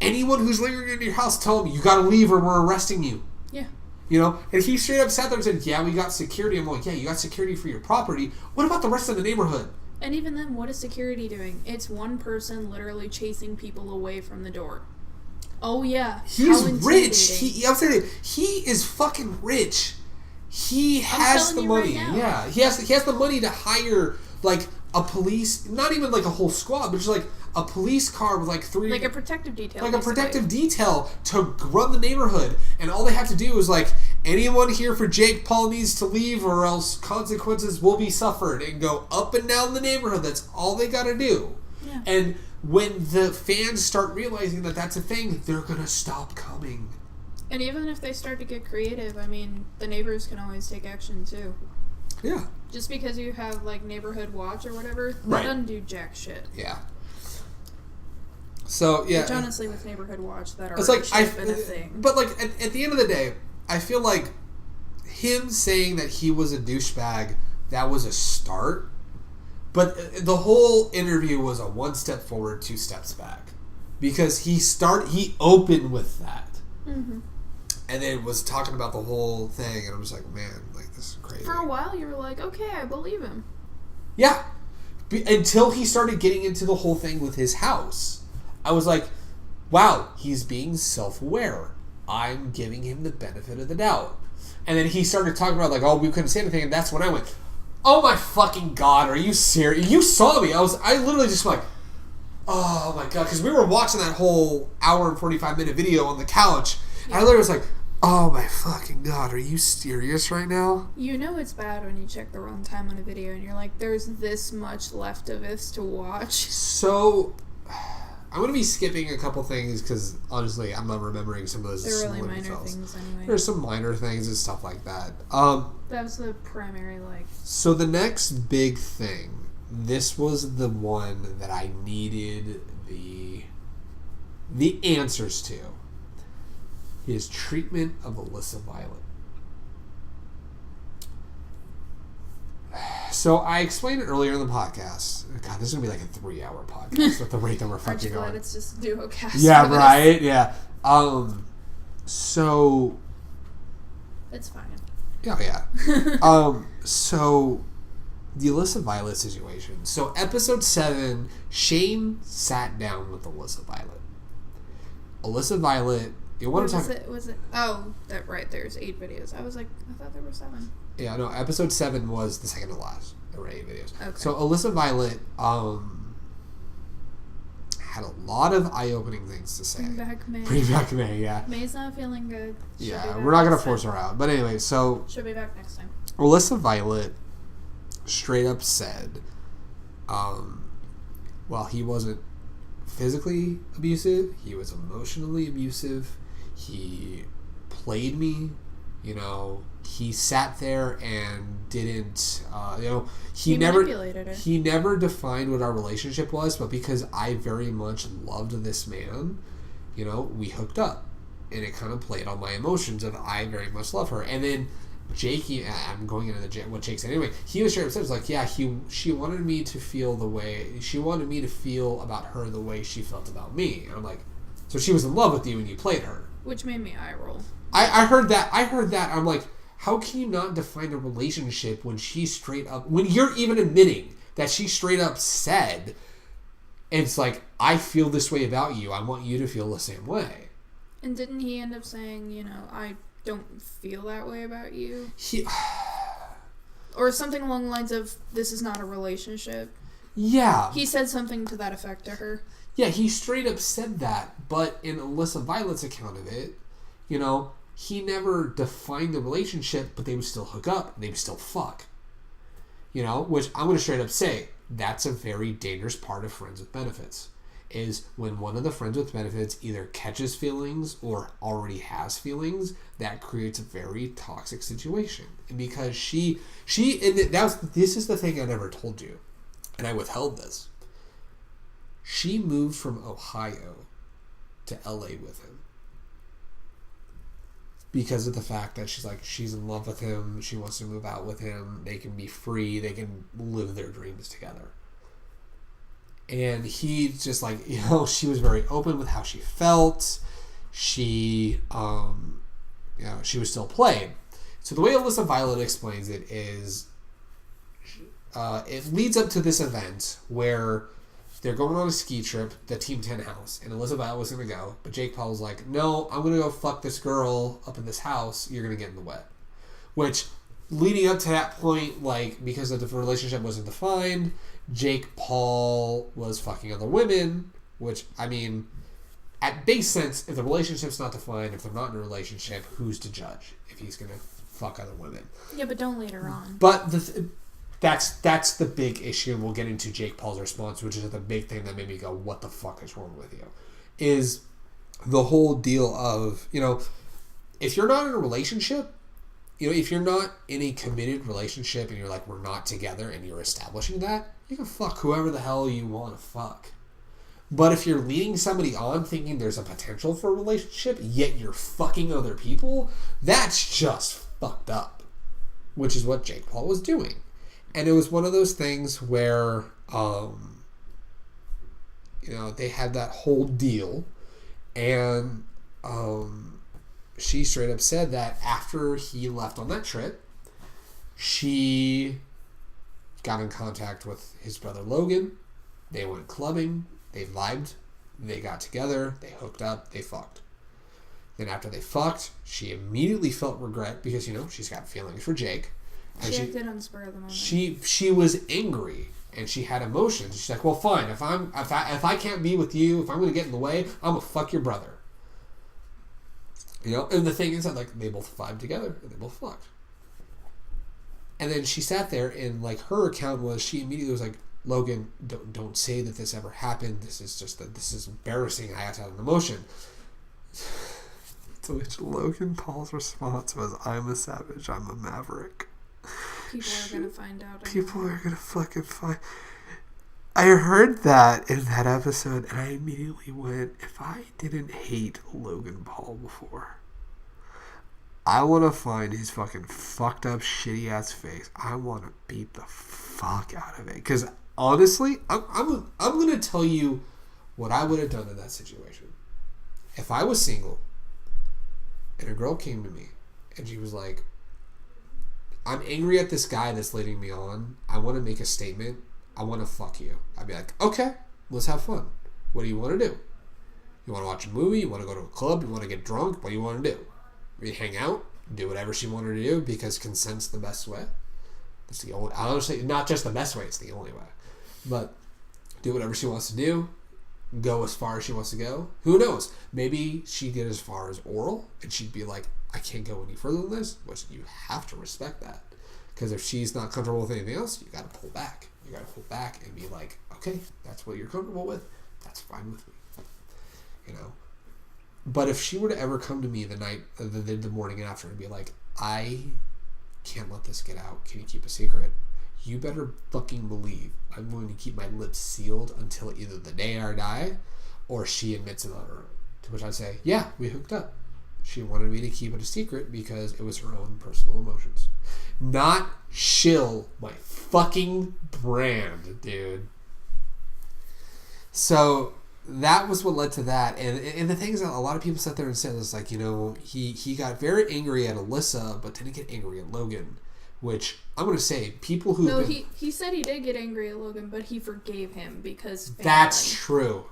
Anyone who's lingering in your house, tell them, you gotta leave or we're arresting you. Yeah. And he straight up sat there and said, yeah, we got security. I'm like, yeah, you got security for your property. What about the rest of the neighborhood? And even then, what is security doing? It's one person literally chasing people away from the door. Oh, yeah. He's rich. I'm saying he is fucking rich. He has the money. Right now. Yeah. He has the money to hire, like, a police, not even like a whole squad, but just like a police car with like three... Like a protective detail. Like basically. A protective detail to run the neighborhood. And all they have to do is like, anyone here for Jake Paul needs to leave or else consequences will be suffered, and go up and down the neighborhood. That's all they got to do. Yeah. And when the fans start realizing that that's a thing, they're going to stop coming. And even if they start to get creative, I mean, the neighbors can always take action too. Yeah. Just because you have, like, neighborhood watch or whatever, that doesn't do jack shit. Yeah. So, yeah. Which, honestly, with neighborhood watch, that it's already like, been a thing. But, like, at the end of the day, I feel like him saying that he was a douchebag, that was a start. But the whole interview was a one step forward, two steps back. Because he opened with that. Mm-hmm. And then was talking about the whole thing, and I'm just like, man, like, this is crazy. For a while, you were like, okay, I believe him. Yeah. Until he started getting into the whole thing with his house. I was like, wow, he's being self-aware. I'm giving him the benefit of the doubt. And then he started talking about, like, oh, we couldn't say anything, and that's when I went, oh my fucking God, are you serious? You saw me. I literally just went like, oh my God, because we were watching that whole hour and 45-minute video on the couch, and I literally was like, oh my fucking God, are you serious right now? You know it's bad when you check the runtime on a video and you're like, there's this much left of this to watch. So, I'm going to be skipping a couple things because, honestly, I'm not remembering some of those. They're really minor things anyway. There's some minor things and stuff like that. That was the primary, like... So the next big thing, this was the one that I needed the answers to. His treatment of Alyssa Violet. So I explained it earlier in the podcast. God, this is going to be like a 3-hour podcast at the rate that we're Aren't you fucking glad going. it's just duocast? Yeah, for this? right? Yeah. So... It's fine. Yeah. So... The Alyssa Violet situation. So episode 7, Shane sat down with Alyssa Violet. Alyssa Violet... You want to talk... Was it? Oh, that right. There's 8 videos. I was like, I thought there were 7. Yeah, no, episode 7 was the second to last. There were 8 videos. Okay. So Alyssa Violet had a lot of eye-opening things to say. Bring back May. Bring back May, yeah. May's not feeling good. Yeah, we're not going to force her out. But anyway, so... She'll be back next time. Alyssa Violet straight up said, while he wasn't physically abusive, he was emotionally abusive. He played me, you know. He sat there and didn't, he manipulated her. He never defined what our relationship was, but because I very much loved this man, you know, we hooked up, and it kind of played on my emotions of I very much love her. And then Jake, I'm going into what Jake said anyway. He was straight up said, like, yeah, she wanted me to feel the way she wanted me to feel about her the way she felt about me. And I'm like, so she was in love with you and you played her. Which made me eye roll. I heard that. I'm like, how can you not define a relationship when she straight up, when you're even admitting that she straight up said, it's like, I feel this way about you. I want you to feel the same way. And didn't he end up saying, you know, I don't feel that way about you? Or something along the lines of, this is not a relationship. Yeah. He said something to that effect to her. Yeah, he straight up said that, but in Alyssa Violet's account of it, you know, he never defined the relationship, but they would still hook up, they would still fuck. You know, which I'm going to straight up say, that's a very dangerous part of friends with benefits. Is when one of the friends with benefits either catches feelings or already has feelings, that creates a very toxic situation. And because this is the thing I never told you, and I withheld this. She moved from Ohio to LA with him because of the fact that she's in love with him, she wants to move out with him, they can be free, they can live their dreams together. And he just like, you know, she was very open with how she felt. She, you know, she was still played. So the way Alyssa Violet explains it is, it leads up to this event where they're going on a ski trip, the Team 10 house, and Alyssa Violet was going to go, but Jake Paul was like, no, I'm going to go fuck this girl up in this house, you're going to get in the way. Which, leading up to that point, like, because the relationship wasn't defined, Jake Paul was fucking other women, which, I mean, at base sense, if the relationship's not defined, if they're not in a relationship, who's to judge if he's going to fuck other women? Yeah, but don't later on. But that's the big issue, and we'll get into Jake Paul's response, which is the big thing that made me go, what the fuck is wrong with you? Is the whole deal of, you know, if you're not in a relationship, you know, if you're not in a committed relationship and you're like, we're not together and you're establishing that, you can fuck whoever the hell you want to fuck. But if you're leading somebody on thinking there's a potential for a relationship, yet you're fucking other people, that's just fucked up. Which is what Jake Paul was doing. And it was one of those things where, you know, they had that whole deal. And she straight up said that after he left on that trip, she got in contact with his brother Logan. They went clubbing. They vibed. They got together. They hooked up. They fucked. Then after they fucked, she immediately felt regret because, you know, she's got feelings for Jake. And she acted on the spur of the moment. She was angry and she had emotions. She's like, well, fine. If I can't be with you, if I'm going to get in the way, I'm gonna fuck your brother. You know, and the thing is that like they both vibed together and they both fucked. And then she sat there and like her account was she immediately was like, Logan, don't say that this ever happened. This is embarrassing. I have to have an emotion. To which Logan Paul's response was, I'm a savage. I'm a maverick. People are going to find out. People are going to fucking find... I heard that in that episode, and I immediately went, if I didn't hate Logan Paul before, I want to find his fucking fucked up, shitty ass face. I want to beat the fuck out of it. Because honestly, I'm going to tell you what I would have done in that situation. If I was single and a girl came to me and she was like, I'm angry at this guy that's leading me on. I want to make a statement. I want to fuck you. I'd be like, okay, let's have fun. What do you want to do? You want to watch a movie? You want to go to a club? You want to get drunk? What do you want to do? We hang out, do whatever she wanted to do because consent's the best way. That's the only. I don't say not just the best way; it's the only way. But do whatever she wants to do. Go as far as she wants to go. Who knows? Maybe she'd get as far as oral, and she'd be like, "I can't go any further than this." Which you have to respect that, because if she's not comfortable with anything else, you got to pull back. You got to pull back and be like, "Okay, that's what you're comfortable with. That's fine with me." You know. But if she were to ever come to me the morning after and be like, I can't let this get out. Can you keep a secret? You better fucking believe I'm going to keep my lips sealed until either the day I die or she admits it on her own. To which I say, yeah, we hooked up. She wanted me to keep it a secret because it was her own personal emotions. Not shill my fucking brand, dude. So that was what led to that. And the thing is that a lot of people sat there and said, it's like, you know, he got very angry at Alyssa, but didn't get angry at Logan. Which, I'm going to say, people who... No, he said he did get angry at Logan, but he forgave him because family. That's true.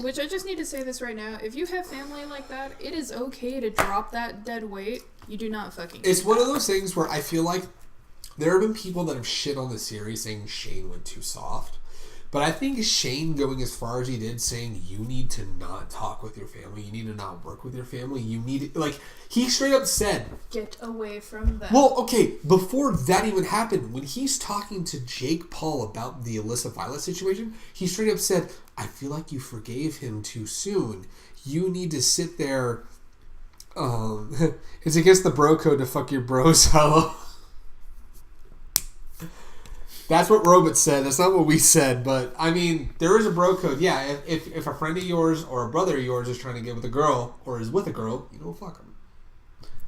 Which I just need to say this right now. If you have family like that, it is okay to drop that dead weight. You do not fucking... It's one of those things where I feel like there have been people that have shit on the series saying Shane went too soft. But I think Shane going as far as he did, saying you need to not talk with your family, you need to not work with your family, you need to, like, he straight up said, get away from them. Well, okay, before that even happened, when he's talking to Jake Paul about the Alyssa Violet situation, he straight up said, I feel like you forgave him too soon. You need to sit there, it's against the bro code to fuck your bros, hello. That's what Robot said. That's not what we said. But, I mean, there is a bro code. Yeah, if a friend of yours or a brother of yours is trying to get with a girl or is with a girl, you don't fuck them.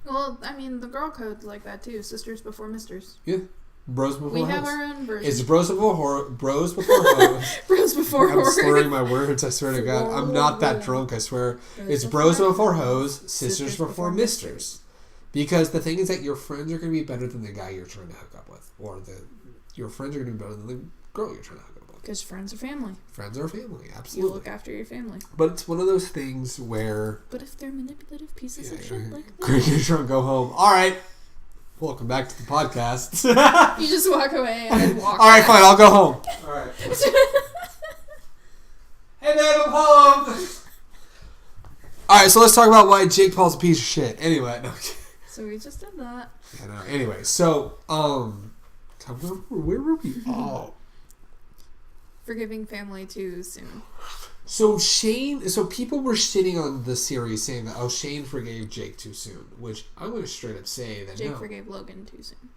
Well, I mean, the girl code's like that, too. Sisters before misters. Yeah. Bros before hoes. We have our own version. It's bros before bros before hoes. Bros before I'm slurring my words, I swear to God. I'm not that drunk, I swear. It's bros before hoes, sisters before misters. Because the thing is that your friends are going to be better than the guy you're trying to hook up with. Or your friends are going to be better than the girl you're trying to hook up with. Because friends are family. Friends are family, absolutely. You look after your family. But it's one of those things where... But if they're manipulative pieces of shit like that... Greg, you're trying to go home. All right. Welcome back to the podcast. You just walk away and then walk All right, fine. I'll go home. All right. Hey, babe, I'm home. All right, so let's talk about why Jake Paul's a piece of shit. Anyway. No. So we just did that. Yeah, no. Anyway, so... Where were we? Oh. Forgiving family too soon. So people were shitting on the series saying that, Shane forgave Jake too soon, which I'm going to straight up say that Jake forgave Logan too soon.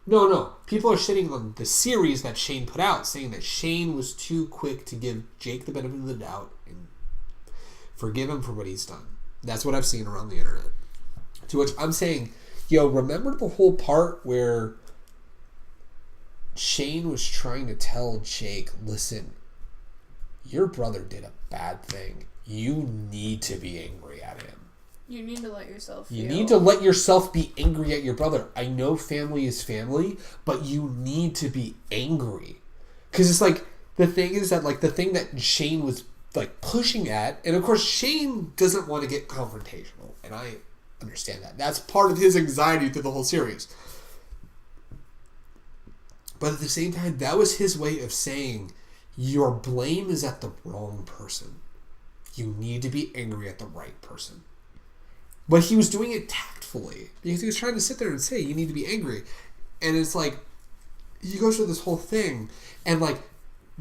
No. People are shitting on the series that Shane put out, saying that Shane was too quick to give Jake the benefit of the doubt and forgive him for what he's done. That's what I've seen around the internet. To which I'm saying, remember the whole part where Shane was trying to tell Jake, listen, your brother did a bad thing. You need to be angry at him. You need to let yourself feel. You need to let yourself be angry at your brother. I know family is family, but you need to be angry. Because it's like, the thing is that, like, the thing that Shane was, like, pushing at, and of course Shane doesn't want to get confrontational, and I understand that. That's part of his anxiety through the whole series. But at the same time, that was his way of saying, your blame is at the wrong person. You need to be angry at the right person. But he was doing it tactfully. Because he was trying to sit there and say, you need to be angry. And it's like, he goes through this whole thing. And like,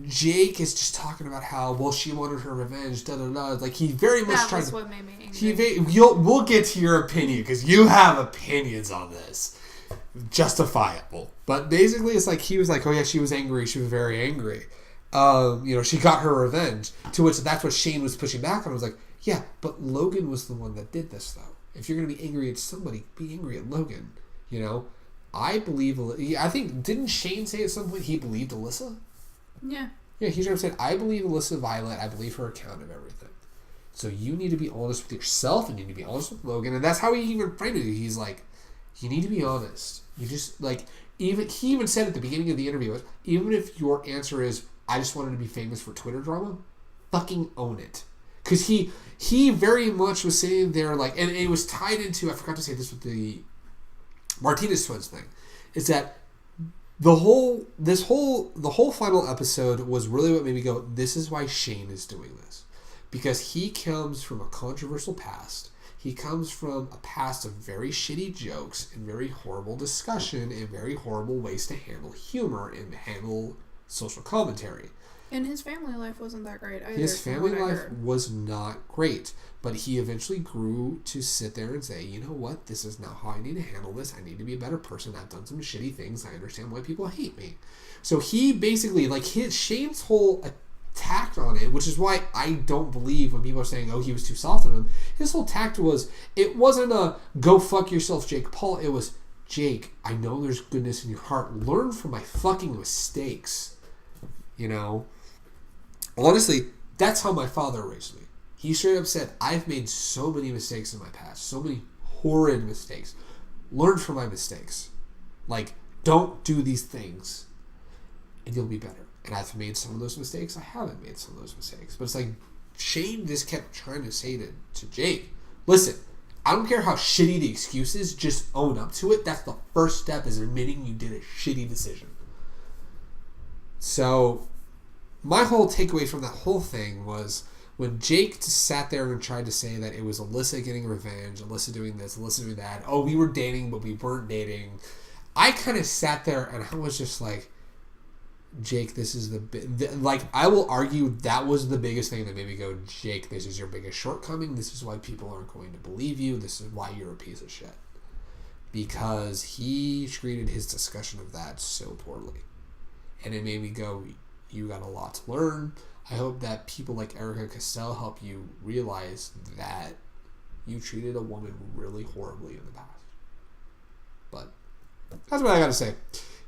Jake is just talking about how, well, she wanted her revenge, da-da-da. Like, he very much tried to... That's what made me angry. We'll get to your opinion, because you have opinions on this. Justifiable. But basically, it's like, he was like, oh yeah, she was angry. She was very angry. She got her revenge. To which that's what Shane was pushing back on. I was like, yeah, but Logan was the one that did this, though. If you're going to be angry at somebody, be angry at Logan. I think, didn't Shane say at some point he believed Alyssa? Yeah. Yeah, he's trying to say, I believe Alyssa Violet. I believe her account of everything. So you need to be honest with yourself, and you need to be honest with Logan. And that's how he even framed it. He's like, you need to be honest. You just, he even said at the beginning of the interview, even if your answer is, I just wanted to be famous for Twitter drama, fucking own it. Because he very much was sitting there and it was tied into, I forgot to say this with the Martinez twins thing, is that the whole final episode was really what made me go, this is why Shane is doing this. Because he comes from a controversial past. He comes from a past of very shitty jokes and very horrible discussion and very horrible ways to handle humor and handle social commentary. And his family life wasn't that great either. His family life was not great. But he eventually grew to sit there and say, you know what? This is not how I need to handle this. I need to be a better person. I've done some shitty things. I understand why people hate me. So he basically, Shane's whole tact on it, which is why I don't believe when people are saying, oh, he was too soft on him. His whole tact was, it wasn't a go fuck yourself, Jake Paul. It was, Jake, I know there's goodness in your heart. Learn from my fucking mistakes. Honestly, that's how my father raised me. He straight up said, I've made so many mistakes in my past. So many horrid mistakes. Learn from my mistakes. Don't do these things. And you'll be better. And I've made some of those mistakes. I haven't made some of those mistakes. But it's Shane just kept trying to say to Jake, listen, I don't care how shitty the excuse is, just own up to it. That's the first step, is admitting you did a shitty decision. So, my whole takeaway from that whole thing was when Jake just sat there and tried to say that it was Alyssa getting revenge, Alyssa doing this, Alyssa doing that, oh, we were dating, but we weren't dating. I kind of sat there and I was just like, Jake, this is I will argue that was the biggest thing that made me go, Jake, this is your biggest shortcoming. This is why people aren't going to believe you. This is why you're a piece of shit. Because he treated his discussion of that so poorly. And it made me go, you got a lot to learn. I hope that people like Erica Castell help you realize that you treated a woman really horribly in the past. But that's what I got to say.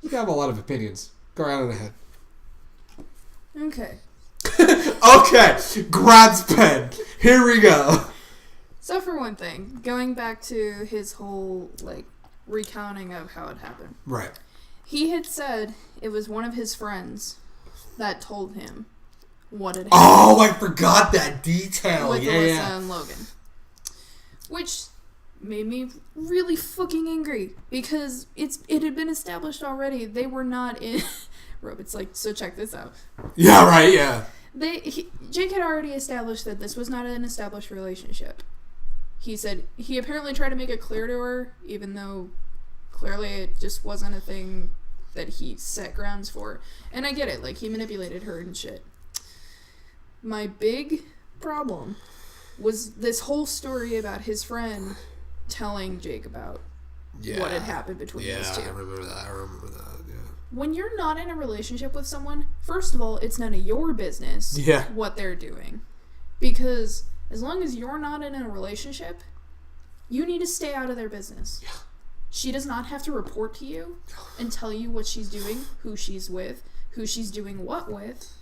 You have a lot of opinions. Go right on ahead. Okay. Okay. Grabs pen. Here we go. So for one thing, going back to his whole, recounting of how it happened. Right. He had said it was one of his friends that told him what had happened. Oh, I forgot that detail. With Alyssa and Logan. Which made me really fucking angry. Because it had been established already. They were not in... Robert's so check this out. Yeah, right, yeah. Jake had already established that this was not an established relationship. He said he apparently tried to make it clear to her, even though clearly it just wasn't a thing that he set grounds for. And I get it, he manipulated her and shit. My big problem was this whole story about his friend telling Jake about what had happened between those two. I remember that, yeah. When you're not in a relationship with someone, first of all, it's none of your business what they're doing. Because as long as you're not in a relationship, you need to stay out of their business. Yeah. She does not have to report to you and tell you what she's doing, who she's with, who she's doing what with.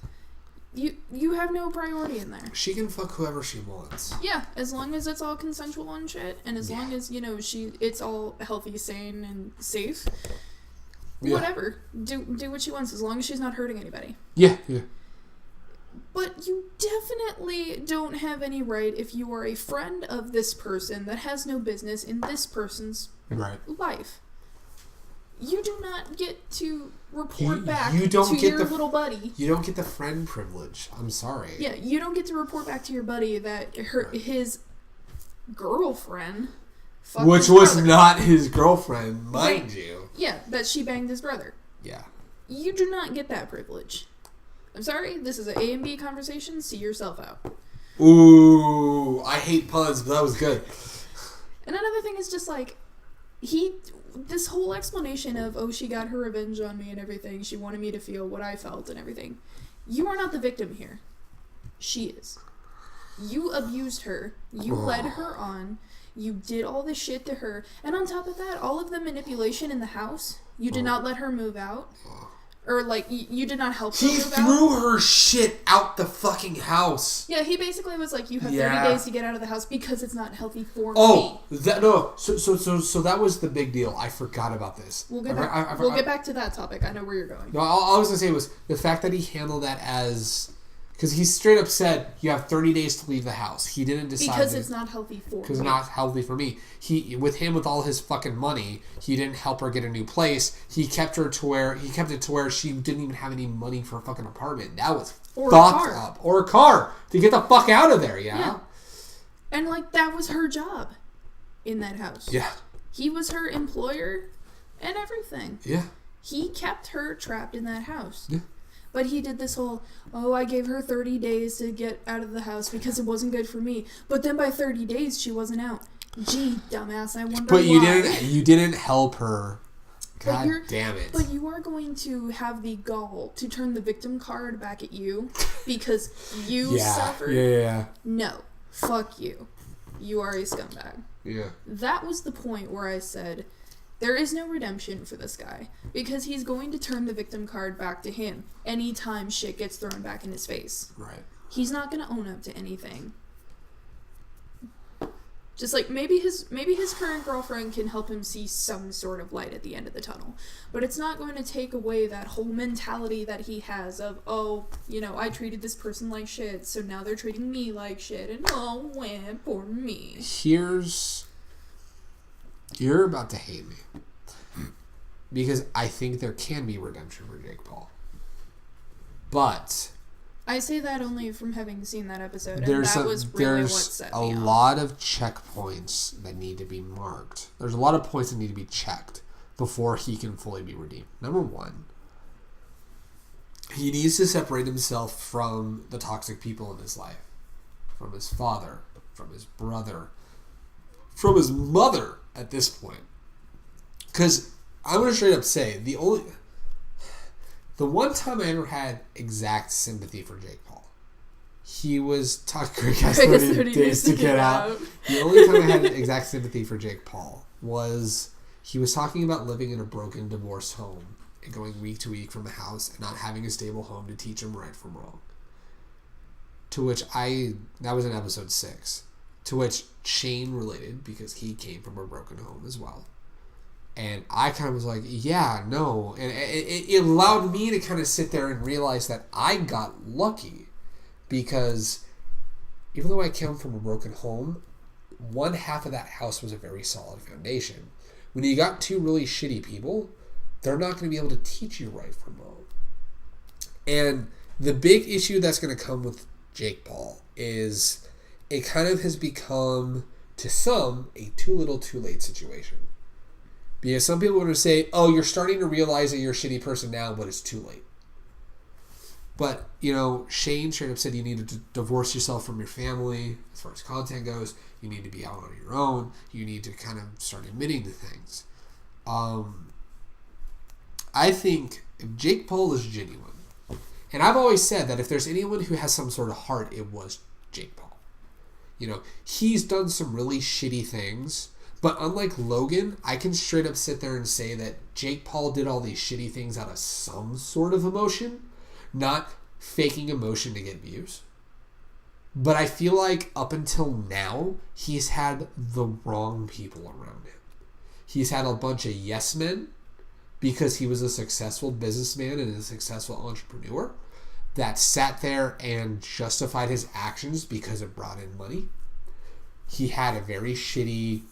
You have no priority in there. She can fuck whoever she wants. Yeah, as long as it's all consensual and shit, and as long as, it's all healthy, sane, and safe. Yeah. Whatever. Do what she wants, as long as she's not hurting anybody. Yeah. But you definitely don't have any right if you are a friend of this person that has no business in this person's life. You do not get to report back to your little buddy. You don't get the friend privilege. I'm sorry. Yeah, you don't get to report back to your buddy that his girlfriend fucked which his was brother. Not his girlfriend, mind you. Yeah, that she banged his brother. Yeah. You do not get that privilege. I'm sorry, this is an A and B conversation. See yourself out. Ooh, I hate puns, but that was good. And another thing is just this whole explanation of, she got her revenge on me and everything. She wanted me to feel what I felt and everything. You are not the victim here. She is. You abused her. You led her on. You did all this shit to her. And on top of that, all of the manipulation in the house, you did not let her move out. Or, like, you did not help her move out. He threw her shit out the fucking house. Yeah, he basically was like, you have 30 days to get out of the house because it's not healthy for me. Oh, so that was the big deal. I forgot about this. We'll get back to that topic. I know where you're going. No, all I was going to say was the fact that he handled that as... Because he straight up said, you have 30 days to leave the house. He didn't decide... Because it's not healthy for me. Because it's not healthy for me. With all his fucking money, he didn't help her get a new place. He kept it to where she didn't even have any money for a fucking apartment. That was fucked up. Or a car. To get the fuck out of there, yeah? And, like, that was her job in that house. Yeah. He was her employer and everything. Yeah. He kept her trapped in that house. Yeah. But he did this whole, I gave her 30 days to get out of the house because it wasn't good for me. But then by 30 days, she wasn't out. Gee, dumbass, I wonder why. But you didn't help her. God damn it. But you are going to have the gall to turn the victim card back at you because you suffered. Yeah. No. Fuck you. You are a scumbag. Yeah. That was the point where I said... There is no redemption for this guy because he's going to turn the victim card back to him anytime shit gets thrown back in his face. Right. He's not going to own up to anything. Just like maybe his current girlfriend can help him see some sort of light at the end of the tunnel, but it's not going to take away that whole mentality that he has of, I treated this person like shit, so now they're treating me like shit, and poor me. You're about to hate me. Because I think there can be redemption for Jake Paul. But... I say that only from having seen that episode, and that was really what set me off. There's a lot of checkpoints that need to be marked. There's a lot of points that need to be checked before he can fully be redeemed. Number one, he needs to separate himself from the toxic people in his life. From his father, from his brother, from his mother at this point. Because I'm going to straight up say, the one time I ever had exact sympathy for Jake Paul, he was talking Greg has 30 days to get out. The only time I had exact sympathy for Jake Paul was he was talking about living in a broken, divorced home and going week to week from a house and not having a stable home to teach him right from wrong. To which that was in episode 6. To which Shane related because he came from a broken home as well. And I kind of was like, yeah, no. And it allowed me to kind of sit there and realize that I got lucky. Because even though I came from a broken home, one half of that house was a very solid foundation. When you got two really shitty people, they're not going to be able to teach you right from wrong. And the big issue that's going to come with Jake Paul is it kind of has become, to some, a too little too late situation. Because some people are going to say, you're starting to realize that you're a shitty person now, but it's too late. But, Shane straight up said you need to divorce yourself from your family as far as content goes. You need to be out on your own. You need to kind of start admitting to things. I think if Jake Paul is genuine, and I've always said that if there's anyone who has some sort of heart, it was Jake Paul. He's done some really shitty things, but unlike Logan, I can straight up sit there and say that Jake Paul did all these shitty things out of some sort of emotion, not faking emotion to get views. But I feel like up until now, he's had the wrong people around him. He's had a bunch of yes men because he was a successful businessman and a successful entrepreneur that sat there and justified his actions because it brought in money. He had a very shitty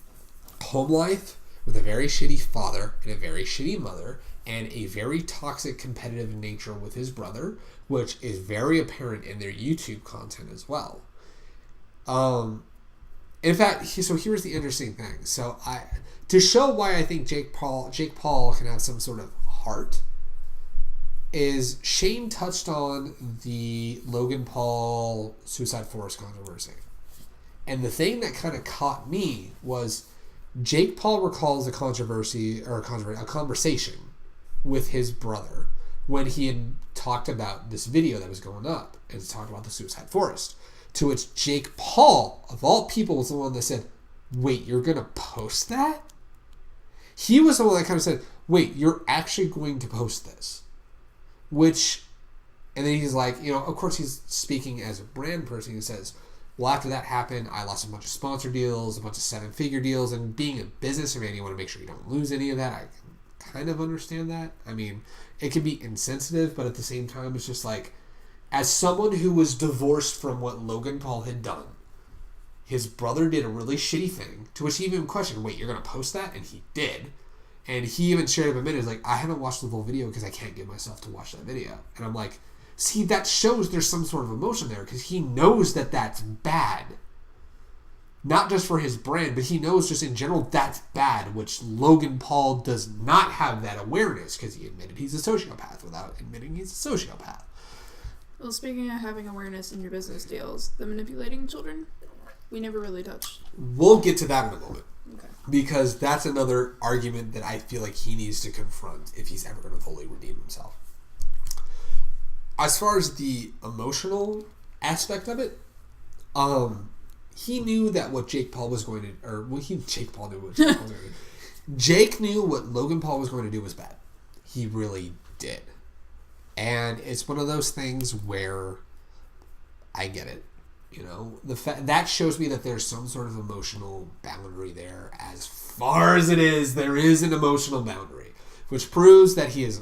home life with a very shitty father and a very shitty mother and a very toxic competitive nature with his brother, which is very apparent in their YouTube content as well. In fact, so here's the interesting thing. So to show why I think Jake Paul can have some sort of heart is Shane touched on the Logan Paul Suicide Forest controversy. And the thing that kind of caught me was Jake Paul recalls a conversation with his brother when he had talked about this video that was going up and talked about the Suicide Forest. To which Jake Paul, of all people, was the one that said, wait, you're going to post that? He was the one that kind of said, wait, you're actually going to post this? Which, and then he's like, of course he's speaking as a brand person. He says, well, after that happened, I lost a bunch of sponsor deals, a bunch of 7-figure deals, and being a businessman, you want to make sure you don't lose any of that. I can kind of understand that. I mean, it can be insensitive, but at the same time, it's just like, as someone who was divorced from what Logan Paul had done, his brother did a really shitty thing, to which he even questioned, wait, you're going to post that? And he did. And he even shared up a minute, like, I haven't watched the full video because I can't get myself to watch that video. And I'm like, see, that shows there's some sort of emotion there, because he knows that that's bad. Not just for his brand, but he knows just in general that's bad, which Logan Paul does not have that awareness, because he admitted he's a sociopath without admitting he's a sociopath. Well, speaking of having awareness in your business deals, the manipulating children, we never really touched. We'll get to that in a moment. Okay. Because that's another argument that I feel like he needs to confront if he's ever going to fully redeem himself. As far as the emotional aspect of it, he knew that what Jake Paul was going to, or well, Jake Paul knew what Jake Paul was going to do. Jake knew what Logan Paul was going to do was bad. He really did. And it's one of those things where I get it. That shows me that there's some sort of emotional boundary there. As far as it is, there is an emotional boundary, which proves that he is.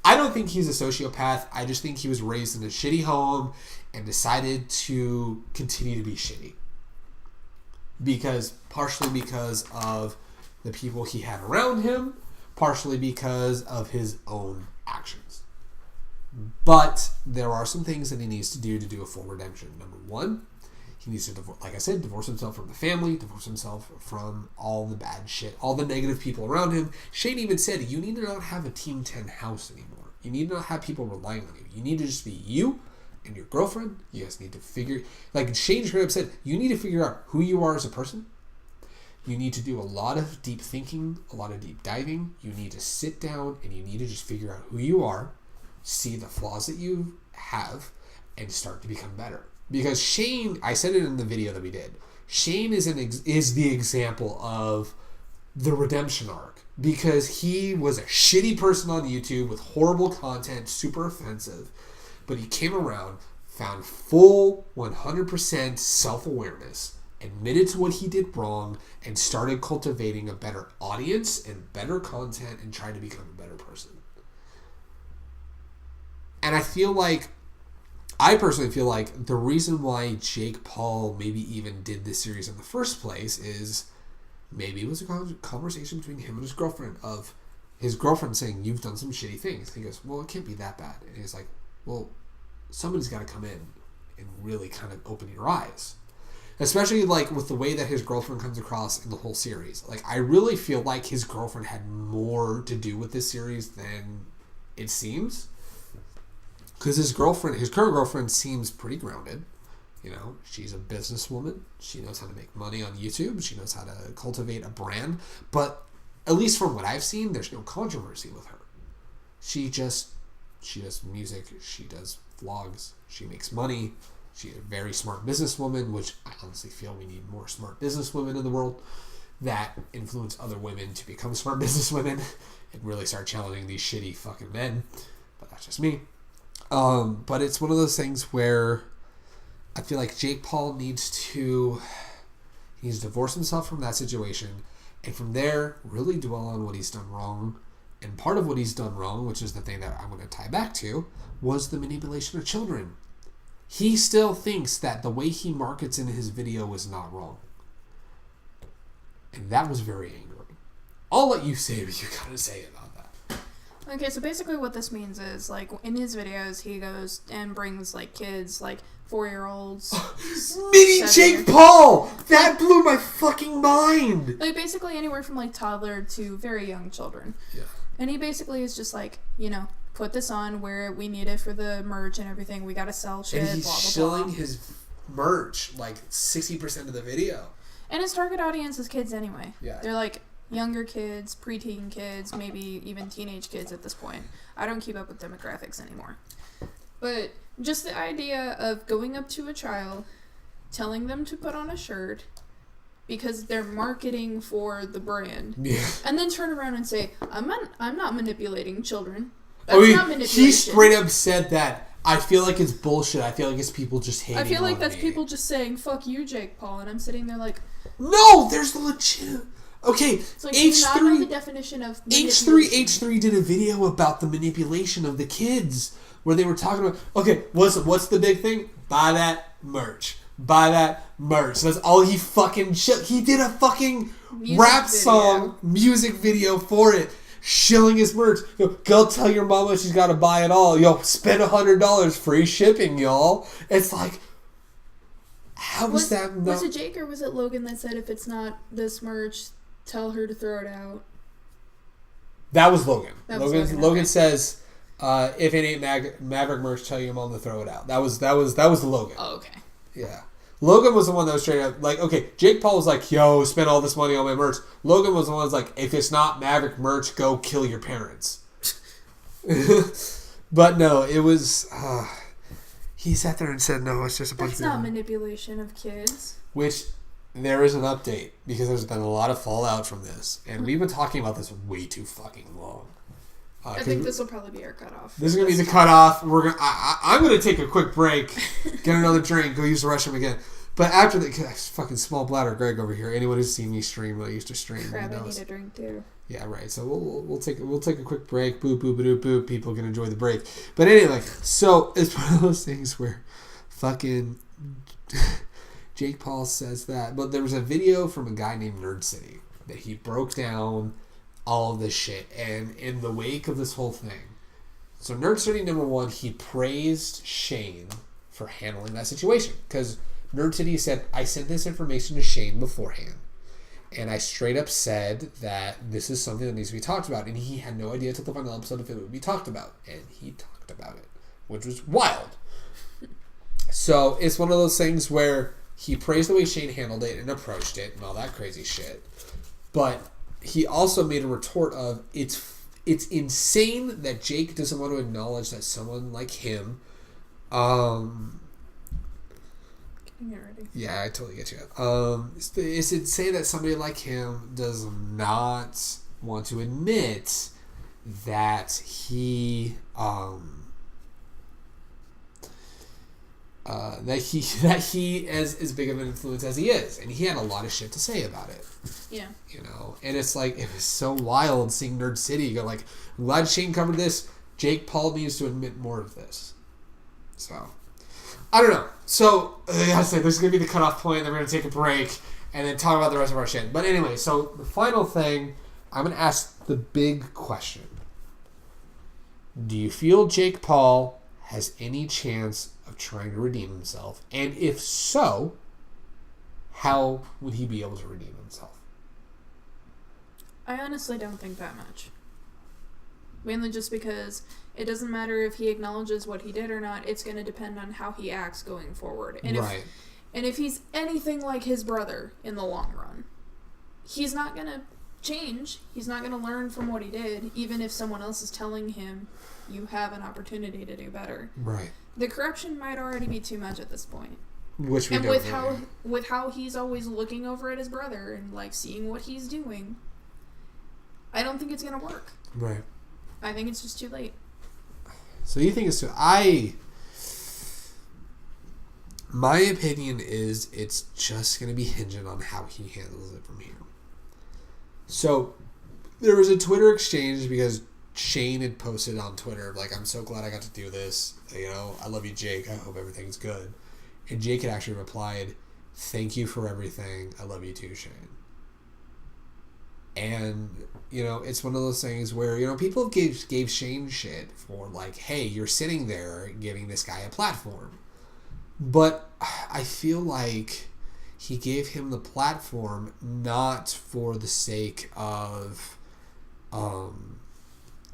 I don't think he's a sociopath. I just think he was raised in a shitty home and decided to continue to be shitty. Partially because of the people he had around him, partially because of his own actions. But there are some things that he needs to do a full redemption. Number one, he needs to, divorce himself from the family, divorce himself from all the bad shit, all the negative people around him. Shane even said, you need to not have a Team 10 house anymore. You need to not have people relying on you. You need to just be you and your girlfriend. You guys need to figure, like Shane straight up said, you need to figure out who you are as a person. You need to do a lot of deep thinking, a lot of deep diving. You need to sit down and you need to just figure out who you are, see the flaws that you have, and start to become better. Because Shane, I said it in the video that we did, Shane is the example of the redemption arc. Because he was a shitty person on YouTube with horrible content, super offensive. But he came around, found full 100% self-awareness, admitted to what he did wrong, and started cultivating a better audience and better content and tried to become a better person. And I personally feel like the reason why Jake Paul maybe even did this series in the first place is maybe it was a conversation between him and his girlfriend of his girlfriend saying, you've done some shitty things. And he goes, well, it can't be that bad. And he's like, well, somebody's got to come in and really kind of open your eyes. Especially like with the way that his girlfriend comes across in the whole series. Like, I really feel like his girlfriend had more to do with this series than it seems. Because his current girlfriend seems pretty grounded. She's a businesswoman. She knows how to make money on YouTube. She knows how to cultivate a brand. But at least from what I've seen, there's no controversy with her. She does music. She does vlogs. She makes money. She's a very smart businesswoman, which I honestly feel we need more smart businesswomen in the world that influence other women to become smart businesswomen and really start challenging these shitty fucking men. But that's just me. But it's one of those things where I feel like Jake Paul needs to divorce himself from that situation, and from there really dwell on what he's done wrong. And part of what he's done wrong, which is the thing that I'm going to tie back to, was the manipulation of children. He still thinks that the way he markets in his video is not wrong. And that was very angering. I'll let you say what you gotta say about that. Okay, so basically what this means is, like, in his videos, he goes and brings, like, kids, like, 4-year-olds. Mini Jake Paul! That blew my fucking mind! Like, basically anywhere from, like, toddler to very young children. Yeah. And he basically is just like, put this on where we need it for the merch and everything. We gotta sell shit, and he's blah, blah, shilling blah. his merch, like, 60% of the video. And his target audience is kids anyway. Yeah. They're like, younger kids, preteen kids, maybe even teenage kids at this point. I don't keep up with demographics anymore. But just the idea of going up to a child, telling them to put on a shirt because they're marketing for the brand, and then turn around and say, I'm not manipulating children. That's not manipulation. He straight up said that. I feel like it's bullshit. I feel like it's people just hating on me. I feel like that's people just saying, fuck you, Jake Paul, and I'm sitting there like... No, there's the legit... Okay, it's like, H3... not know the definition of H3 did a video about the manipulation of the kids, where they were talking about, okay, what's the big thing? Buy that merch. Buy that merch. That's all he fucking... He did a fucking music video for it. Shilling his merch. Yo, go tell your mama she's got to buy it all. Yo, spend $100, free shipping, y'all. It's like, how is that not... Was it Jake or was it Logan that said if it's not this merch, tell her to throw it out? That was Logan. Logan okay. says, if it ain't Maverick merch, tell your mom to throw it out. That was Logan. Oh, okay. Yeah. Logan was the one that was straight up like, okay, Jake Paul was like, yo, spend all this money on my merch. Logan was the one that was like, if it's not Maverick merch, go kill your parents. But no, it was, he sat there and said, no, it's just a bunch of... That's not manipulation of kids. Which, there is an update, because there's been a lot of fallout from this. And we've been talking about this way too fucking long. I think this will probably be our cutoff. This is going to be the cutoff. I'm going to take a quick break, get another drink, go use the restroom again. But after the fucking small bladder Greg over here, anyone who's seen me stream when I used to stream, Crap, I need a drink too. Yeah, right. So we'll take a quick break. Boop boop boop boop. People can enjoy the break. But anyway, so it's one of those things where fucking Jake Paul says that. But there was a video from a guy named Nerd City that he broke down all of this shit, and in the wake of this whole thing, so Nerd City number one, he praised Shane for handling that situation, because Nerd City said, I sent this information to Shane beforehand, and I straight up said that this is something that needs to be talked about, and he had no idea until the final episode if it would be talked about, and he talked about it, which was wild. So it's one of those things where he praised the way Shane handled it and approached it and all that crazy shit, but he also made a retort of, it's insane that Jake doesn't want to acknowledge that someone like him, yeah, I totally get you. It's insane that somebody like him does not want to admit that he, that he as big of an influence as he is, and he had a lot of shit to say about it. Yeah. You know, and it's like, it was so wild seeing Nerd City go like, I'm glad Shane covered this. Jake Paul needs to admit more of this. So, I don't know. So, I gotta say, this is gonna be the cutoff point. Then we're gonna take a break and then talk about the rest of our shit. But anyway, so the final thing, I'm gonna ask the big question. Do you feel Jake Paul has any chance of trying to redeem himself? And if so, how would he be able to redeem himself? I honestly don't think that much. Mainly just because it doesn't matter if he acknowledges what he did or not. It's going to depend on how he acts going forward. And right. If he's anything like his brother in the long run, he's not going to change. He's not going to learn from what he did, even if someone else is telling him you have an opportunity to do better. Right. The corruption might already be too much at this point. Which we and don't with how he's always looking over at his brother and like seeing what he's doing, I don't think it's going to work. Right. I think it's just too late. So you think it's too... My opinion is it's just going to be hinging on how he handles it from here. So there was a Twitter exchange because Shane had posted on Twitter, like, I'm so glad I got to do this. You know, I love you, Jake. I hope everything's good. And Jake had actually replied, thank you for everything. I love you too, Shane. And, you know, it's one of those things where, you know, people gave Shane shit for, like, hey, you're sitting there giving this guy a platform. But I feel like he gave him the platform not for the sake of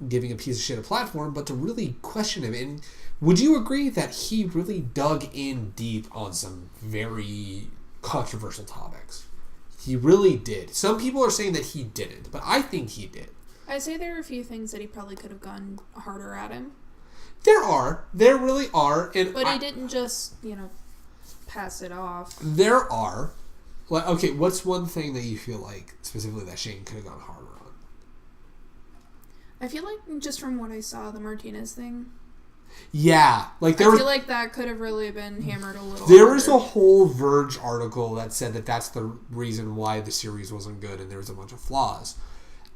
giving a piece of shit a platform, but to really question him. And would you agree that he really dug in deep on some very controversial topics? He really did. Some people are saying that he didn't, but I think he did. I'd say there are a few things that he probably could have gone harder at him. There really are. But he didn't just, pass it off. There are. Like, okay, what's one thing that you feel like, specifically, that Shane could have gone harder on? I feel like, just from what I saw, the Martinez thing. Yeah. I feel like that could have really been hammered a little There harder. was a whole Verge article that said that that's the reason why the series wasn't good and there was a bunch of flaws.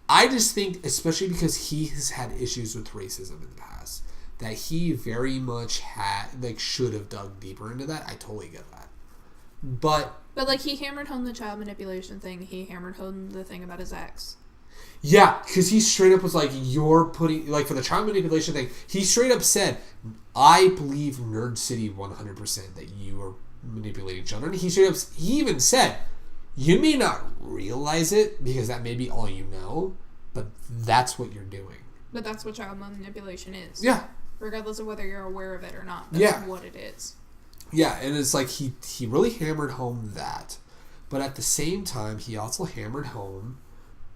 I just think, especially because he has had issues with racism in the past, that he very much should have dug deeper into that. I totally get that. But he hammered home the child manipulation thing. He hammered home the thing about his ex. Yeah, because he straight up was like, you're putting... for the child manipulation thing, he straight up said, I believe Nerd City 100% that you are manipulating children. He even said, you may not realize it because that may be all you know, but that's what you're doing. But that's what child manipulation is. Yeah. Regardless of whether you're aware of it or not. That's what it is. Yeah, and it's like he really hammered home that. But at the same time, he also hammered home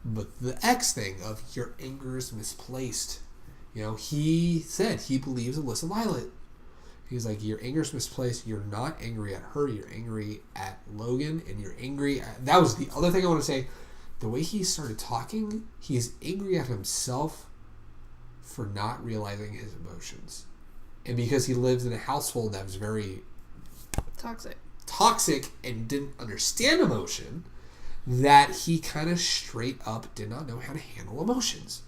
the X thing of your anger is misplaced. He said he believes Alyssa Violet. He's like, your anger is misplaced. You're not angry at her. You're angry at Logan. And you're angry at... That was the other thing I want to say. The way he started talking, he's angry at himself for not realizing his emotions. And because he lives in a household that was very... Toxic and didn't understand emotion, that he kind of straight up did not know how to handle emotions.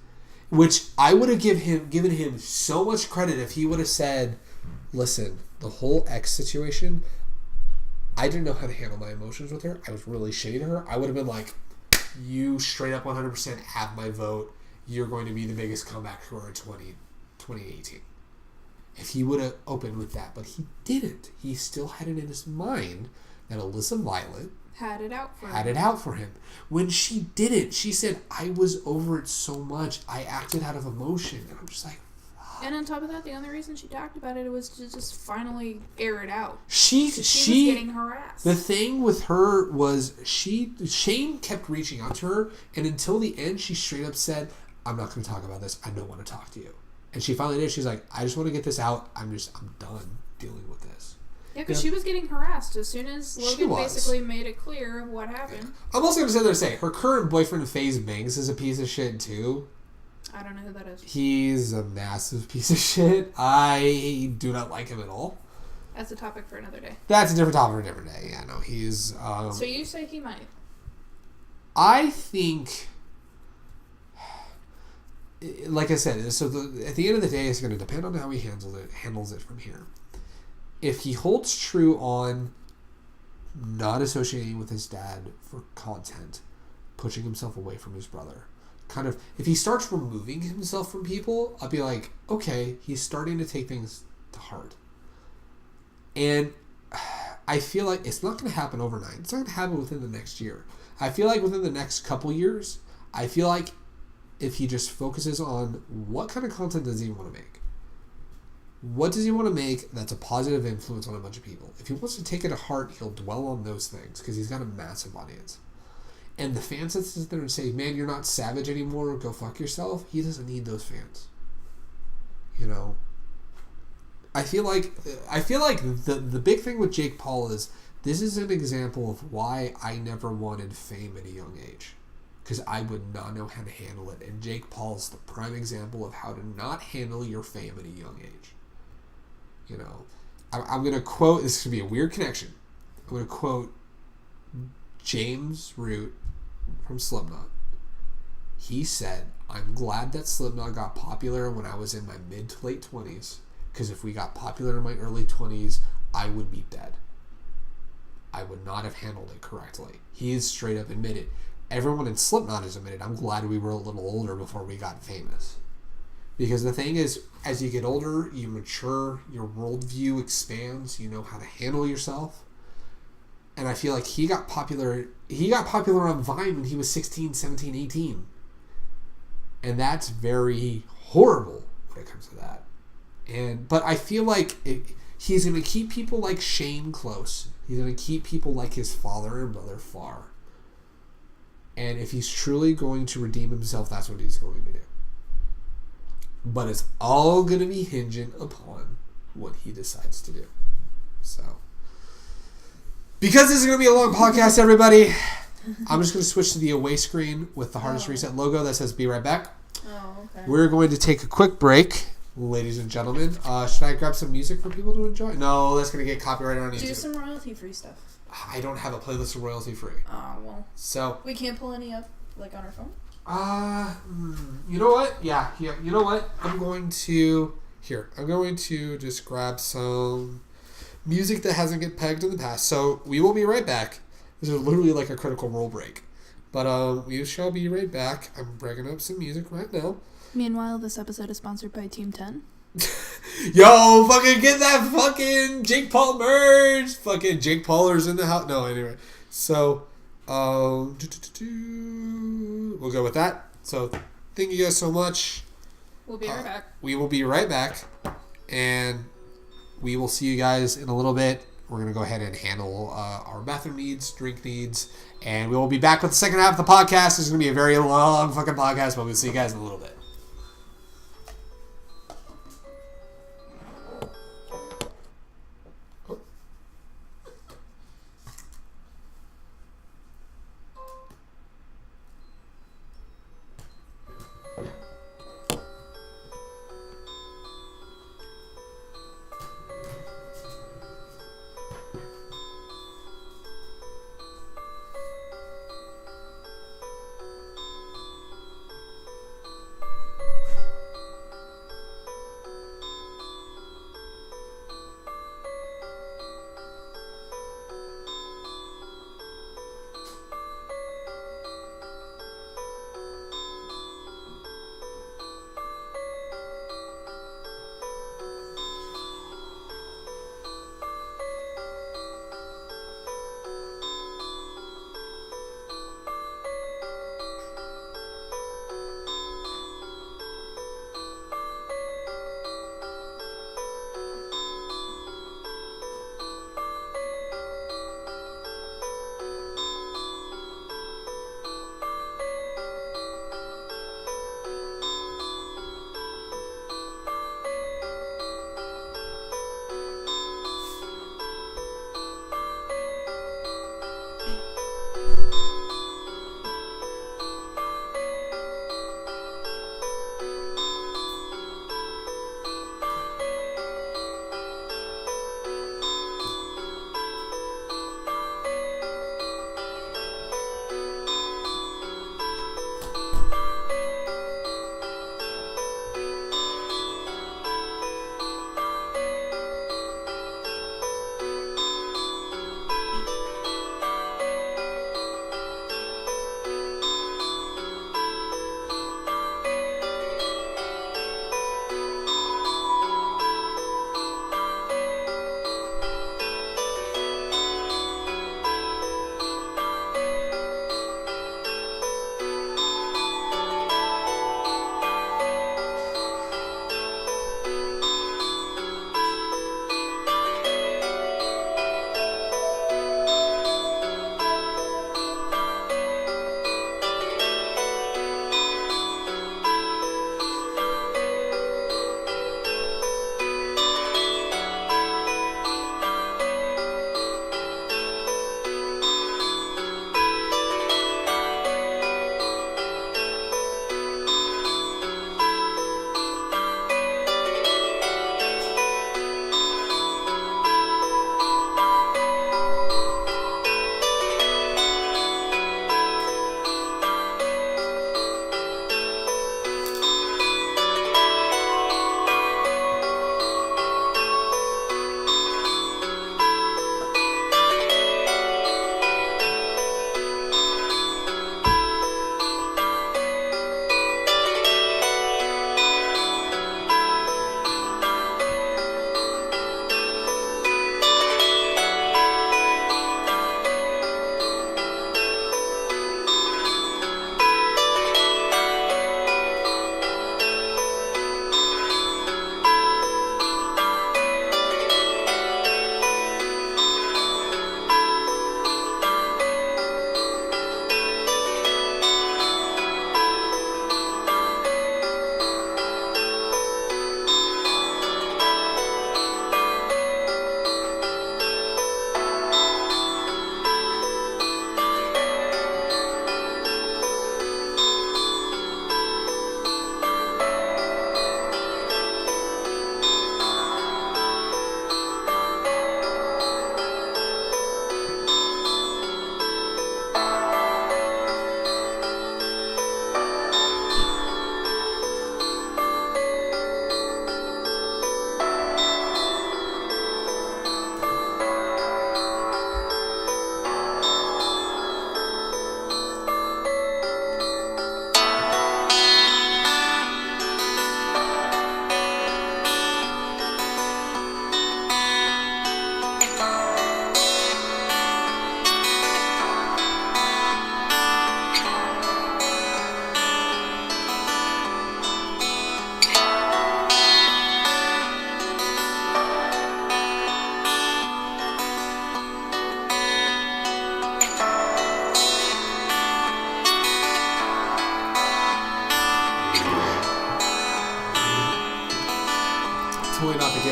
Which I would have given him so much credit if he would have said, listen, the whole ex situation, I didn't know how to handle my emotions with her. I was really shitty to her. I would have been like, you straight up 100% have my vote. You're going to be the biggest comeback scorer in 2018. If he would have opened with that, but he didn't. He still had it in his mind that Alyssa Violet had it out for him. When she didn't, she said, I was over it so much. I acted out of emotion. And I'm just like, fuck. And on top of that, the only reason she talked about it was to just finally air it out. She was getting harassed. The thing with her was Shane kept reaching out to her, and until the end, she straight up said, I'm not going to talk about this. I don't want to talk to you. And she finally did. She's like, I just want to get this out. I'm done dealing with this. Yeah, because she was getting harassed as soon as Logan basically made it clear of what happened. I'm also going to sit there and say, her current boyfriend, FaZe Banks, is a piece of shit, too. I don't know who that is. He's a massive piece of shit. I do not like him at all. That's a topic for another day. That's a different topic for a different day. Yeah, no, he's... So you say he might? I think... Like I said, so at the end of the day, it's going to depend on how he handles it from here. If he holds true on not associating with his dad for content, pushing himself away from his brother, kind of, if he starts removing himself from people, I'll be like, okay, he's starting to take things to heart. And I feel like it's not going to happen overnight. It's not going to happen within the next year. I feel like within the next couple years, I feel like if he just focuses on what kind of content does he want to make? What does he want to make that's a positive influence on a bunch of people? If he wants to take it to heart, he'll dwell on those things because he's got a massive audience. And the fans that sit there and say, man, you're not savage anymore, go fuck yourself, he doesn't need those fans. I feel like the big thing with Jake Paul is this is an example of why I never wanted fame at a young age. Because I would not know how to handle it. And Jake Paul's the prime example of how to not handle your fame at a young age. I'm going to quote, this is going to be a weird connection. I'm going to quote James Root from Slipknot. He said, I'm glad that Slipknot got popular when I was in my mid to late 20s. Because if we got popular in my early 20s, I would be dead. I would not have handled it correctly. He is straight up admitted. Everyone in Slipknot has admitted, I'm glad we were a little older before we got famous. Because the thing is, as you get older, you mature, your worldview expands, you know how to handle yourself. And I feel like he got popular on Vine when he was 16, 17, 18. And that's very horrible when it comes to that. But I feel like he's going to keep people like Shane close. He's going to keep people like his father and brother far. And if he's truly going to redeem himself, that's what he's going to do. But it's all going to be hinging upon what he decides to do. So, because this is going to be a long podcast, everybody, I'm just going to switch to the away screen with the hardest reset logo that says "Be right back." Oh, okay. We're going to take a quick break, ladies and gentlemen. Should I grab some music for people to enjoy? No, that's going to get copyrighted on YouTube. Do some royalty-free stuff. I don't have a playlist of royalty free. Oh, well. So we can't pull any up, like, on our phone? You know what? Yeah, you know what? I'm going to just grab some music that hasn't get pegged in the past. So we will be right back. This is literally like a Critical Role break. But we shall be right back. I'm bringing up some music right now. Meanwhile, this episode is sponsored by Team 10. Yo, fucking get that fucking Jake Paul merch. Fucking Jake Pauler's in the house. No, anyway. So, we'll go with that. So, thank you guys so much. We'll be right back. We will be right back. And we will see you guys in a little bit. We're going to go ahead and handle our bathroom needs, drink needs. And we will be back with the second half of the podcast. It's going to be a very long fucking podcast, but we'll see you guys in a little bit.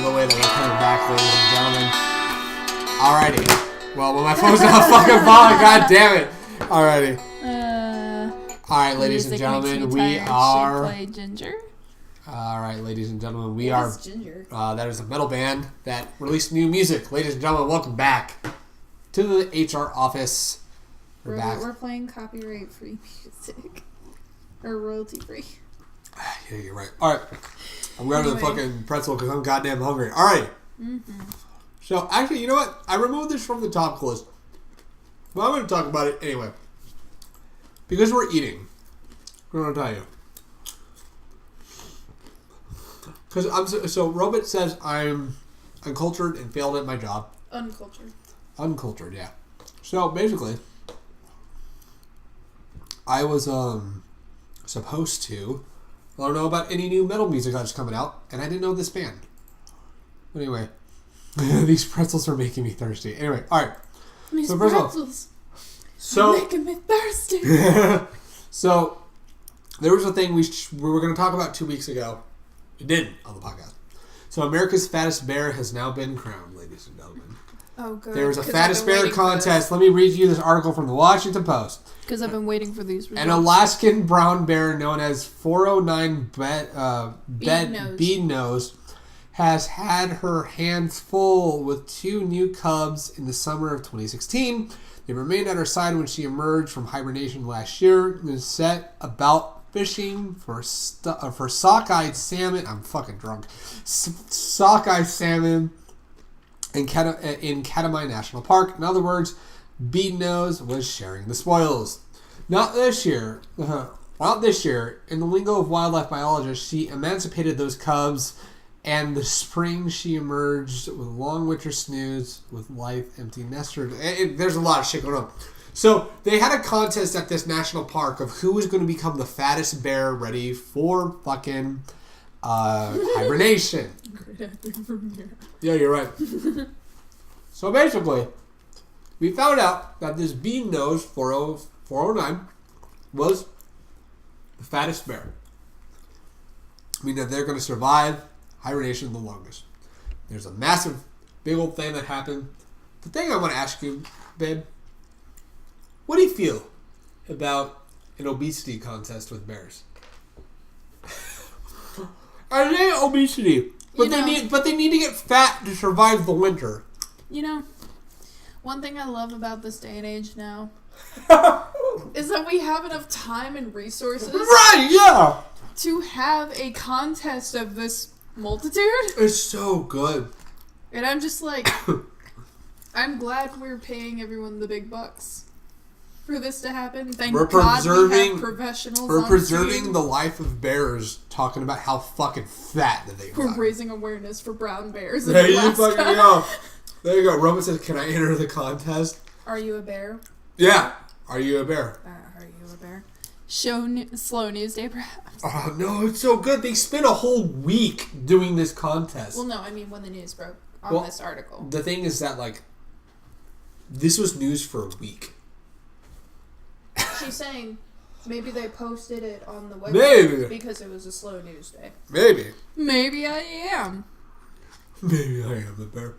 the way that we're coming back, ladies and gentlemen. Alrighty. Well, when my phone's not fucking falling, god damn it. Alrighty. Alright, ladies and gentlemen, we are... Play Ginger? Alright, ladies and gentlemen, we What are... is Ginger? That is a metal band that released new music. Ladies and gentlemen, welcome back to the HR office. We're back. We're playing copyright-free music. Or royalty-free. Yeah, you're right. Alright. I'm going to the fucking pretzel because I'm goddamn hungry. Alright. Mm-hmm. So, actually, you know what? I removed this from the topic list. But I'm going to talk about it anyway. Because we're eating. I'm going to tell you. Because so Robert says I'm uncultured and failed at my job. Uncultured. Uncultured, yeah. So, basically, I was supposed to let her know about any new metal music that's coming out, and I didn't know this band. Anyway, these pretzels are making me thirsty. Anyway, all right. These so first pretzels are making me thirsty. So there was a thing we were going to talk about 2 weeks ago. We didn't on the podcast. So America's Fattest Bear has now been crowned, ladies and gentlemen. Oh, good. There was a Fattest Bear contest. Let me read you this article from the Washington Post. Because I've been waiting for these results. An Alaskan brown bear known as 409 Bead Nose has had her hands full with 2 new cubs in the summer of 2016. They remained at her side when she emerged from hibernation last year and set about fishing for sockeye salmon. I'm fucking drunk. Sockeye salmon in Katamai National Park. In other words, Bead Nose was sharing the spoils. Not this year. Not this year. In the lingo of wildlife biologists, she emancipated those cubs, and the spring she emerged with long winter snooze with life empty nesters. There's a lot of shit going on. So they had a contest at this national park of who was going to become the fattest bear ready for fucking hibernation. Yeah, you're right. So basically, we found out that this Bean Nose 409 was the fattest bear. I mean that they're going to survive hibernation the longest. There's a massive, big old thing that happened. The thing I want to ask you, babe, what do you feel about an obesity contest with bears? I say obesity, but they need to get fat to survive the winter. You know, one thing I love about this day and age now is that we have enough time and resources, right? Yeah, to have a contest of this multitude. It's so good, and I'm just like, I'm glad we're paying everyone the big bucks for this to happen. Thank God we have professionals. We're preserving the life of bears, talking about how fucking fat that they are. We're raising awareness for brown bears. There you fucking go. There you go. Roman says, "Can I enter the contest?" Are you a bear? Yeah. Are you a bear? Are you a bear? Slow news day, perhaps. Oh no, it's so good. They spent a whole week doing this contest. Well, no, I mean when the news broke on this article. The thing is that this was news for a week. She's saying maybe they posted it on the website Maybe. Because it was a slow news day. Maybe. Maybe I am. Maybe I am a bear.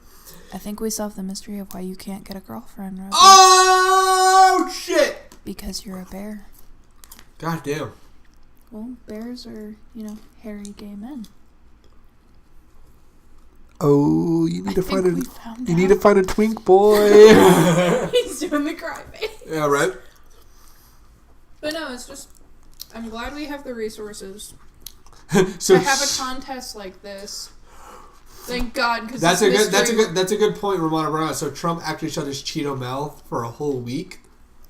I think we solved the mystery of why you can't get a girlfriend, Rosie. Oh, shit! Because you're a bear. God damn. Well, bears are, hairy gay men. Oh, you need to find find a twink boy. He's doing the cry face. Yeah, right? But no, it's just, I'm glad we have the resources to have a contest like this. Thank God, because that's a good point, Ramona Brown. So Trump actually shut his Cheeto mouth for a whole week.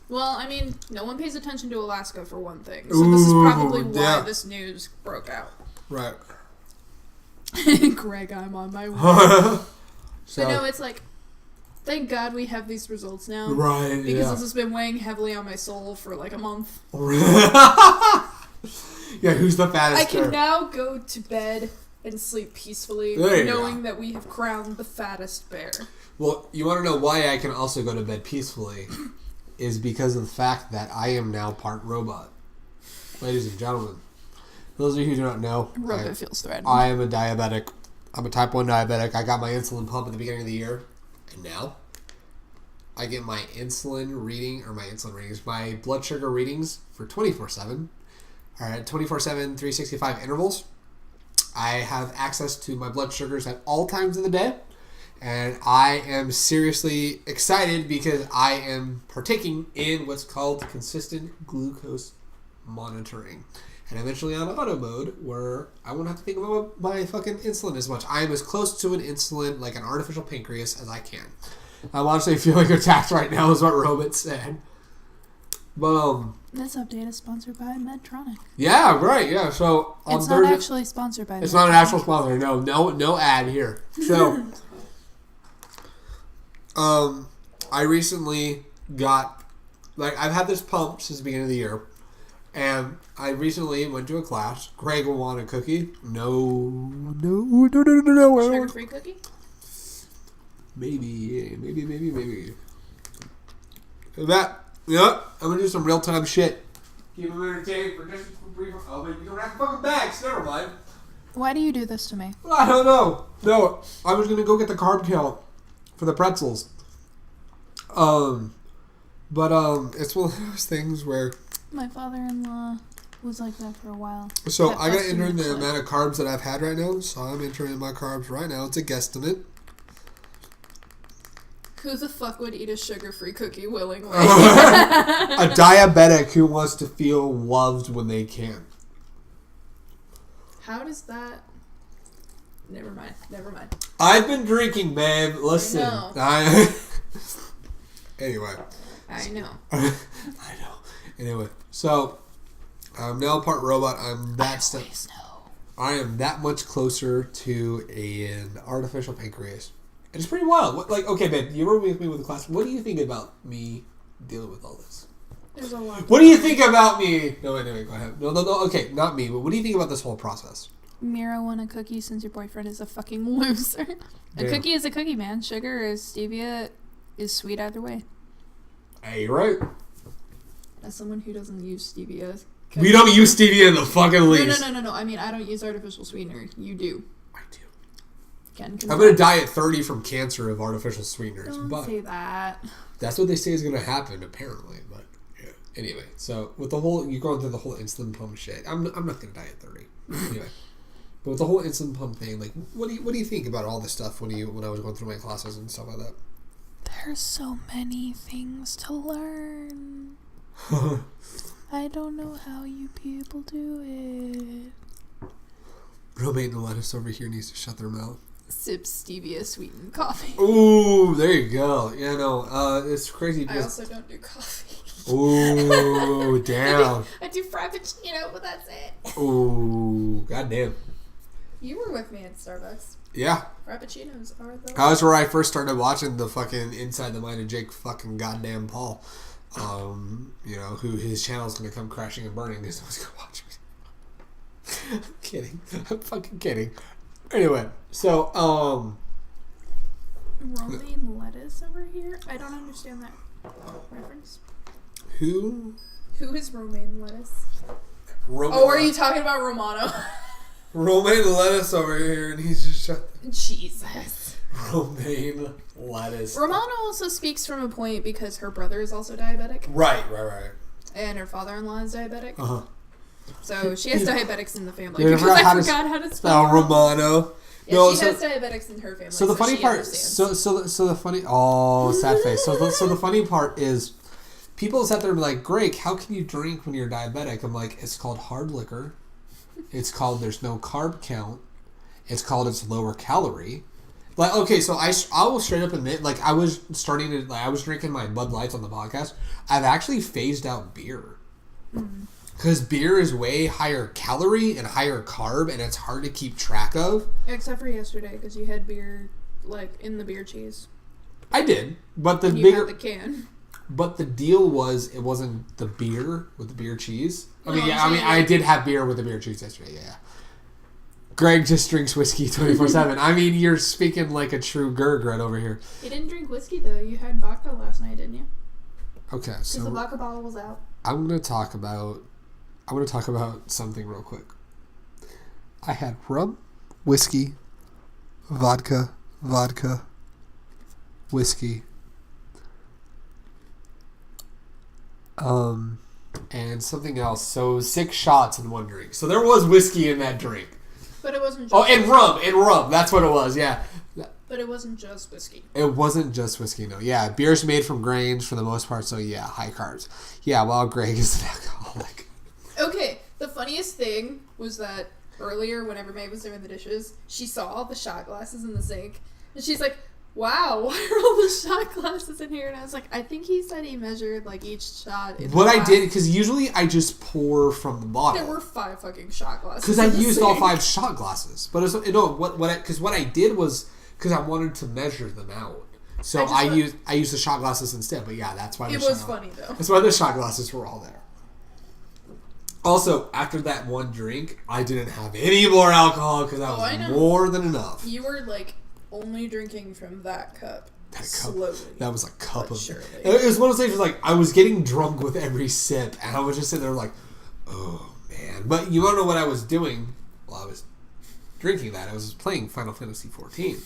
Well, I mean, no one pays attention to Alaska for one thing, so this is probably why this news broke out. Right. Greg, I'm on my way. But no, it's like, thank God we have these results now. Right. Because this has been weighing heavily on my soul for like a month. Yeah, who's the fattest? I can now go to bed and sleep peacefully, knowing that we have crowned the fattest bear. Well, you want to know why I can also go to bed peacefully? Is because of the fact that I am now part robot. Ladies and gentlemen, those of you who do not know, Robot feels threatened. I am a diabetic. I'm a type 1 diabetic. I got my insulin pump at the beginning of the year. And now I get my my blood sugar readings for 24/7. All right, 24/7, 365 intervals. I have access to my blood sugars at all times of the day. And I am seriously excited because I am partaking in what's called consistent glucose monitoring. And eventually on auto mode where I won't have to think about my fucking insulin as much. I am as close to an insulin, like an artificial pancreas, as I can. I'm honestly feeling attacked right now is what Robert said. But, This update is sponsored by Medtronic. Yeah, right, yeah. So it's not actually sponsored by It's Medtronic. not an actual sponsor. No ad here. So I recently got, I've had this pump since the beginning of the year, and I recently went to a class. Greg will want a cookie. No. Sugar-free cookie? Maybe. That, yeah, I'm gonna do some real-time shit. Keep them entertained for just a brief. Oh, but you don't have fucking bags. Never mind. Why do you do this to me? I don't know. No, I was gonna go get the carb count for the pretzels. But it's one of those things where My father-in-law was like that for a while. So I gotta enter in the amount of carbs that I've had right now. So I'm entering my carbs right now. It's a guesstimate. Who the fuck would eat a sugar-free cookie willingly? A diabetic who wants to feel loved when they can. How does that... Never mind. I've been drinking, babe. Listen. Anyway. I know. I know. Anyway, so I'm now part robot. I am that much closer to an artificial pancreas. And it's pretty wild. Okay, babe, you were with me with the class. What do you think about me dealing with all this? There's a lot. What do you think about me? No, wait, go ahead. No. Okay, not me, but what do you think about this whole process? Mira want a cookie since your boyfriend is a fucking loser. A cookie is a cookie, man. Sugar is stevia is sweet either way. Hey, you're right. As someone who doesn't use stevia... We don't use stevia in the fucking least. No. I mean, I don't use artificial sweetener. You do. I do. I'm going to die at 30 from cancer of artificial sweeteners. Don't say that. That's what they say is going to happen, apparently. But, yeah. Anyway, so with the whole... You're going through the whole insulin pump shit. I'm not going to die at 30. Anyway. But with the whole insulin pump thing, what do you think about all this stuff when I was going through my classes and stuff like that? There's so many things to learn. I don't know how you people do it. Romaine and lettuce over here needs to shut their mouth. Sip stevia sweetened coffee. Ooh, there you go. Yeah, no, it's crazy. I also don't do coffee. Ooh, damn. I do frappuccino, but that's it. Ooh, goddamn. You were with me at Starbucks. Yeah. Frappuccinos are the... That was where I first started watching the fucking Inside the Mind of Jake fucking goddamn Paul. Who his channel's gonna come crashing and burning. There's no one's gonna watch me. I'm kidding. I'm fucking kidding. Anyway, so, Romaine lettuce over here? I don't understand that reference. Who is romaine lettuce? Oh, are you talking about Romano? Romaine lettuce over here, and he's just Jesus. Romaine lettuce. Romano also speaks from a point because her brother is also diabetic. Right. And her father-in-law is diabetic. Uh-huh. So she has diabetics in the family. Yeah, because I forgot how to spell Romano. Yeah, no, she has diabetics in her family. So the funny part, so the funny, sad face. So the funny part is, people sat there and be like, Greg, how can you drink when you're diabetic? I'm like, it's called hard liquor. It's called there's no carb count. It's called it's lower calorie. Okay, so I will straight up admit, I was drinking my Bud Lights on the podcast. I've actually phased out beer. Because beer is way higher calorie and higher carb, and it's hard to keep track of. Except for yesterday, because you had beer, in the beer cheese. I did, but you had the can. But the deal was, it wasn't the beer with the beer cheese. I did have beer with the beer cheese yesterday, yeah. Greg just drinks whiskey 24/7. I mean, you're speaking like a true Gergret over here. You didn't drink whiskey, though. You had vodka last night, didn't you? Okay, so... Because the vodka bottle was out. I'm going to talk about something real quick. I had rum, whiskey, vodka, whiskey, and something else. So 6 shots in one drink. So there was whiskey in that drink. But it wasn't just and rum. That's what it was, yeah. But it wasn't just whiskey. It wasn't just whiskey, no. Yeah, beer's made from grains for the most part, so yeah, high carbs. Yeah, well, Greg is an alcoholic. Okay, the funniest thing was that earlier, whenever May was doing the dishes, she saw all the shot glasses in the sink, and she's like, wow, why are all the shot glasses in here? And I was like, I think he said he measured, like, each shot in What I did, because usually I just pour from the bottle. There were 5 fucking shot glasses. Because I used all 5 shot glasses. But what I did was, because I wanted to measure them out. So I used the shot glasses instead. But yeah, that's why it was funny, though. That's why the shot glasses were all there. Also, after that one drink, I didn't have any more alcohol because that was more than enough. You were, like, only drinking from that cup. Slowly. That was a cup of... Surely. It was one of those things where, like, I was getting drunk with every sip, and I was just sitting there like, oh, man. But you want to know what I was doing while I was drinking that? I was playing Final Fantasy 14.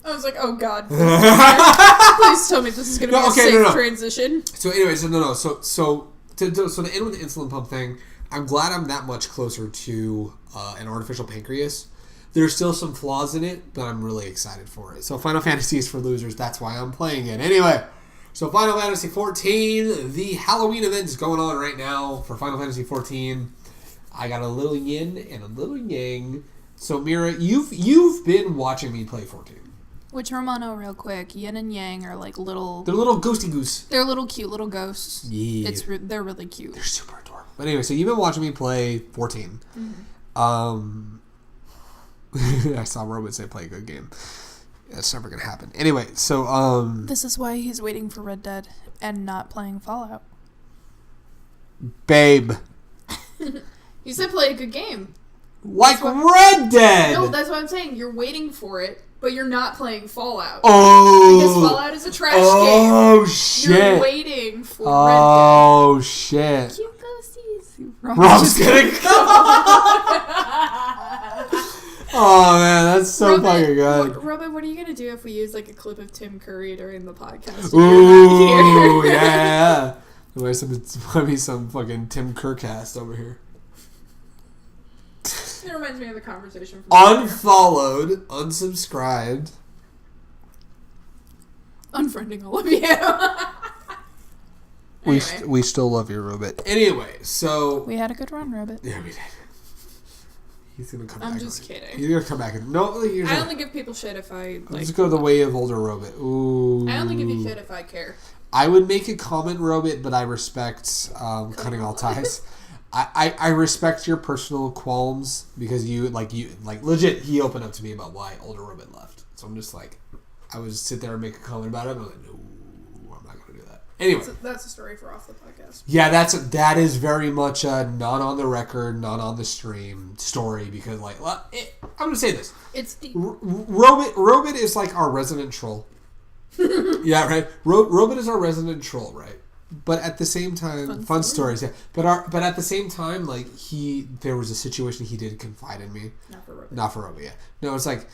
I was like, oh, God. Please tell me this is going to be a safe transition. So, anyways, So to end with the insulin pump thing, I'm glad I'm that much closer to an artificial pancreas. There's still some flaws in it, but I'm really excited for it. So Final Fantasy is for losers. That's why I'm playing it. Anyway, so Final Fantasy 14, the Halloween event is going on right now for Final Fantasy 14. I got a little yin and a little yang. So Mira, you've been watching me play 14. Which, Romano, real quick, yin and yang are like little... They're little ghosty goose. They're little cute little ghosts. Yeah. They're really cute. They're super adorable. But anyway, so you've been watching me play 14. Mm-hmm. I saw Robot say play a good game. That's never going to happen. Anyway, so... This is why he's waiting for Red Dead and not playing Fallout. Babe. You said play a good game. Like Red Dead! No, that's what I'm saying. You're waiting for it, but you're not playing Fallout. Oh! Because Fallout is a trash game. Oh, shit. You're waiting for Red Dead. Oh, shit. Cute ghosties. Rob's gonna Oh, man, that's so fucking good. Robin, what are you going to do if we use, like, a clip of Tim Curry during the podcast? Ooh, yeah. There might be some fucking Tim Curcast over here. It reminds me of the conversation from Unfollowed, unsubscribed. Unfriending all of you. Anyway. We still love you, Robit. Anyway, so... We had a good run, Robit. Yeah, we did. He's going to come back. I'm just kidding. He's going to come back. I only give people shit if I... Like, let's go the way of older Robit. Ooh. I only give you shit if I care. I would make a comment, Robit, but I respect cutting all ties. I respect your personal qualms because you legit, he opened up to me about why older Robit left. So I'm just like, I would just sit there and make a comment about it. And I'm like, no, I'm not going to do that. Anyway. That's a story for off the podcast. Yeah, that is very much a not on the record, not on the stream story because, like, I'm going to say this. It's deep. Robit is like our resident troll. Yeah, right? Robit is our resident troll, right? But at the same time, fun stories, yeah. But at the same time, like there was a situation he did confide in me. Not for Robit, yeah. No, it's like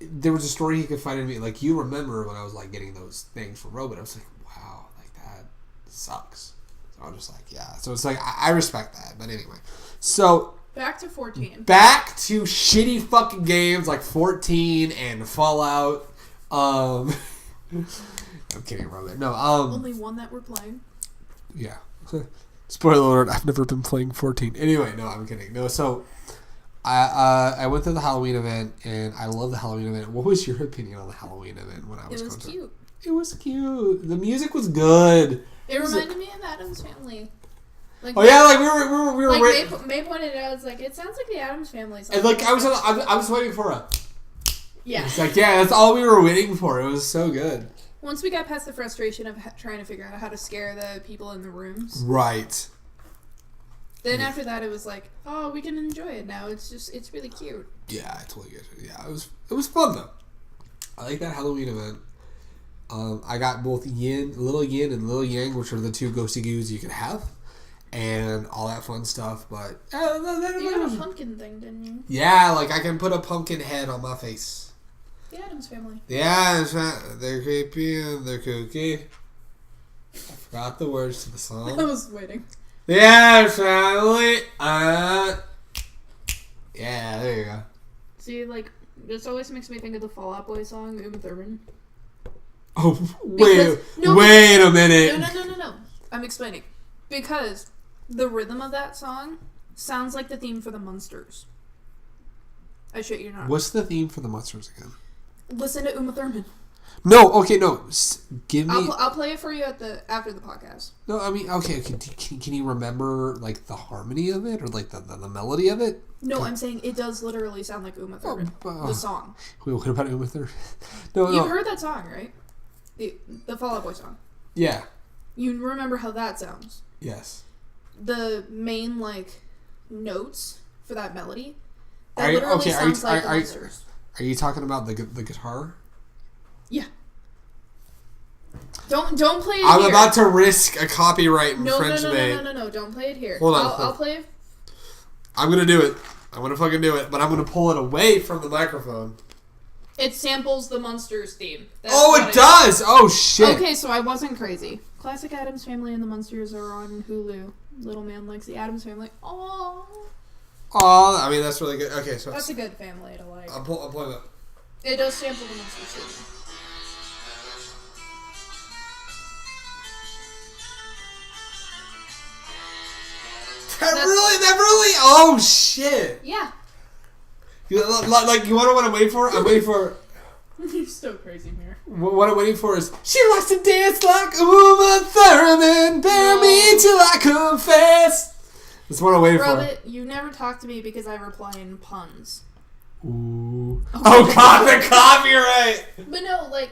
there was a story he confided in me. Like you remember when I was like getting those things from Robit, I was like, wow, like that sucks. So I'm just like, yeah. So it's like I respect that. But anyway, so back to 14. Back to shitty fucking games like 14 and Fallout. I'm kidding, Robit. No, only one that we're playing. Yeah. Spoiler alert, I've never been playing 14. Anyway, no, I'm kidding. No, so I went to the Halloween event and I love the Halloween event. What was your opinion on the Halloween event when I was going to? It was cute. It was cute. The music was good. It reminded me of Addams Family. Like, oh yeah, like we were like May pointed out, it's like it sounds like the Addams Family song. And like I was waiting for a yeah. It's like yeah, that's all we were waiting for. It was so good. Once we got past the frustration of trying to figure out how to scare the people in the rooms. Right. Then after that, it was like, oh, we can enjoy it now. It's really cute. Yeah, I totally get it. Yeah, it was fun though. I like that Halloween event. I got both little yin and little yang, which are the 2 ghosty goos you could have, and all that fun stuff. But you got a pumpkin thing, didn't you? Yeah, like I can put a pumpkin head on my face. The Addams Family. Yeah, they're creepy and they're kooky. I forgot the words to the song. I was waiting. The Addams Family. Yeah, there you go. See, like, this always makes me think of the Fall Out Boy song, Uma Thurman. Oh, wait a minute. No. I'm explaining. Because the rhythm of that song sounds like the theme for the Munsters. I shit you not. What's the theme for the Munsters again? Listen to Uma Thurman. No, okay, no. Give me. I'll play it for you after the podcast. No, I mean, okay. Can you remember like the harmony of it or like the melody of it? No, I'm saying it does literally sound like Uma Thurman. The song. Wait, what about Uma Thurman? No. You heard that song, right? The Fall Out Boy song. Yeah. You remember how that sounds? Yes. The main like notes for that melody. That Are you talking about the guitar? Yeah. Don't play it I'm here. about to risk a copyright infringement. No. Don't play it here. Hold on. I'll play it. I'm gonna do it. I'm gonna fucking do it, but I'm gonna pull it away from the microphone. It samples the Munsters theme. It does! Oh, shit. Okay, so I wasn't crazy. Classic Addams Family and the Munsters are on Hulu. Little Man Likes the Addams Family. Aww. Oh, I mean, that's really good. Okay, so... That's a good family to like. I'm pulling up. It does sample the Munsters theme. That really... Oh, shit. Yeah. Like, you want to what I'm waiting for? I'm waiting for... You're so crazy, Mira. What I'm waiting for is... She likes to dance like Uma Thurman. Bear me till I confess. That's what I'm waiting for. You never talk to me because I reply in puns. Ooh. Oh, God, the copyright. But no, like...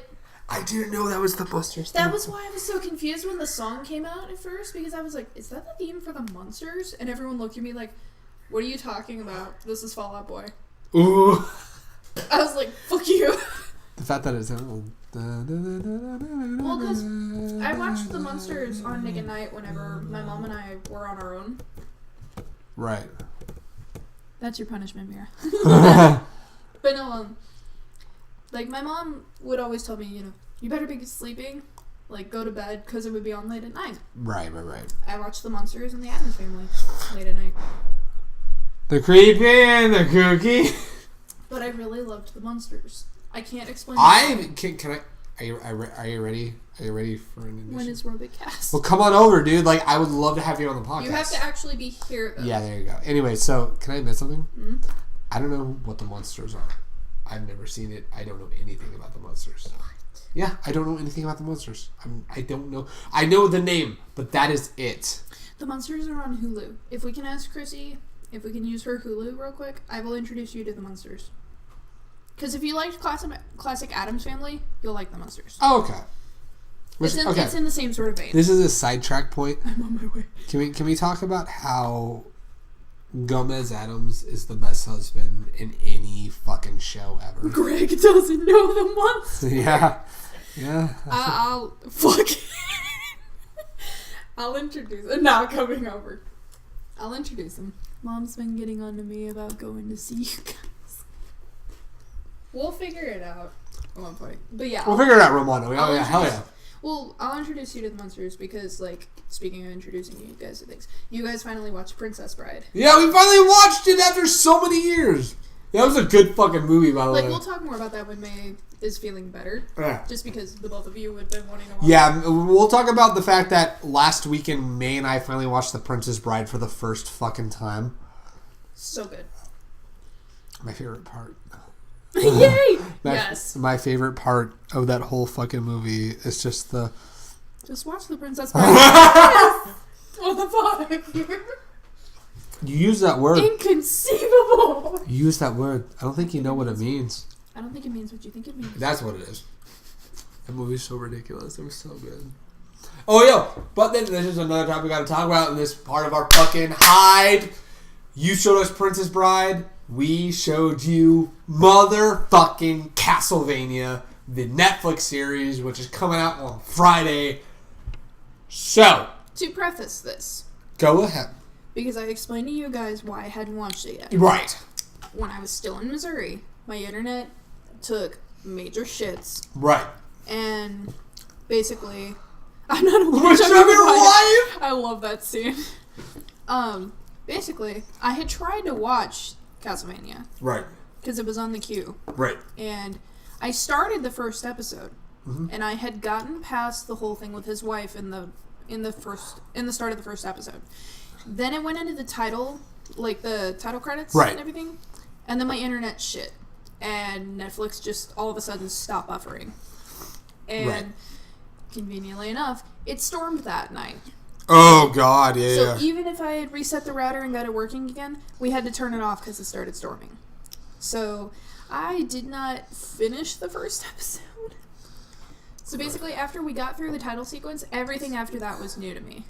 I didn't know that was the Busters. That was why I was so confused when the song came out at first, because I was like, is that the theme for the Munsters? And everyone looked at me like, what are you talking about? This is Fall Out Boy. Ooh. I was like, fuck you. The fact that it's... Well, because I watched the Munsters on Nick at Night whenever my mom and I were on our own. Right. That's your punishment, Mira. But no, like, my mom would always tell me, you better be sleeping, like, go to bed, because it would be on late at night. Right. I watched the Munsters and the Addams Family late at night. The creepy and the kooky. But I really loved the Munsters. I can't explain. Can I? Are you ready? Are you ready for an edition? When is Robot Cast? Well, come on over, dude. Like, I would love to have you on the podcast. You have to actually be here, though. Yeah, there you go. Anyway, so can I admit something? Mm-hmm. I don't know what the Munsters are. I've never seen it. I don't know anything about the Munsters. Yeah, I don't know anything about the Munsters. I don't know. I know the name, but that is it. The Munsters are on Hulu. If we can ask Chrissy, if we can use her Hulu real quick, I will introduce you to the Munsters. Because if you liked classic Addams Family, you'll like the Munsters. Oh, okay. It's in the same sort of vein. This is a sidetrack point. I'm on my way. Can we talk about how Gomez Addams is the best husband in any fucking show ever? Greg doesn't know the Munsters. Yeah. I'll introduce him. Not coming over. I'll introduce him. Mom's been getting on to me about going to see you guys. We'll figure it out at one point. But yeah. We'll figure it out, Romano. Oh, yeah, hell yeah. Well, I'll introduce you to the Munsters because, like, speaking of introducing you guys to things, you guys finally watched Princess Bride. Yeah, we finally watched it after so many years. That was a good fucking movie, by the way. Like, we'll talk more about that when May is feeling better. Yeah. Just because the both of you had been wanting to watch Yeah, we'll talk about the fact that last weekend, May and I finally watched The Princess Bride for the first fucking time. So good. My favorite part. Yay! Yes. My favorite part of that whole fucking movie is just the... Just watch The Princess Bride. What the fuck? You use that word. Inconceivable! You use that word. I don't think you know what it means. I don't think it means what you think it means. That's what it is. That movie's so ridiculous. It was so good. Oh, yo. But then this is another topic we got to talk about in this part of our fucking hype. You showed us Princess Bride. We showed you motherfucking Castlevania, the Netflix series, which is coming out on Friday. So, to preface this, go ahead. Because I explained to you guys why I hadn't watched it yet. Right. When I was still in Missouri, my internet took major shits. Right. And basically, I'm not a What's witch. your wife? I love that scene. Basically, I had tried to watch Castlevania. Right. Because it was on the queue. Right. And I started the first episode. Mm-hmm. And I had gotten past the whole thing with his wife in the start of the first episode. Then it went into the title, like the title credits and everything. And then my internet shit. And Netflix just all of a sudden stopped buffering. And conveniently enough, it stormed that night. Oh, God, yeah. So even if I had reset the router and got it working again, we had to turn it off because it started storming. So I did not finish the first episode. So basically, after we got through the title sequence, everything after that was new to me.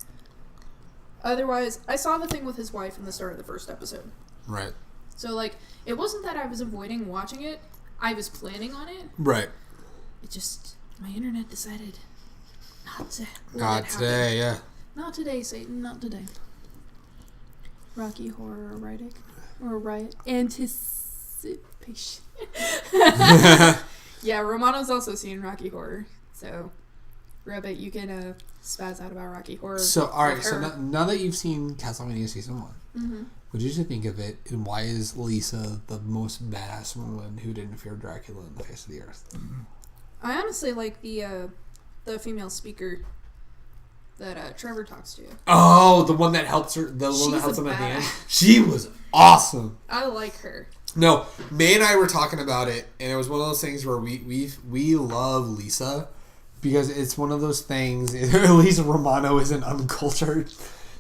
Otherwise, I saw the thing with his wife in the start of the first episode. Right. So, like, it wasn't that I was avoiding watching it. I was planning on it. Right. It just, my internet decided not to. Not today, yeah. Not today, Satan. Not today. Rocky Horror Riot. Or Riot. Anticipation. Yeah, Romano's also seen Rocky Horror. So, Rabbit, you can spaz out about Rocky Horror. So, alright, so now that you've seen Castlevania Season 1, what did you think of it, and why is Lisa the most badass woman who didn't fear Dracula on the face of the earth? I honestly like the female speaker that Trevor talks to. Oh, the one that helps her, the one that helps him at the end? She was awesome. I like her. No, May and I were talking about it, and it was one of those things where we love Lisa because it's one of those things. At least Romano isn't uncultured.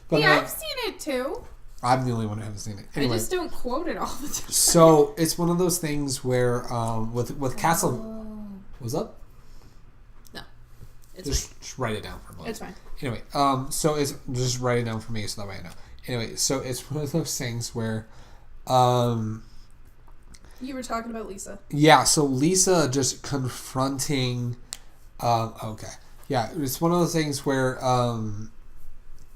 But yeah, I've seen it too. I'm the only one who hasn't seen it. Anyway, I just don't quote it all the time. So it's one of those things where with Castle, what's up? No, it's just write it down for a moment. It's fine. Anyway, so it's just write it down for me so that way I know. Anyway, so it's one of those things where, you were talking about Lisa. Yeah, so Lisa just confronting, okay. Yeah, it's one of those things where,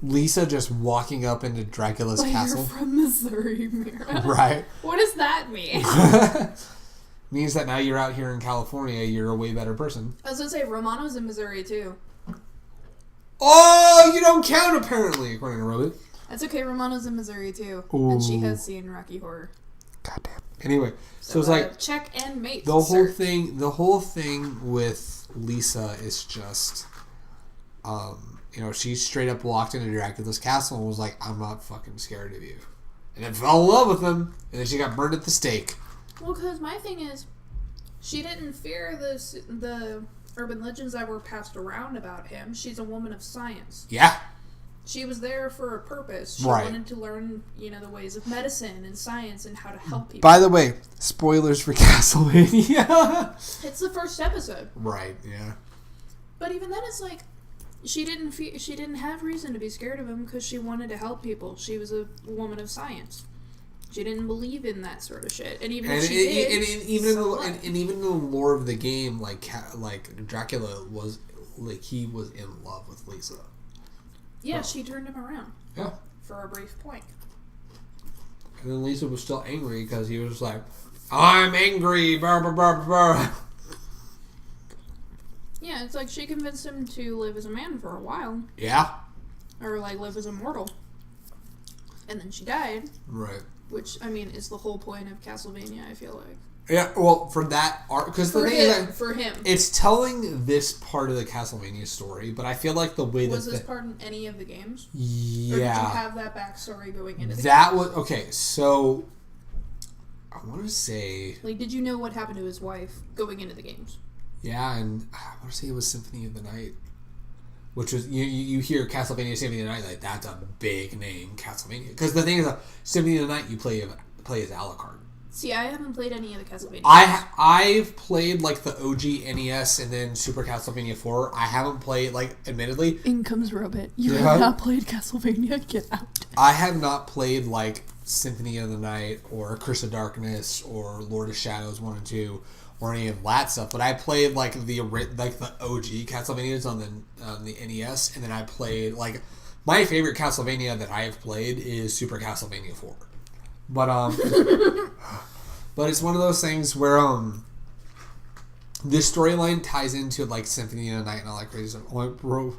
Lisa just walking up into Dracula's castle. You're from Missouri, Mira. Right. What does that mean? Means that now you're out here in California, you're a way better person. I was going to say, Romano's in Missouri, too. Oh, you don't count, apparently, according to Robert. That's okay, Romano's in Missouri, too. Ooh. And she has seen Rocky Horror. Goddamn. Anyway, so it's like check and mate. The whole thing with Lisa is just, she straight up walked into Dracula's castle and was like, "I'm not fucking scared of you," and then fell in love with him, and then she got burned at the stake. Well, because my thing is, she didn't fear the urban legends that were passed around about him. She's a woman of science. Yeah. She was there for a purpose. She wanted to learn, the ways of medicine and science and how to help people. By the way, spoilers for Castlevania. It's the first episode. Right, yeah. But even then, it's like, she didn't have reason to be scared of him because she wanted to help people. She was a woman of science. She didn't believe in that sort of shit. And even if she did, even in the lore of the game, like Dracula was, he was in love with Lisa. Yeah, she turned him around. Yeah. For a brief point. And then Lisa was still angry because he was like, "I'm angry, blah, blah, blah, blah." Yeah, it's like she convinced him to live as a man for a while. Yeah. Or, live as a mortal. And then she died. Right. Which, is the whole point of Castlevania, I feel like. Yeah, well, for that art, because the thing is, for him, it's telling this part of the Castlevania story, but I feel like the way was this part in any of the games? Yeah. Or did you have that backstory going into the that games? was okay. So I want to say, did you know what happened to his wife going into the games? Yeah, and I want to say it was Symphony of the Night, which was you hear Castlevania Symphony of the Night, like that's a big name, Castlevania. Because the thing is, Symphony of the Night you play as Alucard. See, I haven't played any of the Castlevania. I've played the OG NES and then Super Castlevania 4. I haven't played admittedly. In comes Robot. You have not played Castlevania. Get out. I have not played Symphony of the Night or Curse of Darkness or Lord of Shadows 1 and 2 or any of that stuff. But I played the OG Castlevanias on the NES, and then I played my favorite Castlevania that I have played is Super Castlevania 4. But but it's one of those things where this storyline ties into like Symphony of the Night and all that crazy stuff. Rob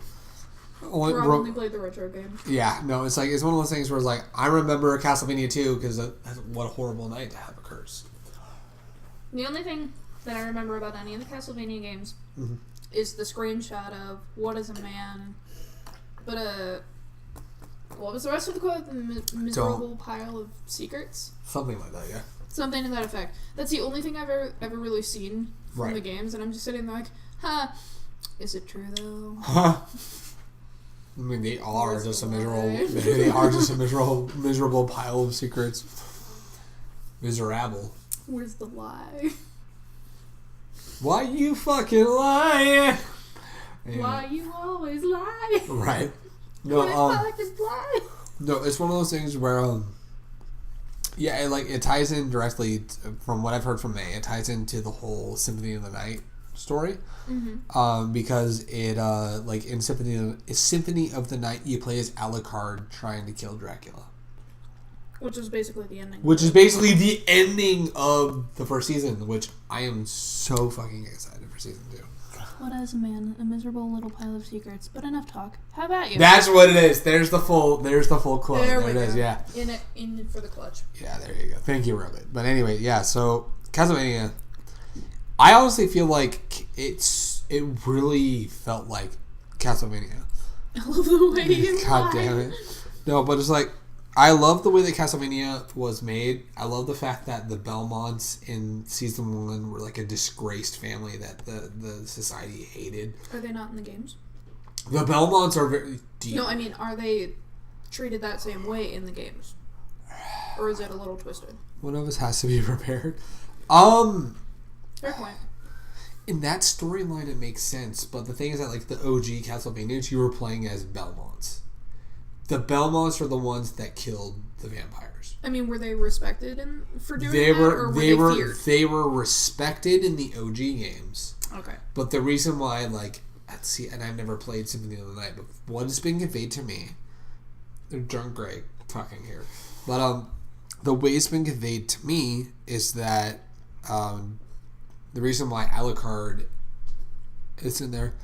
only played the retro game. Yeah, no, it's one of those things where it's like, I remember Castlevania 2 because what a horrible night to have a curse. The only thing that I remember about any of the Castlevania games is the screenshot of what is a man, but what was the rest of the quote? The miserable pile of secrets? Something like that, yeah. Something to that effect. That's the only thing I've ever really seen from the games, and I'm just sitting there like, is it true though? I mean, they are just a miserable pile of secrets. Miserable. Where's the lie? Why you fucking lie? Why you always lie? Right. No, it's one of those things where, it ties in directly from what I've heard from May. It ties into the whole Symphony of the Night story, because it in Symphony of the Night, you play as Alucard trying to kill Dracula, which is basically the ending. Which is basically the ending of the first season, which I am so fucking excited for season 2. What is a man? A miserable little pile of secrets. But enough talk. How about you? That's what it is. There's the full quote. There it go. is. Yeah. In it for the clutch. Yeah, there you go. Thank you, Robert. But anyway, yeah. So Castlevania, I honestly feel like it really felt like Castlevania. I love the way you God damn it. No, but it's like, I love the way that Castlevania was made. I love the fact that the Belmonts in season 1 were like a disgraced family that the society hated. Are they not in the games? The Belmonts are very deep. No, I mean, are they treated that same way in the games? Or is it a little twisted? One of us has to be prepared. Fair point. In that storyline, it makes sense. But the thing is that, like, the OG Castlevania, you were playing as Belmonts. The Belmonts are the ones that killed the vampires. I mean, were they respected for doing that, or were they feared? They were respected in the OG games. Okay. But the reason why, and I've never played Symphony of the Night, but what has been conveyed to me, John Gray talking here, but the way it's been conveyed to me is that the reason why Alucard is in there,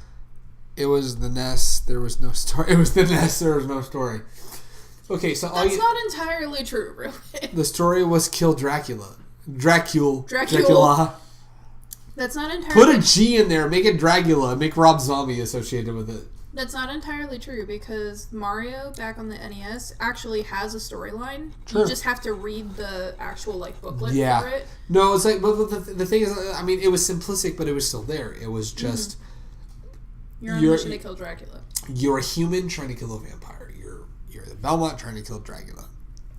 it was the nest, there was no story. It was the nest, there was no story. Okay, so that's not entirely true, really. The story was kill Dracula. Dracula. That's not entirely. Put a G in there. Make it Dracula. Make Rob Zombie associated with it. That's not entirely true, because Mario back on the NES actually has a storyline. Sure. You just have to read the actual booklet for it. No, it's like, but the thing is, I mean, it was simplistic, but it was still there. It was just you're on a mission to kill Dracula. You're a human trying to kill a vampire. You're the Belmont trying to kill Dracula.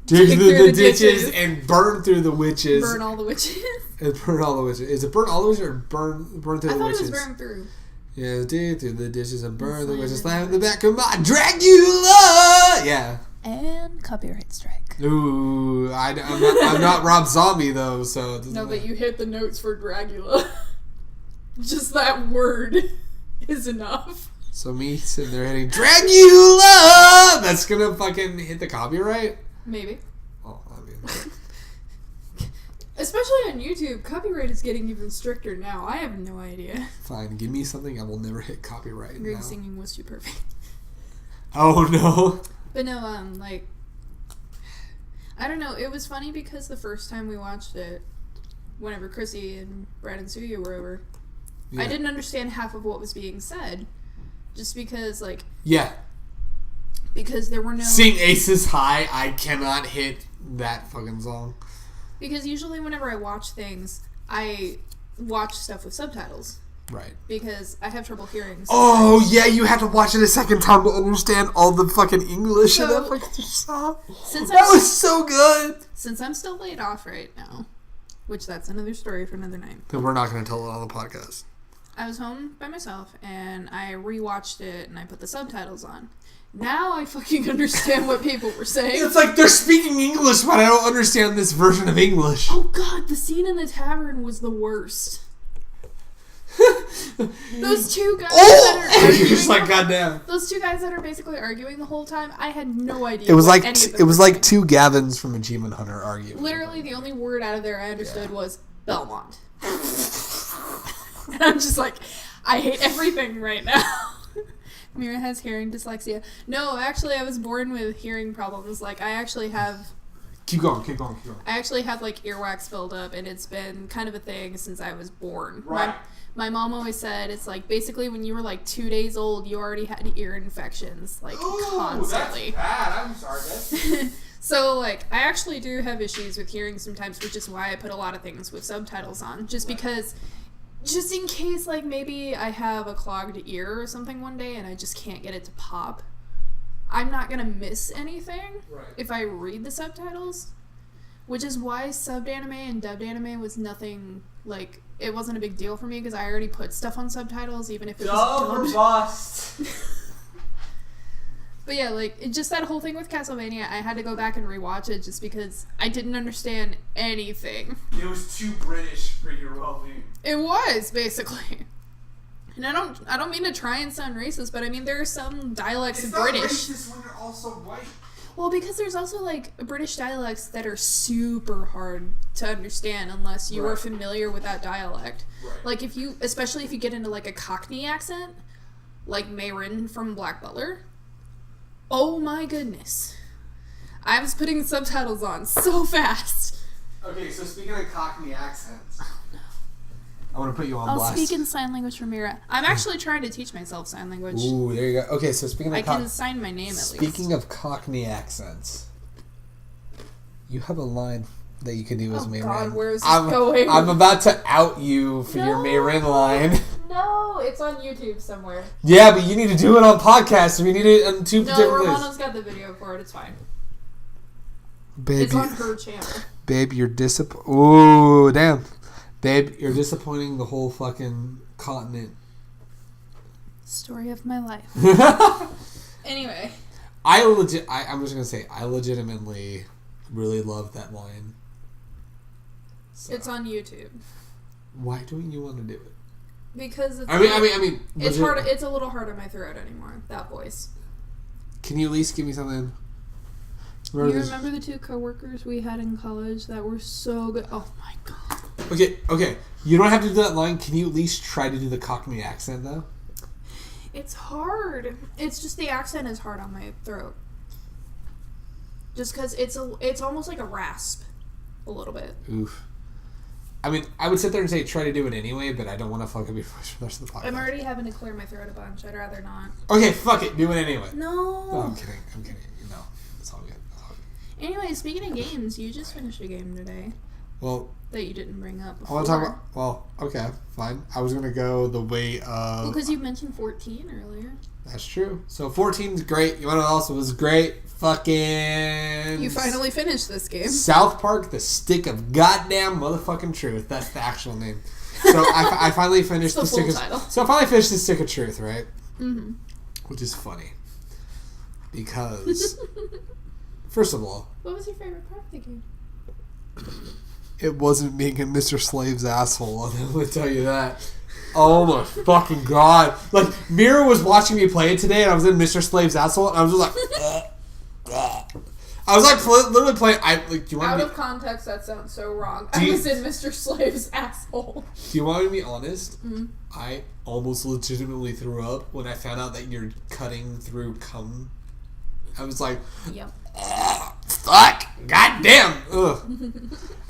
Dig through the ditches and burn through the witches. Burn all the witches. And burn all the witches. Is it burn all the witches or burn through the witches? I thought it was burn through. Yeah, dig through the dishes and burn the witches. Slam in the back of my Dracula. Yeah. And copyright strike. Ooh, I'm not Rob Zombie though, so it no, but you hit the notes for Dracula. Just that word is enough. So me sitting there hitting Dracula, that's gonna fucking hit the copyright? Maybe. Oh, I mean. Especially on YouTube, copyright is getting even stricter now. I have no idea. Fine, give me something I will never hit copyright. Greg singing was too perfect. Oh no. But no, I don't know. It was funny because the first time we watched it, whenever Chrissy and Brad and Suya were over, I didn't understand half of what was being said. Just because, because there were no... Sing Aces High, I cannot hit that fucking song. Because usually whenever I watch things, I watch stuff with subtitles. Right. Because I have trouble hearing. Oh, yeah, you have to watch it a second time to understand all the fucking English in that fucking song. That was so good! Since I'm still laid off right now, which that's another story for another night. Then we're not going to tell it on the podcast. I was home by myself, and I rewatched it, and I put the subtitles on. Now I fucking understand what people were saying. It's like they're speaking English, but I don't understand this version of English. Oh god, the scene in the tavern was the worst. Those two guys that are arguing... You're just like, goddamn. Those two guys that are basically arguing the whole time, I had no idea. It was like two Gavins from Achievement Hunter arguing. Literally, the only word out of there I understood was Belmont. And I'm just like, I hate everything right now. Mira has hearing dyslexia. No, actually, I was born with hearing problems. Like, I actually have... Keep going. I actually have, like, earwax buildup, and it's been kind of a thing since I was born. Right. My mom always said, it's like, basically, when you were, like, 2 days old, you already had ear infections, like, constantly. That's bad. I'm sorry, guys. So, like, I actually do have issues with hearing sometimes, which is why I put a lot of things with subtitles on. Just in case, like, maybe I have a clogged ear or something one day and I just can't get it to pop. I'm not gonna miss anything if I read the subtitles. Which is why subbed anime and dubbed anime was nothing, like, it wasn't a big deal for me because I already put stuff on subtitles, even if it was dubbed. But yeah, like, just that whole thing with Castlevania, I had to go back and rewatch it just because I didn't understand anything. It was too British for your well-being. It was, basically. And I don't mean to try and sound racist, but I mean, there are some dialects of British. It's not racist when you're also white. Well, because there's also, like, British dialects that are super hard to understand unless you are familiar with that dialect. Right. Like, especially if you get into, like, a Cockney accent, like Mayrin from Black Butler. Oh my goodness. I was putting subtitles on so fast. Okay, so speaking of Cockney accents. Oh no. I want to put you on I'll blast. speak in sign language for Mira. I'm actually trying to teach myself sign language. Ooh, there you go. Okay, so speaking of I can sign my name at least. Speaking of Cockney accents, you have a line that you can do as Mayrin. Oh God, where is this going? I'm about to out you for your Mayrin line. No, it's on YouTube somewhere. Yeah, but you need to do it on podcast. We need it on two different places. No, Romano's got the video for it. It's fine. Babe, it's on her channel. Babe, you're disappointing. Ooh, damn. Babe, you're disappointing the whole fucking continent. Story of my life. Anyway. I'm just going to say, I legitimately really love that line. So. It's on YouTube. Why don't you want to do it? Because it's I mean, it's hard. It's a little hard on my throat anymore. That voice. Can you at least give me something? You remember the 2 coworkers we had in college that were so good? Oh my God. Okay. You don't have to do that line. Can you at least try to do the Cockney accent though? It's hard. It's just the accent is hard on my throat. Just because it's almost like a rasp, a little bit. Oof. I mean, I would sit there and say try to do it anyway, but I don't want to fuck up your voice for the rest of the podcast. I'm already having to clear my throat a bunch. I'd rather not. Okay, fuck it. Do it anyway. No. I'm kidding. No, it's all good. Anyway, speaking of games, you just finished a game today. Well, that you didn't bring up before. I want to talk about... Well, okay, fine. I was going to go the way of... Well, because you mentioned 14 earlier. That's true. So 14 is great. You want to know what else was great? Fucking... You finally finished this game. South Park, the stick of goddamn motherfucking truth. That's the actual name. So I finally finished the stick of... So I finally finished the stick of truth, right? Mm-hmm. Which is funny. Because... First of all... What was your favorite part of the game? It wasn't being a Mr. Slave's asshole. I'm going to tell you that. Oh my fucking God. Like, Mira was watching me play it today and I was in Mr. Slave's asshole and I was just like... I was like literally playing... do you want Out of context, that sounds so wrong. I was in Mr. Slave's asshole. Do you want me to be honest? Mm-hmm. I almost legitimately threw up when I found out that you're cutting through cum. I was like... Yep. Fuck! Goddamn! Ugh.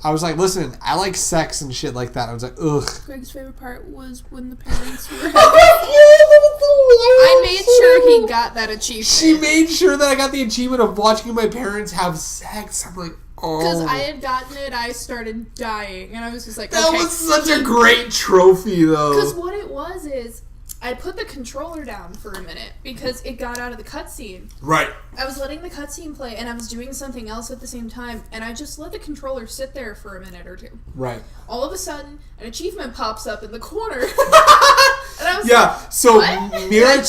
I was like, listen, I like sex and shit like that. I was like, ugh. Greg's favorite part was when the parents were having... I made sure he got that achievement. She made sure that I got the achievement of watching my parents have sex. I'm like, oh. Because I had gotten it, I started dying. And I was just like, that was such a great trophy, though. Because what it was is... I put the controller down for a minute because it got out of the cutscene. Right. I was letting the cutscene play and I was doing something else at the same time and I just let the controller sit there for a minute or two. Right. All of a sudden, an achievement pops up in the corner. And I was like, so what? Mira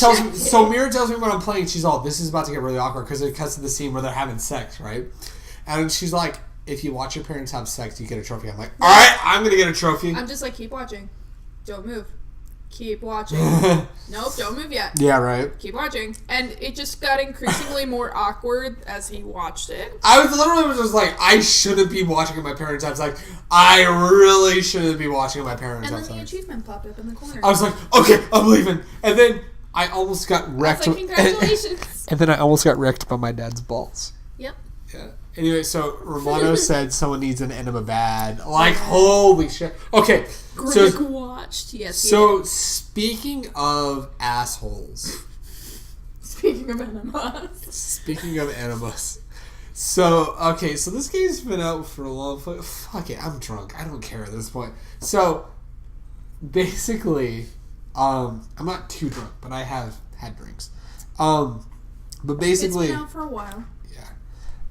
tells me when I'm playing, she's all, this is about to get really awkward because it cuts to the scene where they're having sex, right? And she's like, if you watch your parents have sex, you get a trophy. I'm like, alright, I'm going to get a trophy. I'm just like, keep watching. Don't move. keep watching. Nope, don't move yet. Yeah, right. Keep watching. And it just got increasingly more awkward as he watched it. I was literally just like, I shouldn't be watching at my parents' house. Like, I really shouldn't be watching at my parents' house. And then the achievement popped up in the corner. I was like, okay, I'm leaving. And then I almost got wrecked. I was like, congratulations. And then I almost got wrecked by my dad's balls. Yep. Yeah. Anyway, so Romano said someone needs an enema bad. Like, holy shit. Okay. Greg watched. Yes. So, speaking of assholes. Speaking of enemas. Speaking of enemas. So, okay, so this game's been out for a long... Fuck it, I'm drunk. I don't care at this point. So, basically, I'm not too drunk, but I have had drinks. But basically... It's been out for a while.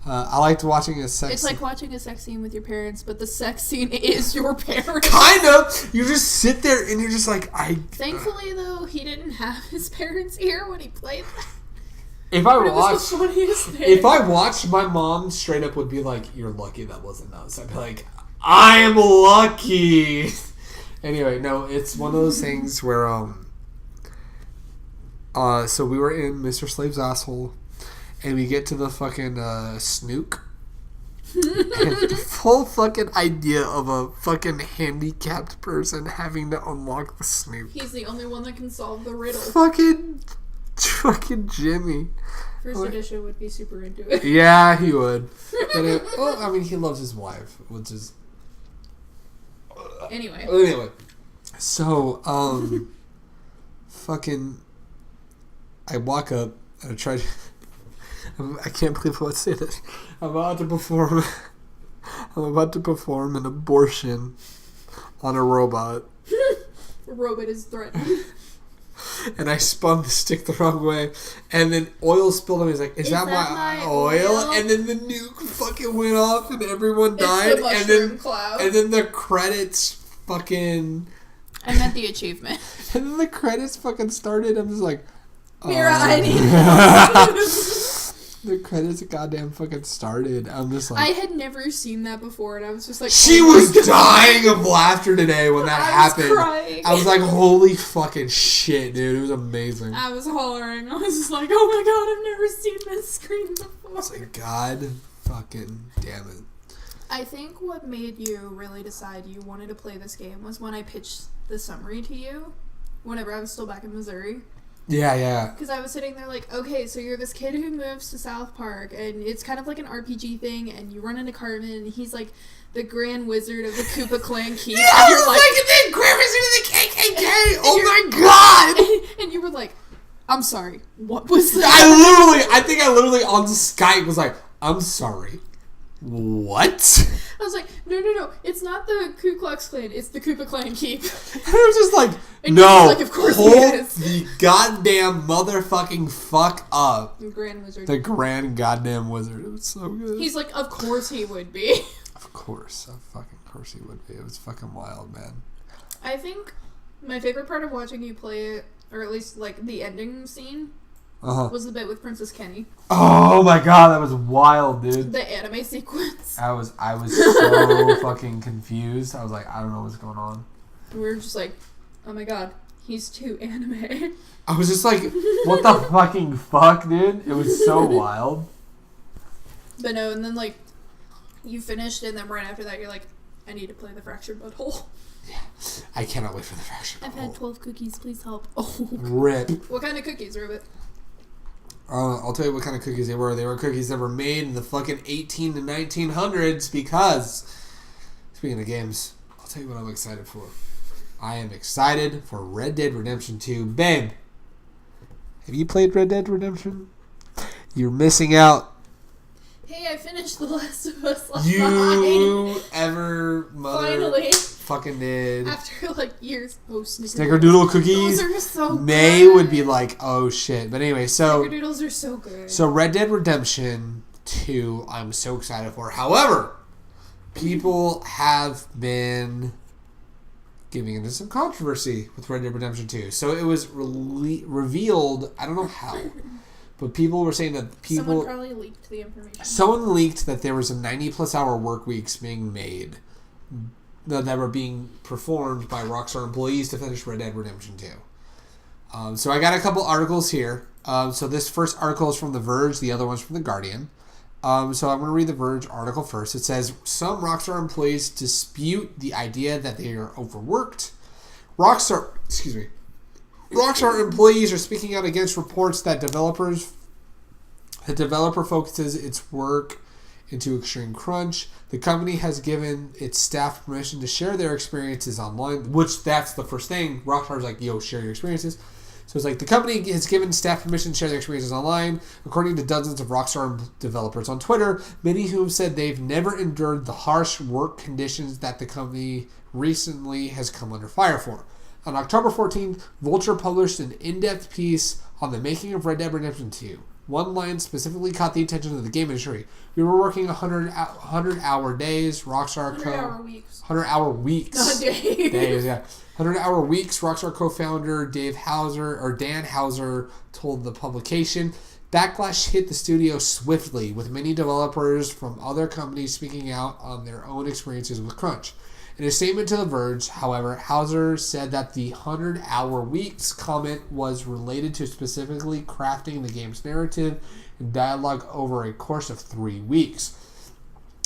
I liked watching a sex It's like watching a sex scene with your parents, but the sex scene is your parents. Kind of! You just sit there and you're just like, Thankfully, though, he didn't have his parents here when he played that. If I watched, my mom straight up would be like, "You're lucky that wasn't us." I'd be like, "I am lucky." Anyway, no, it's one of those things where so we were in Mr. Slave's asshole, and we get to the fucking snook. And the full fucking idea of a fucking handicapped person having to unlock the snook. He's the only one that can solve the riddle. Fucking Jimmy. First edition would be super into it. Yeah, he would. But I mean, he loves his wife, which is... Anyway. So, fucking... I walk up, and I try to... I can't believe I'm about to say this. I'm about to perform an abortion on a robot. The robot is threatened. And I spun the stick the wrong way, and then oil spilled on me. He's like, is that my oil? And then the nuke fucking went off, and everyone died. It's the mushroom cloud. And then the credits fucking... I meant the achievement. And then the credits fucking started. I'm just like... Mira, I need help. The credits goddamn fucking started. I'm just like... I had never seen that before, and I was just like... She was dying of laughter today when that happened. Crying. I was like, holy fucking shit, dude. It was amazing. I was hollering. I was just like, oh my god, I've never seen this screen before. I was like, God fucking damn it. I think what made you really decide you wanted to play this game was when I pitched the summary to you, whenever I was still back in Missouri. Yeah. Because I was sitting there like, okay, so you're this kid who moves to South Park, and it's kind of like an RPG thing, and you run into Cartman, and he's like the Grand Wizard of the Koopa Clan Keep. Yeah, I was like the Grand Wizard of the KKK! Oh my god! And you were like, I'm sorry, what was that? I think I literally on Skype was like, I'm sorry. What? I was like, no, it's not the Ku Klux Klan, it's the Koopa Clan Keep. And I was just like, and no, like, of course hold he is. the goddamn motherfucking fuck up. The Grand Wizard. The Grand goddamn Wizard. It was so good. He's like, of course he would be. Of course he would be. It was fucking wild, man. I think my favorite part of watching you play it, or at least like the ending scene, was the bit with Princess Kenny. Oh my god, that was wild, dude. The anime sequence. I was so fucking confused. I was like, I don't know what's going on. We were just like, oh my god, he's too anime. I was just like, what the fucking fuck, dude? It was so wild. But no, and then like, you finished, and then right after that, you're like, I need to play the Fractured Butthole. Yeah. I cannot wait for the Fractured Butthole. I've had 12 cookies, please help. Oh. RIP. What kind of cookies, Ribbit? I'll tell you what kind of cookies they were. They were cookies that were made in the fucking 18 to 1900s because, speaking of games, I'll tell you what I'm excited for. I am excited for Red Dead Redemption 2. Babe, have you played Red Dead Redemption? You're missing out. Hey, I finished The Last of Us last You night. ever Finally. fucking did. After like years. Oh, Snickerdoodle cookies. Those are so May good. would be like, oh shit. But anyway, so Snickerdoodles are so good. So Red Dead Redemption 2, I'm so excited for. However, people have been giving into some controversy with Red Dead Redemption 2. So it was revealed, I don't know how, but people were saying that Someone probably leaked the information. Someone leaked that there was a 90 plus hour work weeks being made that were being performed by Rockstar employees to finish Red Dead Redemption 2. So I got a couple articles here. So this first article is from The Verge, the other one's from The Guardian. So I'm going to read the Verge article first. It says, some Rockstar employees dispute the idea that they are overworked. Rockstar employees are speaking out against reports that the developer focuses its work into extreme crunch. The company has given its staff permission to share their experiences online, which that's the first thing. Rockstar's like, yo, share your experiences. So it's like the company has given staff permission to share their experiences online, according to dozens of Rockstar developers on Twitter, many who have said they've never endured the harsh work conditions that the company recently has come under fire for. On October 14th, Vulture published an in-depth piece on the making of Red Dead Redemption 2. One line specifically caught the attention of the game industry. We were working 100-hour days. Rockstar 100-hour weeks. 100-hour weeks. Not days. Days, yeah. 100-hour weeks. Rockstar co-founder Dan Houser told the publication. Backlash hit the studio swiftly, with many developers from other companies speaking out on their own experiences with crunch. In a statement to The Verge, however, Houser said that the 100-hour weeks comment was related to specifically crafting the game's narrative and dialogue over a course of 3 weeks.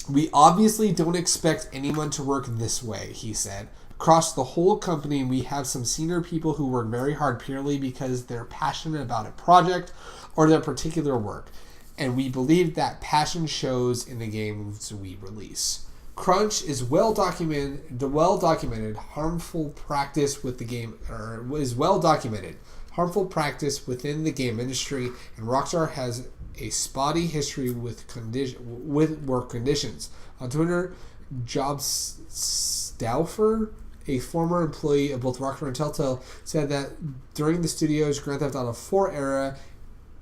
We obviously don't expect anyone to work this way, he said. Across the whole company, we have some senior people who work very hard purely because they're passionate about a project or their particular work, and we believe that passion shows in the games we release. Crunch is well documented harmful practice with the game, or is well documented harmful practice within the game industry, and Rockstar has a spotty history with work conditions. On Twitter, Job Stauffer, a former employee of both Rockstar and Telltale, said that during the studio's Grand Theft Auto 4 era,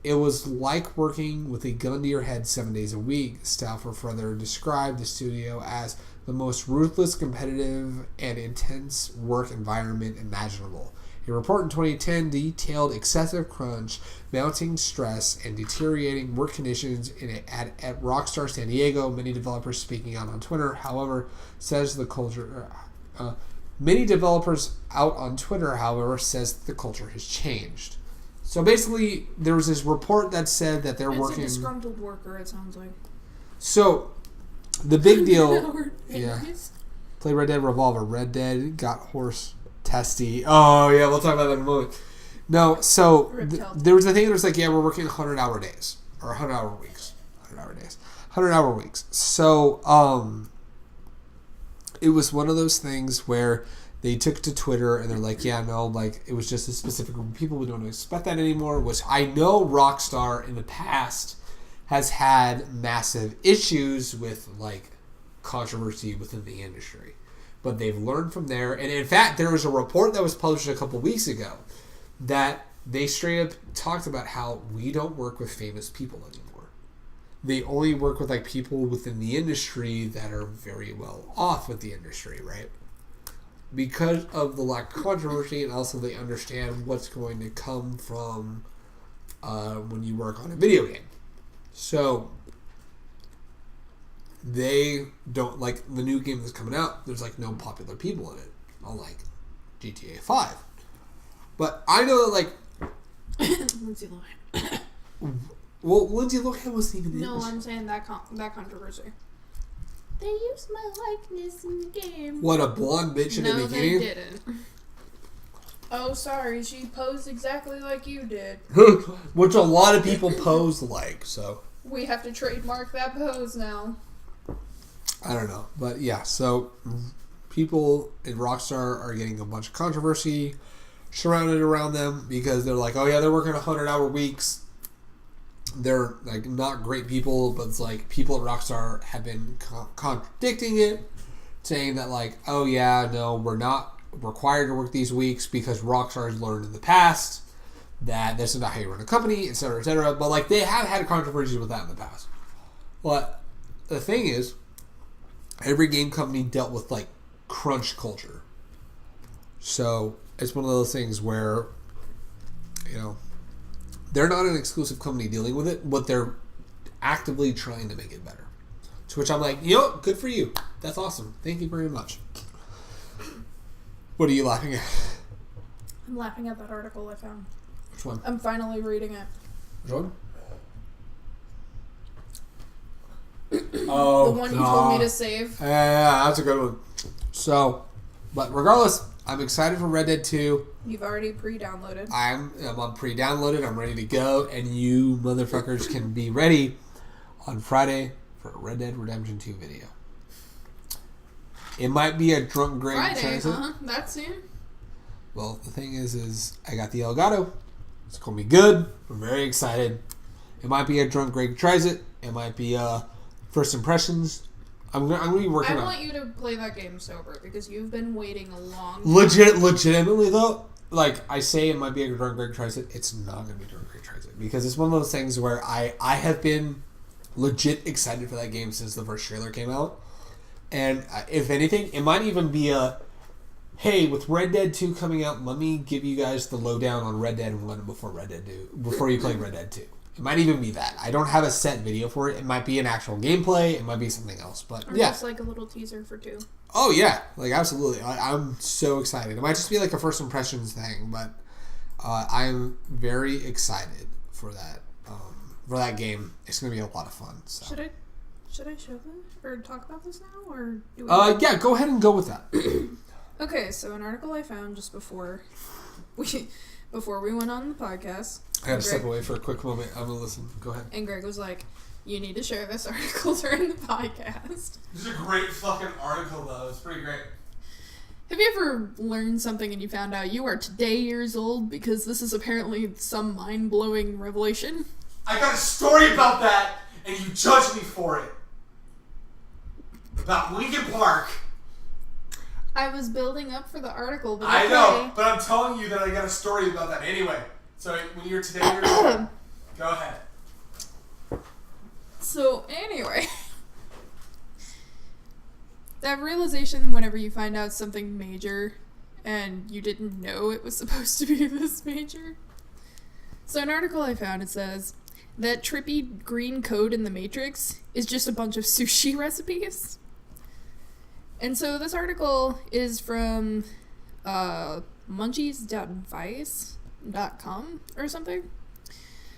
it was like working with a gun to your head 7 days a week. Stauffer further described the studio as the most ruthless, competitive, and intense work environment imaginable. A report in 2010 detailed excessive crunch, mounting stress, and deteriorating work conditions at Rockstar San Diego. Many developers speaking out on Twitter, however, says the culture. Many developers out on Twitter, however, says the culture has changed. So basically, there was this report that said that they're working. It's a disgruntled worker, it sounds like. So, the big deal. Yeah. Play Red Dead Revolver. Red Dead got horse testy. Oh, yeah, we'll talk about that in a moment. No, so there was a thing that was like, yeah, we're working 100-hour days. Or 100-hour weeks. 100-hour days. 100-hour weeks. So, it was one of those things where they took to Twitter and they're like, yeah, no, like, it was just a specific group of people. We don't expect that anymore. Which I know Rockstar in the past has had massive issues with, like, controversy within the industry. But they've learned from there. And in fact, there was a report that was published a couple weeks ago that they straight up talked about how we don't work with famous people anymore. They only work with, like, people within the industry that are very well off with the industry, right? Because of the lack of controversy, and also they understand what's going to come from when you work on a video game. So, they don't, like, the new game that's coming out, there's, like, no popular people in it. Unlike GTA 5. But I know that, like... Lindsay Lohan. Well, Lindsay Lohan wasn't even in No, this. I'm saying that controversy. They used my likeness in the game. What, a blonde bitch in the beginning? No, they didn't. Oh, sorry, she posed exactly like you did. Which a lot of people pose like, so... We have to trademark that pose now. I don't know. But yeah, so people in Rockstar are getting a bunch of controversy surrounded around them because they're like, oh yeah, they're working 100-hour weeks. They're, like, not great people, but it's like people at Rockstar have been contradicting it, saying that, like, oh yeah, no, we're not required to work these weeks because Rockstar has learned in the past that this is not how you run a company, etc., etc. But, like, they have had controversies with that in the past. But the thing is, every game company dealt with, like, crunch culture. So it's one of those things where, you know, they're not an exclusive company dealing with it, but they're actively trying to make it better. To which I'm like, you know, good for you. That's awesome. Thank you very much. What are you laughing at? I'm laughing at that article I found. Which one? I'm finally reading it. Which one? Oh, the one you told me to save. Yeah, that's a good one. So, but regardless, I'm excited for Red Dead 2. You've already pre-downloaded. I'm on pre-downloaded. I'm ready to go, and you motherfuckers can be ready on Friday for a Red Dead Redemption 2 video. It might be a drunk Greg Friday, huh? That soon? Well, the thing is I got the Elgato. It's gonna be good. I'm very excited. It might be a drunk Greg tries it. It might be first impressions. I'm gonna be working on. I want you to play that game sober because you've been waiting a long time. Legitimately though, like I say, it might be a drunk Greg tries it. It's not gonna be drunk Greg tries it because it's one of those things where I have been legit excited for that game since the first trailer came out. And if anything, it might even be a, hey, with Red Dead 2 coming out, let me give you guys the lowdown on Red Dead 1 before you play Red Dead 2. It might even be that. I don't have a set video for it. It might be an actual gameplay. It might be something else. But or yeah. just like a little teaser for 2. Oh, yeah. Like, absolutely. I'm so excited. It might just be like a first impressions thing, but I'm very excited for that game. It's going to be a lot of fun. So. Should I show them or talk about this now, or do we? Yeah, go ahead and go with that. Okay, so an article I found just before we went on the podcast. I gotta step away for a quick moment. I'm gonna listen. Go ahead. And Greg was like, "You need to share this article during the podcast." This is a great fucking article, though. It's pretty great. Have you ever learned something and you found out you are today years old because this is apparently some mind-blowing revelation? I got a story about that, and you judged me for it. About Linkin Park. I was building up for the article, but I know, but I'm telling you that I got a story about that anyway. So when you're today, go ahead. So anyway, that realization whenever you find out something major and you didn't know it was supposed to be this major. So an article I found, it says that trippy green code in the Matrix is just a bunch of sushi recipes. And so this article is from munchies.vice.com or something.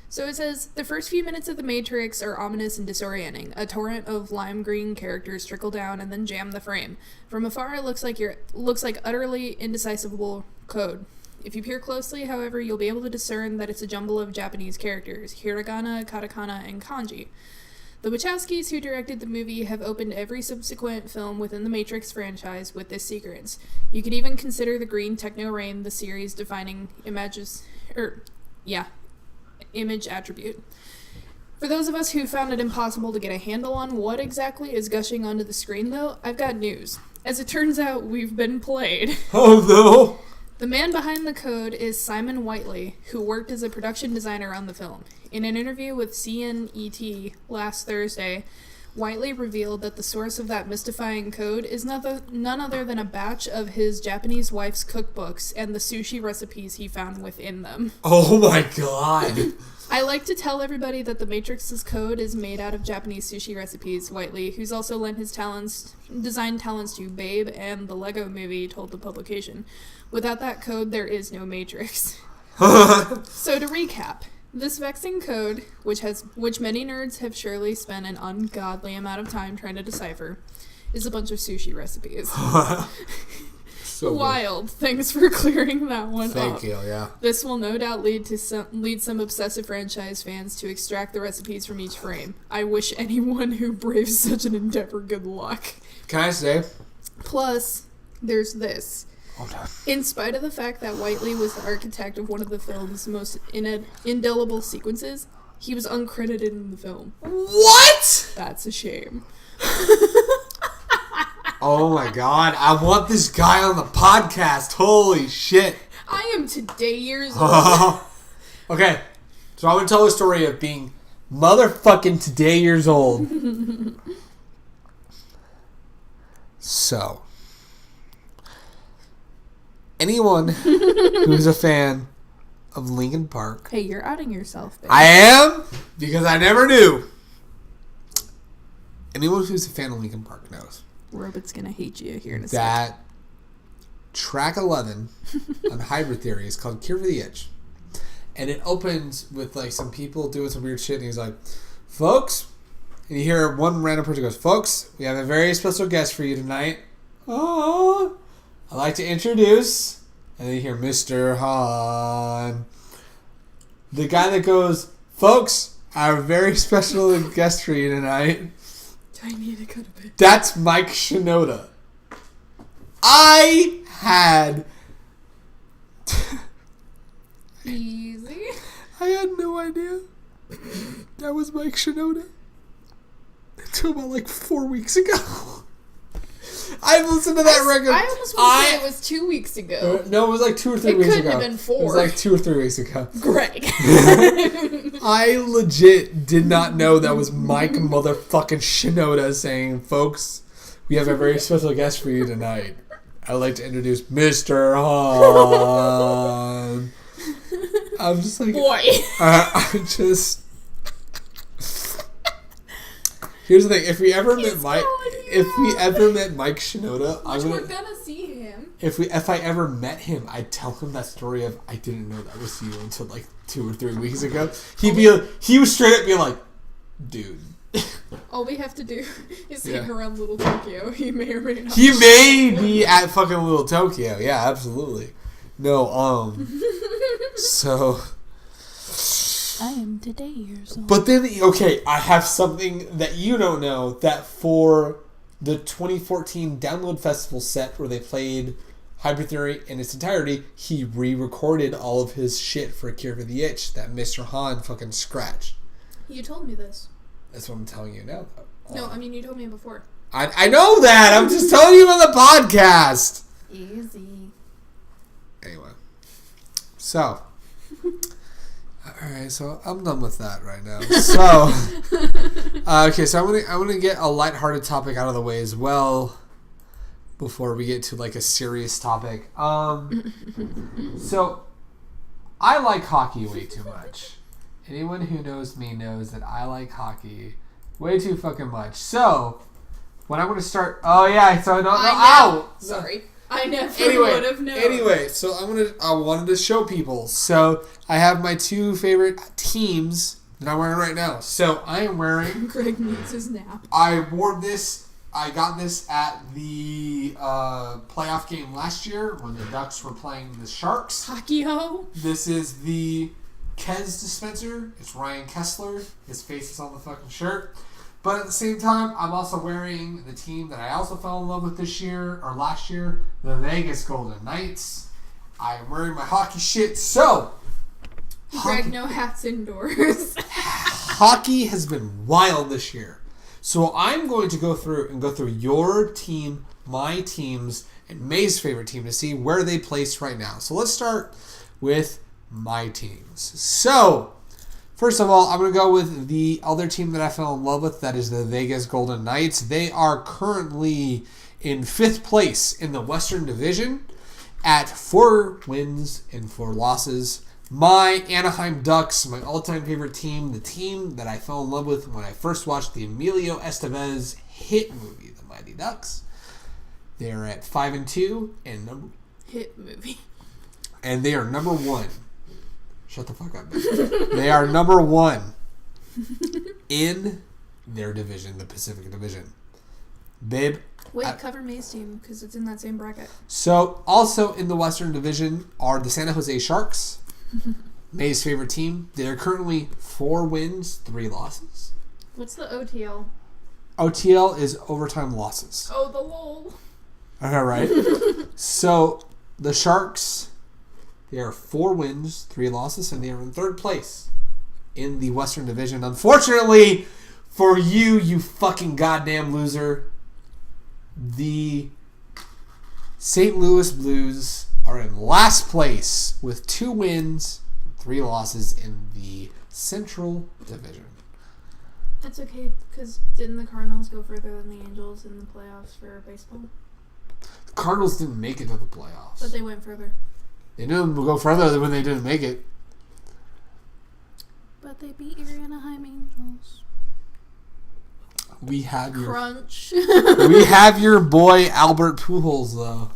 So it says, the first few minutes of The Matrix are ominous and disorienting. A torrent of lime green characters trickle down and then jam the frame. From afar, it looks like utterly indecipherable code. If you peer closely, however, you'll be able to discern that it's a jumble of Japanese characters, hiragana, katakana, and kanji. The Wachowskis, who directed the movie, have opened every subsequent film within the Matrix franchise with this sequence. You could even consider the green techno rain the series' defining image attribute. For those of us who found it impossible to get a handle on what exactly is gushing onto the screen, though, I've got news. As it turns out, we've been played. Oh, no! The man behind the code is Simon Whiteley, who worked as a production designer on the film. In an interview with CNET last Thursday, Whiteley revealed that the source of that mystifying code is none other than a batch of his Japanese wife's cookbooks and the sushi recipes he found within them. Oh my god! I like to tell everybody that the Matrix's code is made out of Japanese sushi recipes, Whiteley, who's also lent his design talents to Babe and the Lego Movie, told the publication. Without that code, there is no Matrix. So to recap, this vexing code, which many nerds have surely spent an ungodly amount of time trying to decipher, is a bunch of sushi recipes. So wild. Good. Thanks for clearing that one up. Thank you, yeah. This will no doubt lead some obsessive franchise fans to extract the recipes from each frame. I wish anyone who braves such an endeavor good luck. Can I say? Plus, there's this. Oh, no. In spite of the fact that Whiteley was the architect of one of the film's most indelible sequences, he was uncredited in the film. What? That's a shame. Oh my god, I want this guy on the podcast. Holy shit. I am today years old. Okay, so I'm going to tell the story of being motherfucking today years old. So, anyone who's a fan of Linkin Park. Hey, you're outing yourself, babe. I am, because I never knew. Anyone who's a fan of Linkin Park knows. Robot's gonna hate you here in a that track 11 on Hybrid Theory. It's called Cure for the Itch. And it opens with like some people doing some weird shit, and he's like, folks, and you hear one random person goes, folks, we have a very special guest for you tonight. Oh, I'd like to introduce, and then you hear Mr. Han. The guy that goes, folks, I have a very special guest for you tonight. Do I need to cut a bit? That's Mike Shinoda. I had... Easy. I had no idea that was Mike Shinoda until about like 4 weeks ago. I've listened to that record. I almost want to say it was 2 weeks ago. No, it was like 2 or 3 weeks ago. It couldn't have been 4. It was like 2 or 3 weeks ago. Greg. I legit did not know that was Mike motherfucking Shinoda saying, folks, we have a very special guest for you tonight. I'd like to introduce Mr. Han. I'm just like... Boy. I just... Here's the thing. If we ever met Mike Shinoda, we're gonna see him. If I ever met him, I'd tell him that story of I didn't know that was you until like 2 or 3 weeks ago. He was straight up being like, dude. All we have to do is hang around Little Tokyo. He may or may not. He may be at fucking Little Tokyo. Yeah, absolutely. No, so... I am today years old. But then, okay, I have something that you don't know, that for the 2014 Download Festival set where they played Hybrid Theory in its entirety, he re-recorded all of his shit for Cure for the Itch that Mr. Han fucking scratched. You told me this. That's what I'm telling you now, though. No, I mean, you told me before. I know that! I'm just telling you on the podcast! Easy. Anyway. So... Alright, so I'm done with that right now. So, okay, so I'm gonna get a lighthearted topic out of the way as well before we get to like a serious topic. So I like hockey way too much. Anyone who knows me knows that I like hockey way too fucking much. So when I'm gonna start, ow! Sorry. I never would have known. Anyway, so I wanted to show people. So I have my 2 favorite teams that I'm wearing right now. So I am wearing... Greg needs his nap. I got this at the playoff game last year when the Ducks were playing the Sharks. Hockey-ho. This is the Kez dispenser. It's Ryan Kessler. His face is on the fucking shirt. But at the same time, I'm also wearing the team that I also fell in love with last year, the Vegas Golden Knights. I'm wearing my hockey shit, so... Greg, no hats indoors. Hockey has been wild this year. So I'm going to go through your team, my teams, and May's favorite team to see where they place right now. So let's start with my teams. So... First of all, I'm going to go with the other team that I fell in love with. That is the Vegas Golden Knights. They are currently in 5th place in the Western Division at 4 wins and 4 losses. My Anaheim Ducks, my all-time favorite team, the team that I fell in love with when I first watched the Emilio Estevez hit movie, The Mighty Ducks. They are at 5-2 and hit movie. And they are number 1. Shut the fuck up, bitch. They are number 1 in their division, the Pacific Division. Babe. Wait, cover May's team, because it's in that same bracket. So, also in the Western Division are the San Jose Sharks. May's favorite team. They are currently 4 wins, 3 losses. What's the OTL? OTL is overtime losses. Oh, the lol. Okay, right. So, the Sharks... They are 4 wins, 3 losses, and they are in 3rd place in the Western Division. Unfortunately for you fucking goddamn loser, the St. Louis Blues are in last place with 2 wins, 3 losses in the Central Division. That's okay, because didn't the Cardinals go further than the Angels in the playoffs for baseball? The Cardinals didn't make it to the playoffs. But they went further. They didn't go further than when they didn't make it. But they beat your Anaheim Angels. We have your crunch. we have your boy Albert Pujols though.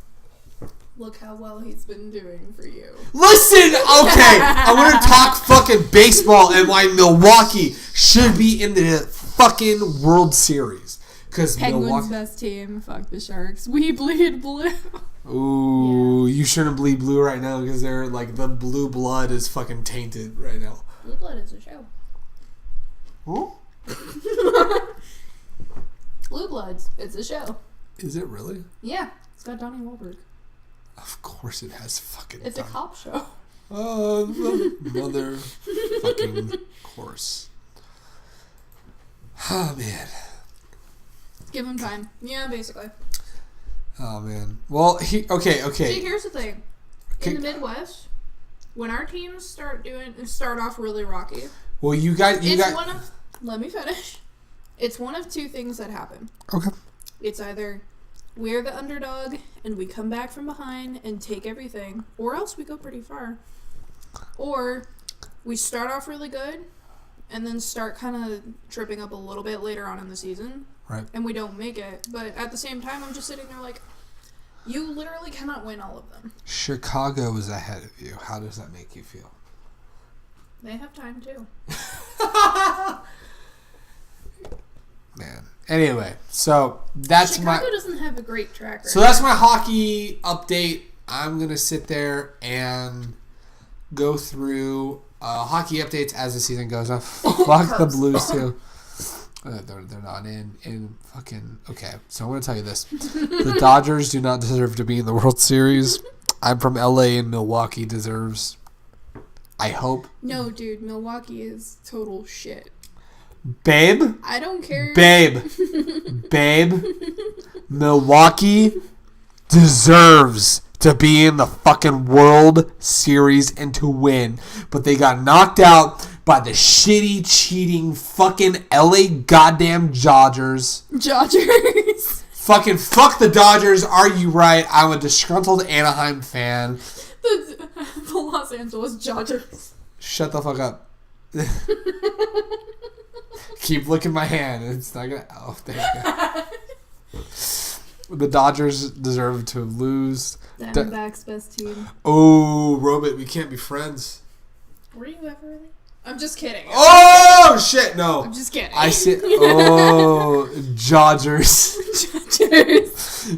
Look how well he's been doing for you. Listen, okay, I want to talk fucking baseball and why Milwaukee should be in the fucking World Series. Because Penguins' best team. Fuck the Sharks. We bleed blue. Ooh, you shouldn't bleed blue right now because they're like the blue blood is fucking tainted right now. Blue Blood is a show. Who? Blue Bloods. It's a show. Is it really? Yeah, it's got Donnie Wahlberg. Of course it has fucking... It's a cop show. Oh, mother fucking course. Oh, man. Give him time. Yeah, basically. Oh, man. Well, okay. See, here's the thing. In the Midwest, when our teams start off really rocky... Well, you guys... Let me finish. It's one of two things that happen. Okay. It's either... we're the underdog, and we come back from behind and take everything, or else we go pretty far. Or we start off really good, and then start kind of tripping up a little bit later on in the season, right? And we don't make it. But at the same time, I'm just sitting there like, you literally cannot win all of them. Chicago is ahead of you. How does that make you feel? They have time, too. Man. Anyway, so that's Chicago doesn't have a great track record. So that's my hockey update. I'm going to sit there and go through hockey updates as the season goes on. Fuck the Blues, too. They're not in fucking... Okay, so I'm going to tell you this. The Dodgers do not deserve to be in the World Series. I'm from LA and Milwaukee deserves... I hope... No, dude, Milwaukee is total shit. Babe? I don't care. Babe. Milwaukee deserves to be in the fucking World Series and to win. But they got knocked out by the shitty, cheating, fucking LA goddamn Dodgers. Fucking fuck the Dodgers. Are you right? I'm a disgruntled Anaheim fan. The Los Angeles Dodgers. Shut the fuck up. Keep licking my hand. It's not gonna... Oh, there you go. The Dodgers deserve to lose. Diamondbacks' best team. Oh, Robert, we can't be friends. Were you ever really? I'm just kidding. Oh, shit, no. I'm just kidding. I said... Oh, Dodgers.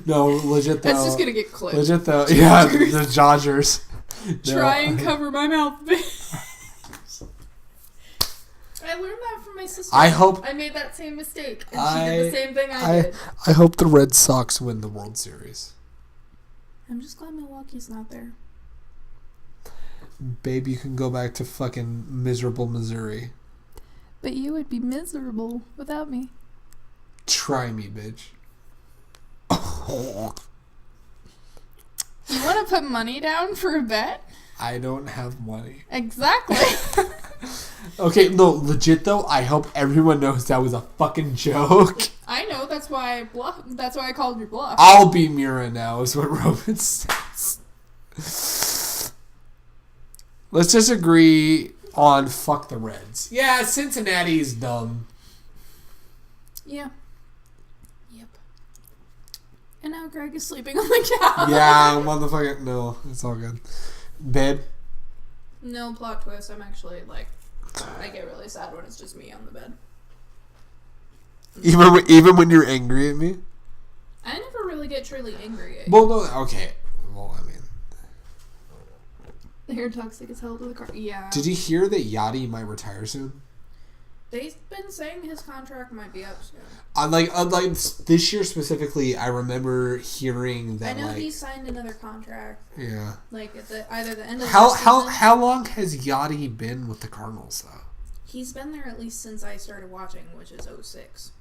No, legit though. That's just gonna get clipped. Legit though. Yeah, the Dodgers. Try and cover my mouth. I learned that from my sister. I made that same mistake, and she did the same thing I did. I hope the Red Sox win the World Series. I'm just glad Milwaukee's not there. Babe, you can go back to fucking miserable Missouri. But you would be miserable without me. Try me, bitch. You want to put money down for a bet? I don't have money. Exactly. Okay, no, legit though, I hope everyone knows that was a fucking joke. I know, that's why I called your bluff. I'll be Mira now, is what Roman says. Let's just agree on fuck the Reds. Yeah, Cincinnati's dumb. Yeah. Yep. And now Greg is sleeping on the couch. Yeah, motherfucker. No, it's all good. Babe? No plot twist. I'm actually like... I get really sad when it's just me on the bed. Even when you're angry at me? I never really get truly angry at you. Well, no, okay. Well, I mean... You're toxic as hell to the car. Yeah. Did you hear that Yachty might retire soon? They've been saying his contract might be up soon. Like this year specifically, I remember hearing that. I know he signed another contract. Yeah. Like at either the end of how long has Yachty been with the Cardinals though? He's been there at least since I started watching, which is 2006.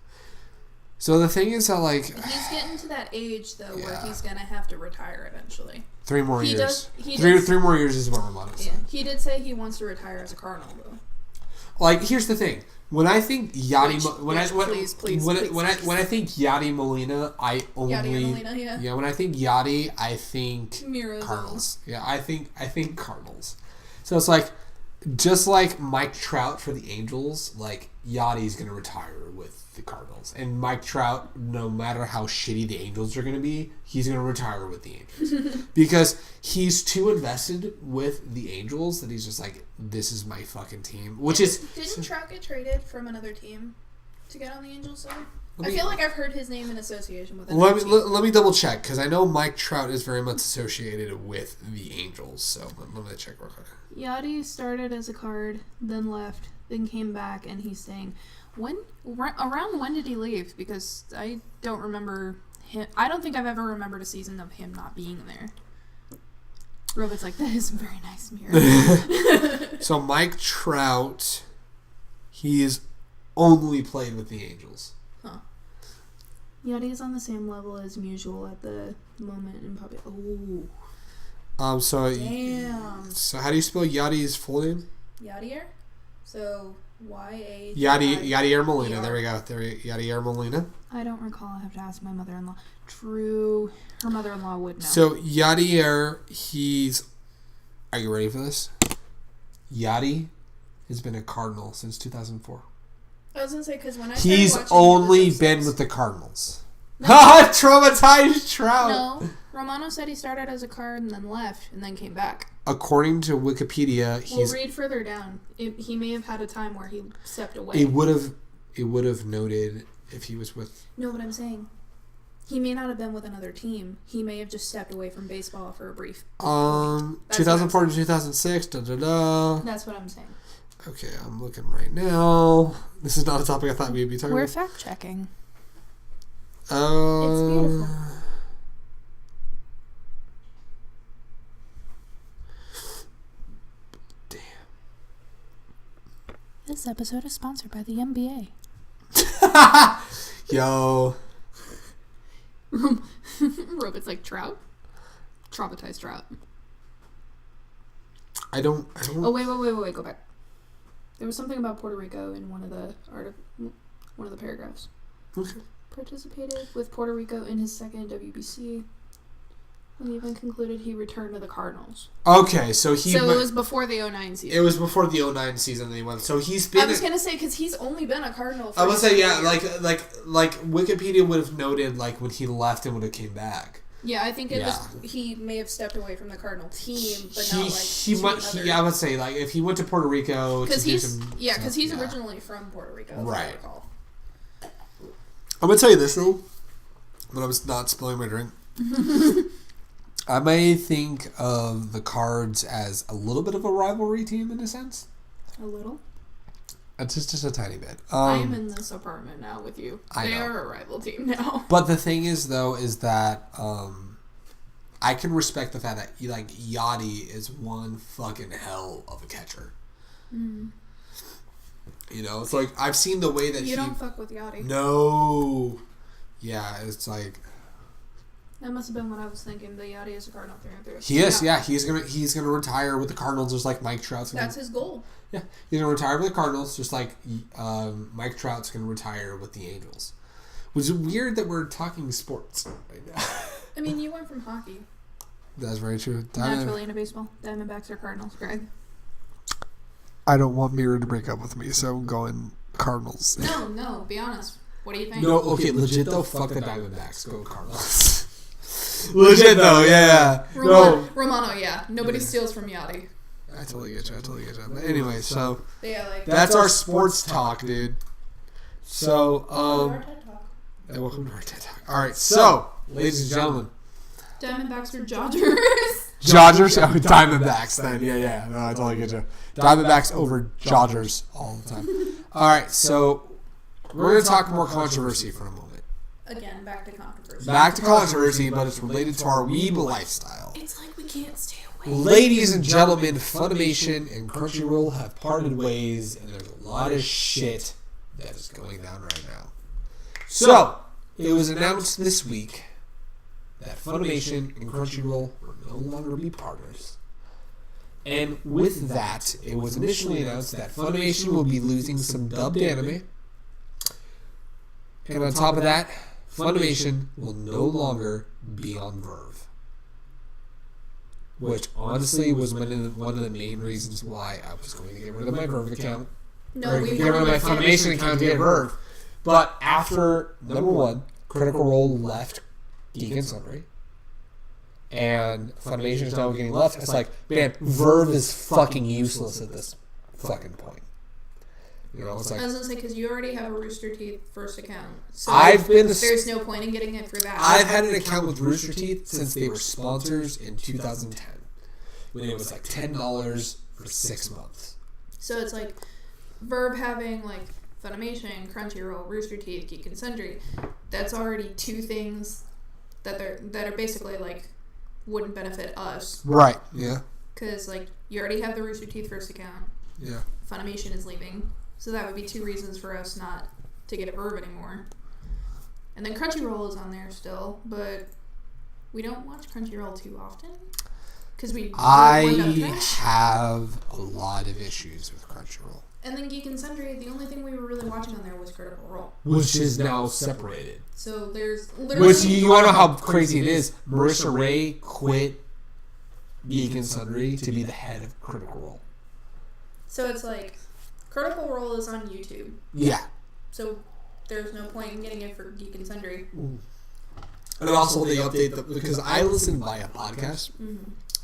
So the thing is that like he's getting to that age though where he's gonna have to retire eventually. 3 more years. Three more years is what Ramon is. Yeah, he did say he wants to retire as a Cardinal though. Like here's the thing. When I think Yachty, when I think Yachty Molina, I only when I think Yachty, I think Mira Cardinals. Yeah, I think Cardinals. So it's like just like Mike Trout for the Angels, like Yachty's going to retire with the Cardinals. And Mike Trout, no matter how shitty the Angels are going to be, he's going to retire with the Angels. Because he's too invested with the Angels that he's just like, this is my fucking team. Didn't Trout get traded from another team to get on the Angels side? I feel like I've heard his name in association with another team. Let me double check, because I know Mike Trout is very much associated with the Angels. So let me check real quick. Yachty started as a card, then left, then came back, and he's saying, around when did he leave? Because I don't remember him. I don't think I've ever remembered a season of him not being there. Robo's like, that is very nice, Mira. So Mike Trout, he's only played with the Angels. Huh. Yachty is on the same level as Musial at the moment in public. Ooh. So Damn. So how do you spell Yachty's full name? Yachtier? So Y-A... Yachtier Molina. There we go. Yachtier Molina. I don't recall. I have to ask my mother-in-law. True. Her mother-in-law would know. So Yachtier, are you ready for this? Yachty has been a Cardinal since 2004. I was going to say, because when I He's started only been with the Cardinals. No. Traumatized Trout. No. Romano said he started as a card and then left and then came back. According to Wikipedia, We'll read further down. He may have had a time where he stepped away. It would have noted if he was with... No, but I'm saying he may not have been with another team. He may have just stepped away from baseball for a brief. 2004 to 2006. That's what I'm saying. Okay, I'm looking right now. This is not a topic I thought we'd be talking We're about. fact checking. It's beautiful. Damn. This episode is sponsored by the NBA. Yo. Robot's like, Trout? Traumatized Trout. I don't... Oh, wait, go back. There was something about Puerto Rico in one of the paragraphs. Okay. Participated with Puerto Rico in his second WBC. When the event concluded, he returned to the Cardinals. Okay, so it was before the 2009 season. It was before the 2009 season that he won. So he's been... I was going to say, because he's only been a Cardinal for... I would say, yeah, like Wikipedia would have noted, like, when he left and when it came back. Yeah, I think he may have stepped away from the Cardinal team, but I would say, like, if he went to Puerto Rico... Because he's originally from Puerto Rico, right. if I recall. I'm going to tell you this, though, when I was not spilling my drink. I may think of the Cards as a little bit of a rivalry team in a sense. A little? It's just a tiny bit. I am in this apartment now with you. They are a rival team now. But the thing is, though, is that I can respect the fact that Yachty is one fucking hell of a catcher. Mm. You know, it's like I've seen the way that you don't fuck with Yachty. No. Yeah, it's like. That must have been what I was thinking. The Yachty is a Cardinal through and through. He is, yeah. He's gonna retire with the Cardinals, just like Mike Trout's. That's his goal. Yeah, he's gonna retire with the Cardinals, just like Mike Trout's gonna retire with the Angels. Which is weird that we're talking sports right now. I mean, you went from hockey. That's very true. Naturally into baseball. Diamondbacks or Cardinals, Greg? I don't want Mira to break up with me, so I'm going Cardinals. No. Be honest. What do you think? No, okay, legit though. Fuck the Diamondbacks. Go Cardinals. Legit though, yeah. Romano, yeah. Nobody steals from Yachty. I totally get you. But anyway, so yeah, that's our sports talk, dude. So, welcome to our TED Talk. All right, so ladies and gentlemen, Diamondbacks or Dodgers? Dodgers, Diamondbacks. Then yeah. No, I totally get you. Diamondbacks over Dodgers all the time. All right, so we're gonna talk more controversy for a moment. Again, back to controversy. Back to controversy, but it's related to our weeb lifestyle. It's like we can't stay away. Ladies and gentlemen, Funimation and Crunchyroll have parted ways, and there's a lot of shit that is going down right now. So, it was announced this week that Funimation and Crunchyroll will no longer be partners. And with that, it was initially announced that Funimation will be losing some dubbed anime. And on top of that, Funimation will no longer be on Verve. which honestly was one of the main reasons why I was going to get rid of my Verve account. No, we get rid of my Funimation account to get Verve. But after, number one, Critical Role left Geek and Sundry, and Funimation's now getting left, it's like, man, Verve is fucking useless at this fucking point. You know, it's like, I was gonna say, because you already have a Rooster Teeth first account, so there's no point in getting it for that. I've had an account with Rooster Teeth since they were sponsors in 2010, when it was like $10 for 6 months. So it's like Verve having like Funimation, Crunchyroll, Rooster Teeth, Geek and Sundry. That's already two things that are basically like wouldn't benefit us. Right. Yeah. Because like you already have the Rooster Teeth first account. Yeah. Funimation is leaving. So that would be two reasons for us not to get a Verve anymore. And then Crunchyroll is on there still, but we don't watch Crunchyroll too often. Because I have a lot of issues with Crunchyroll. And then Geek and Sundry, the only thing we were really watching on there was Critical Role. Which is now separated. So there's literally... Which, you want to know how crazy it is? Marissa Ray quit Geek and Sundry to be the head of Critical Role. So it's like... Critical Role is on YouTube. Yeah. So there's no point in getting it for Geek and Sundry. And also they update because I listen via podcast,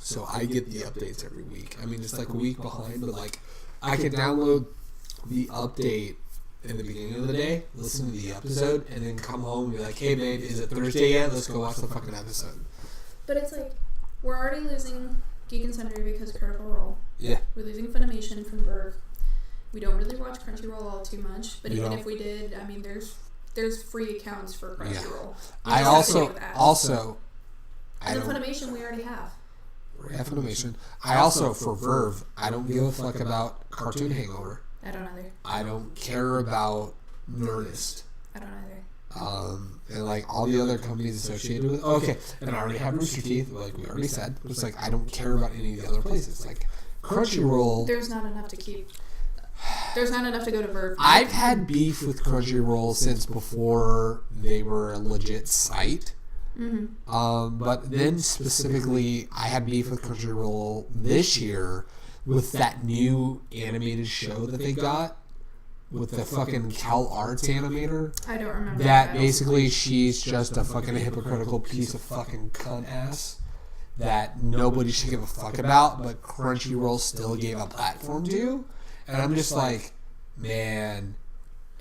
so I get the updates every week. I mean, it's like a week behind, but like I can download the update in the beginning of the day, listen to the episode, and then come home and be like, hey babe, is it Thursday yet? Let's go watch the fucking episode. But it's like, we're already losing Geek and Sundry because Critical Role. Yeah. We're losing Funimation from Verve. We don't really watch Crunchyroll all too much, but even if we did, I mean, there's free accounts for Crunchyroll. I also and the Funimation we already have. We have Funimation. I also, for Verve, I don't give a fuck about Cartoon Hangover. I don't either. I don't care about Nerdist. I don't either. And like all the other companies associated with okay, and I already have Rooster Teeth, like we already said. It's like I don't care about any of the other places. Like Crunchyroll. There's not enough to keep. There's not enough to go to Verve. I've had beef with Crunchyroll since before they were a legit site. But then specifically, I had beef with Crunchyroll this year with that new animated show that they got with the fucking Cal Arts animator. I don't remember that. Basically, she's just a fucking hypocritical piece of fucking cunt ass that nobody should give a fuck about, but Crunchyroll still gave a platform to. And I'm just like, man,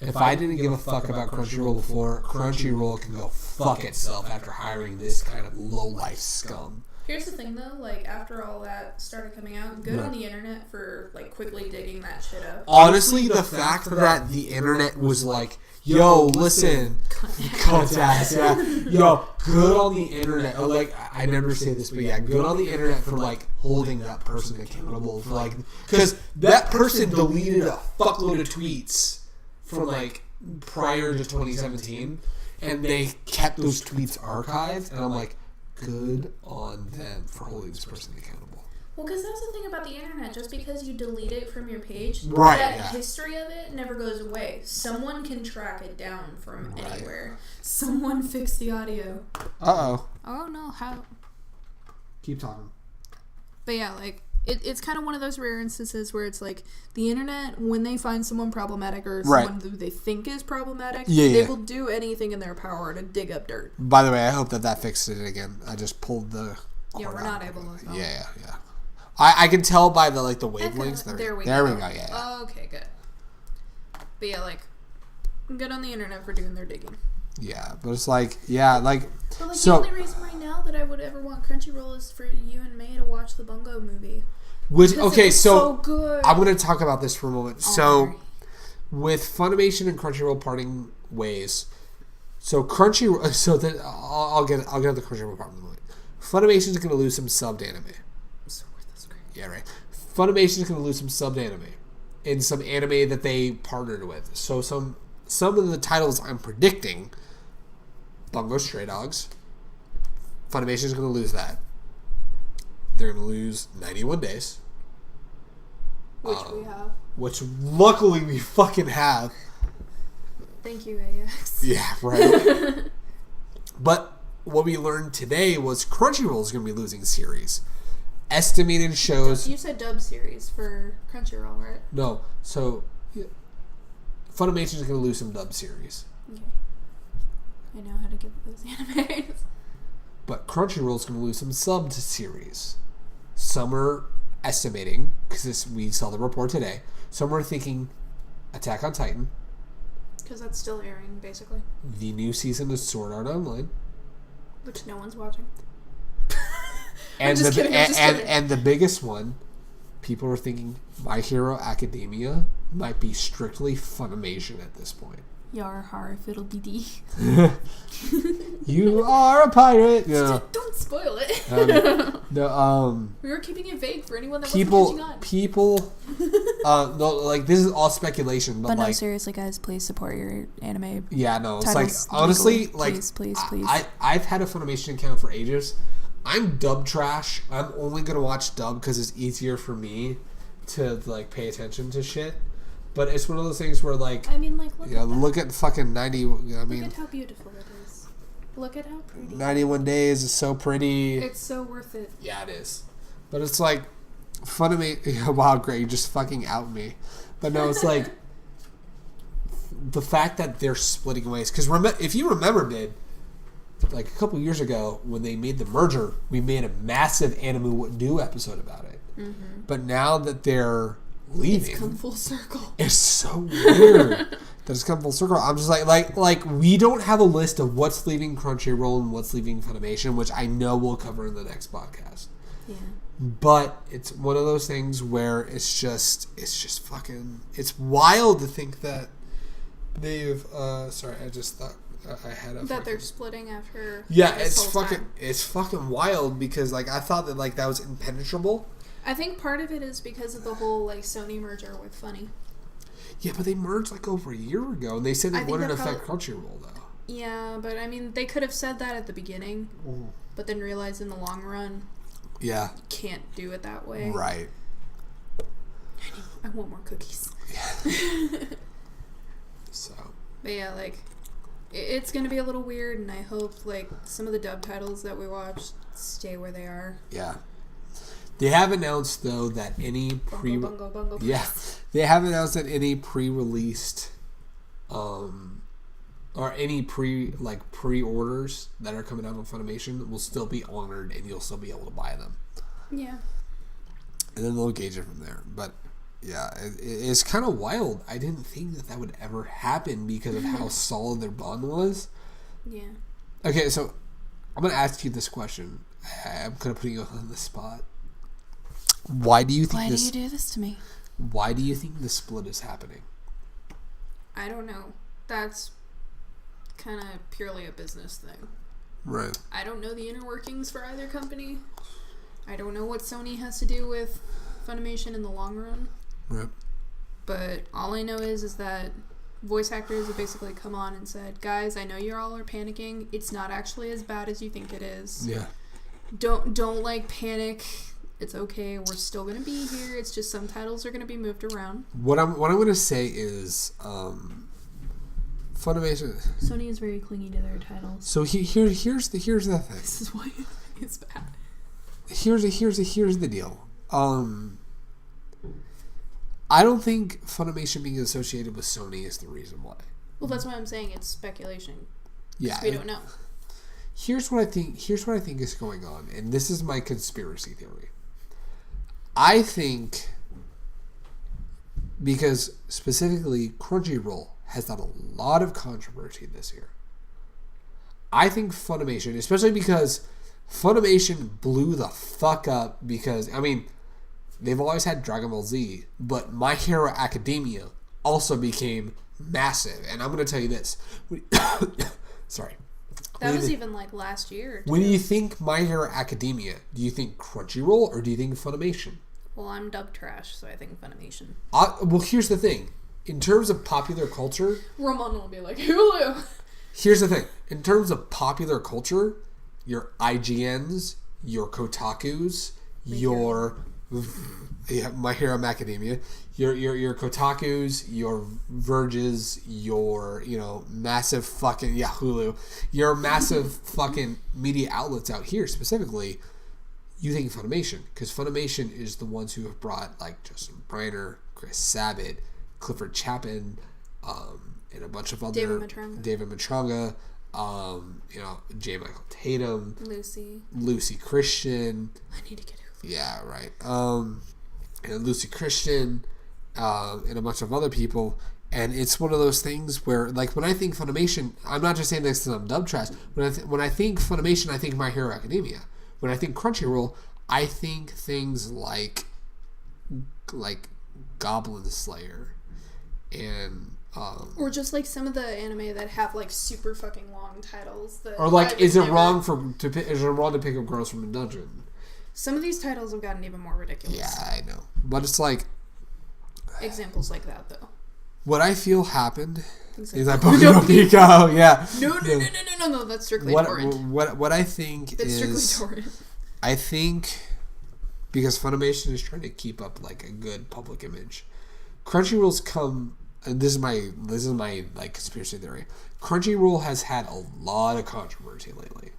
if I didn't give a fuck about Crunchyroll before, Crunchyroll can go fuck itself after hiring this kind of low-life scum. Here's the thing, though. Like, after all that started coming out, good on the internet for, like, quickly digging that shit up. Honestly, the fact that the internet was like, yo, listen, cunt ass, yeah. Yo, good on the internet. Oh, like, I never say this, but yeah, good on the internet for, like, holding that person accountable. For, like, because that person deleted a fuckload of tweets from, like, prior to 2017, and they kept those tweets archived, and I'm like, good on them for holding this person accountable. Well, because that's the thing about the internet. Just because you delete it from your page, right, that history of it never goes away. Someone can track it down from anywhere. Someone fix the audio. Uh-oh. Oh, no. How? Keep talking. But yeah, like, it's kind of one of those rare instances where it's like the internet, when they find someone problematic or someone who they think is problematic, they will do anything in their power to dig up dirt. By the way, I hope that fixed it again. I just pulled the... Yeah, we're not able to tell. Yeah. I can tell by the wavelengths. There we go, yeah. Oh, okay, good. But yeah, like, good on the internet for doing their digging. Yeah, but it's like, But like, the only reason right now that I would ever want Crunchyroll is for you and May to watch the Bungo movie. So good. I'm going to talk about this for a moment. So, with Funimation and Crunchyroll parting ways, I'll get to the Crunchyroll part in a moment. Funimation is going to lose some subbed anime. So worth great. Yeah, right. Funimation is going to lose some subbed anime in some anime that they partnered with. So some of the titles I'm predicting, Bungo Stray Dogs, Funimation is going to lose that. They're going to lose 91 Days. Which we have. Which luckily we fucking have. Thank you, AX. Yeah, right. But what we learned today was Crunchyroll is going to be losing series. estimated shows. You said dub series for Crunchyroll, right? No, so Funimation is going to lose some dub series. Okay. I know how to get those animes. But Crunchyroll is going to lose some sub series. Some are estimating, because we saw the report today, some are thinking Attack on Titan. Because that's still airing, basically. The new season of Sword Art Online. Which no one's watching. And and the biggest one, people are thinking My Hero Academia might be strictly Funimation at this point. Yar har fiddle dee dee. You are a pirate. No. Don't spoil it. We were keeping it vague for anyone that wasn't catching on. No, like this is all speculation, but no, like seriously, guys, please support your anime. Yeah, no, it's like honestly, legally. Like please. I've had a Funimation account for ages. I'm dub trash. I'm only gonna watch dub because it's easier for me to like pay attention to shit. But it's one of those things where, like... I mean, like, look at fucking 90... look at how beautiful it is. Look at how pretty. 91 Days is so pretty. It's so worth it. Yeah, it is. But it's like... Funimation... Wow, great. You just fucking out me. But no, it's like... the fact that they're splitting ways... Because if you remember, babe, like a couple years ago, when they made the merger, we made a massive Anime What Do episode about it. Mm-hmm. But now that they're... leaving. It's come full circle. It's so weird that it's come full circle. I'm just like we don't have a list of what's leaving Crunchyroll and what's leaving Funimation, which I know we'll cover in the next podcast. Yeah. But it's one of those things where it's just fucking, it's wild to think that they've sorry, I just thought I had a that they're splitting after. Yeah, it's fucking wild because like I thought that like that was impenetrable. I think part of it is because of the whole like Sony merger with Funny. Yeah, but they merged like over a year ago, and they said it wouldn't affect Crunchyroll though. Yeah, but I mean, they could have said that at the beginning, but then realized in the long run, you can't do it that way. Right. I want more cookies. Yeah. So. But yeah, like, it's gonna be a little weird, and I hope like some of the dub titles that we watch stay where they are. Yeah. They have announced though that any they have announced that any pre-released or any pre-orders that are coming out on Funimation will still be honored and you'll still be able to buy them. Yeah. And then they'll gauge it from there. But yeah, it's kind of wild. I didn't think that would ever happen because of how solid their bond was. Yeah. Okay, so I'm going to ask you this question. I'm kind of putting you on the spot. Why do you think do you do this to me? Why do you think the split is happening? I don't know. That's kind of purely a business thing. Right. I don't know the inner workings for either company. I don't know what Sony has to do with Funimation in the long run. Right. But all I know is that voice actors have basically come on and said, guys, I know you all are panicking. It's not actually as bad as you think it is. Yeah. Don't like panic. It's okay. We're still going to be here. It's just some titles are going to be moved around. What I'm going to say is Funimation. Sony is very clingy to their titles. So here's the thing. This is why it's bad. Here's the deal. I don't think Funimation being associated with Sony is the reason why. Well, that's why I'm saying it's speculation. Yeah, we don't know. Here's what I think is going on, and this is my conspiracy theory. I think because specifically Crunchyroll has done a lot of controversy this year. I think Funimation, especially because Funimation blew the fuck up because, I mean, they've always had Dragon Ball Z, but My Hero Academia also became massive. And I'm going to tell you this. Sorry. That was even like last year. When you think My Hero Academia, do you think Crunchyroll or do you think Funimation? Well, I'm dub trash, so I think Funimation. Well, here's the thing. In terms of popular culture... Ramon will be like, Hulu! Here's the thing. In terms of popular culture, your IGNs, your Kotakus, your... My Hero Academia, your Kotakus, your Verges, your massive fucking Hulu, your massive fucking media outlets out here specifically, you think Funimation, because Funimation is the ones who have brought like Justin Briner, Chris Sabat, Clifford Chapin, and a bunch of other David Matranga, J. Michael Tatum, Lucy Christian. I need to get Hulu. Yeah, right. And Lucy Christian, and a bunch of other people. And it's one of those things where, like, when I think Funimation, I'm not just saying this because I'm dub trash. When I think Funimation, I think My Hero Academia. When I think Crunchyroll, I think things like Goblin Slayer, and or just like some of the anime that have like super fucking long titles. Or like, is it wrong to pick up Girls from a Dungeon? Some of these titles have gotten even more ridiculous. Yeah, I know, but it's like examples like that though. What I feel happened is that Boku no Pico, yeah. No, that's strictly torrent. What I think it's is... strictly torrent. I think because Funimation is trying to keep up like a good public image, Crunchyroll's come... And this is my like conspiracy theory. Crunchyroll has had a lot of controversy lately.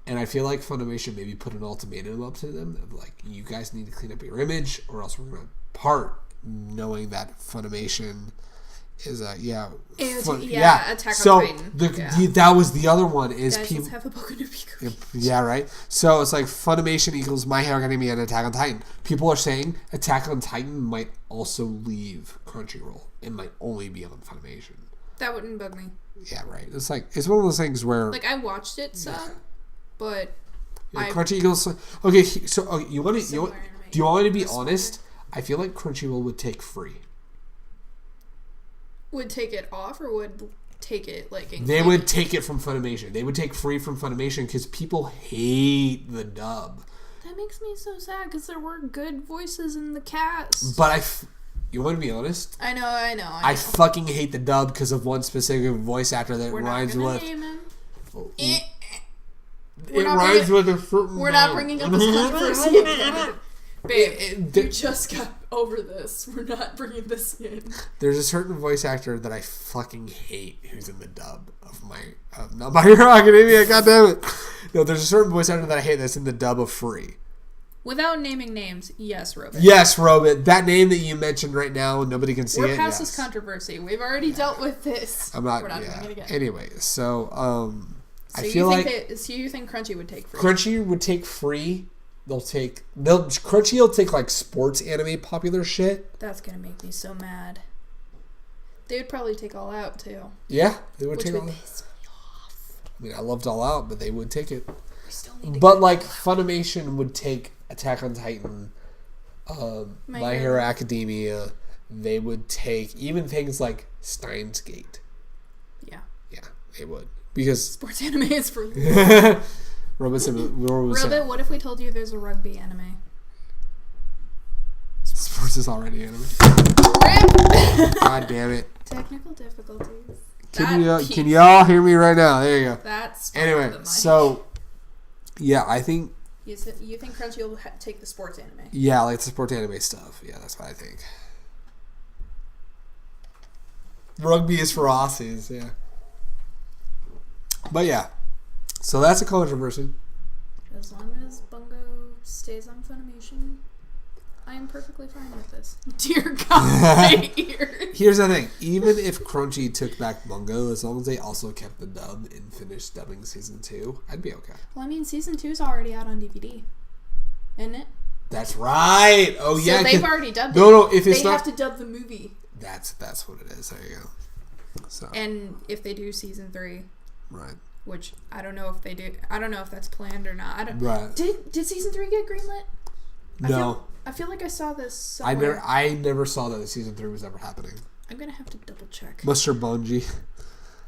And I feel like Funimation maybe put an ultimatum up to them of like, you guys need to clean up your image or else we're going to part, knowing that Funimation is Attack on Titan. That was the other one is people have a Boku no Pico. Yeah, right. So it's like Funimation equals My Hero Academia and Attack on Titan. People are saying Attack on Titan might also leave Crunchyroll. It might only be on Funimation. That wouldn't bug me. Yeah, right. It's like it's one of those things where like I watched it but Crunchyroll. Okay, so you want to do you want me to be honest? I feel like Crunchyroll would take free. Would take it off or would take it like... They would take it from Funimation. They would take free from Funimation because people hate the dub. That makes me so sad because there were good voices in the cast. But you want to be honest? I know. I fucking hate the dub because of one specific voice actor that rhymes with... Name him. It rhymes with a certain... We're not bringing up this controversy again. Babe, you just got over this. We're not bringing this in. There's a certain voice actor that I fucking hate who's in the dub of not My Hero Academia, goddammit. No, there's a certain voice actor that I hate that's in the dub of Free. Without naming names, yes, Robin. Yes, Robin. That name that you mentioned right now, nobody can see it. We're past this controversy. We've already dealt with this. We're not doing it again. Anyway, so I feel so you think Crunchy would take Free? Crunchy would take Free. Crunchy will take like sports anime popular shit. That's gonna make me so mad. They would probably take All Out too. Yeah, they would take All Out. Piss me off. I mean, I loved All Out, but they would take it. We still need to but like Funimation would take Attack on Titan, My Hero Academia. They would take even things like Steins Gate. Yeah, they would because sports anime is for. Robot, what if we told you there's a rugby anime? Sports is already anime. God damn it. Technical difficulties. Can y'all hear me right now? There you go. That's anyway, so yeah, I think you think Crunchy will take the sports anime. Yeah, like the sports anime stuff. Yeah, that's what I think. Rugby is for Aussies, yeah. But yeah. So that's a controversy. As long as Bungo stays on Funimation, I am perfectly fine with this. Dear God, my ears. Here's the thing. Even if Crunchy took back Bungo, as long as they also kept the dub and finished dubbing Season 2, I'd be okay. Well, I mean, Season 2 is already out on DVD. Isn't it? That's right. Oh, yeah. So they've already dubbed it. No, if it's they have to dub the movie. That's what it is. There you go. So. And if they do Season 3. Right. Which I don't know if they do. I don't know if that's planned or not. Right. Did Season 3 get greenlit? No. I feel like I saw this somewhere. I never saw that Season 3 was ever happening. I'm going to have to double check. Mr. Bungie.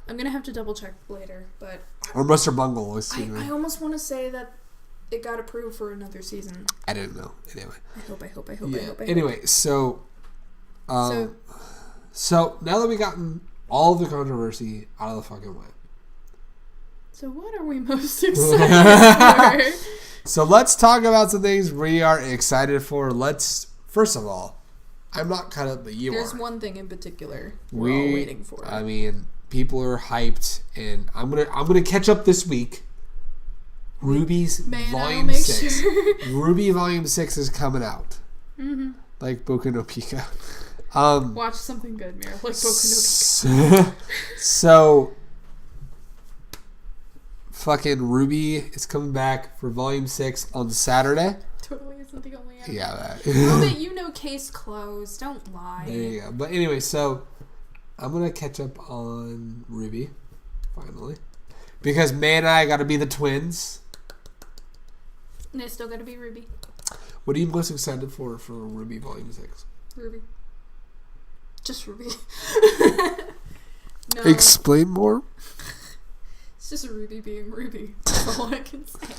I'm going to have to double check later, but... Or Mr. Bungle. I almost want to say that it got approved for another season. I didn't know. Anyway. I hope. Anyway, so now that we've gotten all of the controversy out of the fucking way. So what are we most excited for? So let's talk about some things we are excited for. First of all, I'm not caught up, but There's one thing in particular we're all waiting for. I mean, people are hyped, and I'm gonna catch up this week. Ruby's May and I'll Volume make 6. sure. Ruby Volume 6 is coming out. Mm-hmm. Like Boku no Pico. Watch something good, Mira. Like Boku no Pico. So, fucking Ruby is coming back for Volume 6 on Saturday. Totally isn't the only anime. Yeah, that. Robert, you know case closed. Don't lie. There you go. But anyway, so I'm going to catch up on Ruby, finally. Because May and I got to be the twins. And it's still gotta be Ruby. What are you most excited for Ruby Volume 6? Ruby. Just Ruby. No. Explain more? It's just Ruby being Ruby. That's all I can say.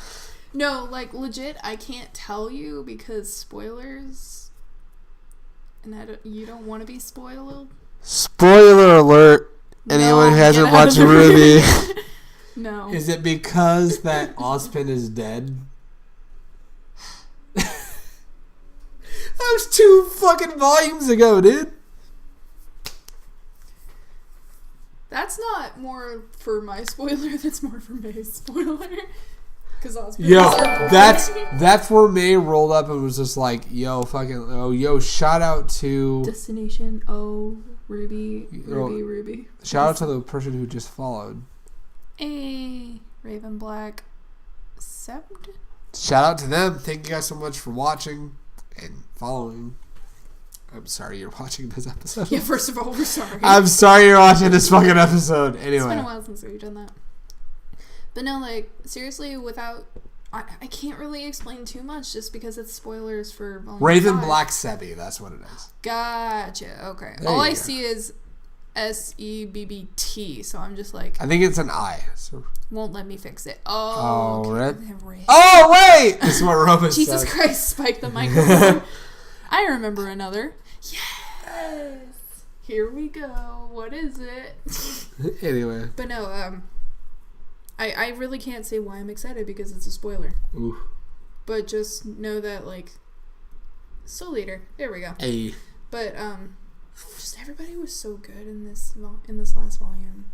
No, like, legit, I can't tell you because spoilers. And you don't want to be spoiled. Spoiler alert. Anyone who No, hasn't get out watched of the Ruby. No. Is it because that Ozpin is dead? That was 2 fucking volumes ago, dude. That's not more for my spoiler, that's more for May's spoiler. Because Yo, that's where May rolled up and was just like, yo, shout out to... Destination O, Ruby. Shout out to the person who just followed. A Raven Black 7. Shout out to them. Thank you guys so much for watching and following. I'm sorry you're watching this episode. Yeah, first of all, we're sorry. I'm sorry you're watching this fucking episode. Anyway. It's been a while since we've done that. But no, like, seriously, without... I can't really explain too much just because it's spoilers for Volume Raven 5. Black Sebi, that's what it is. Gotcha, okay. There All you I go. see is SEBBT, so I'm just like... I think it's an I. So. Won't let me fix it. Oh, Oh, okay. right. Oh, wait! This is what Robin Jesus said. Christ, spike the microphone. I remember another. Yes! Here we go. What is it? Anyway. But no, I really can't say why I'm excited because it's a spoiler. Ooh. But just know that, like, Soul Leader. There we go. Hey. But, just everybody was so good in this last volume.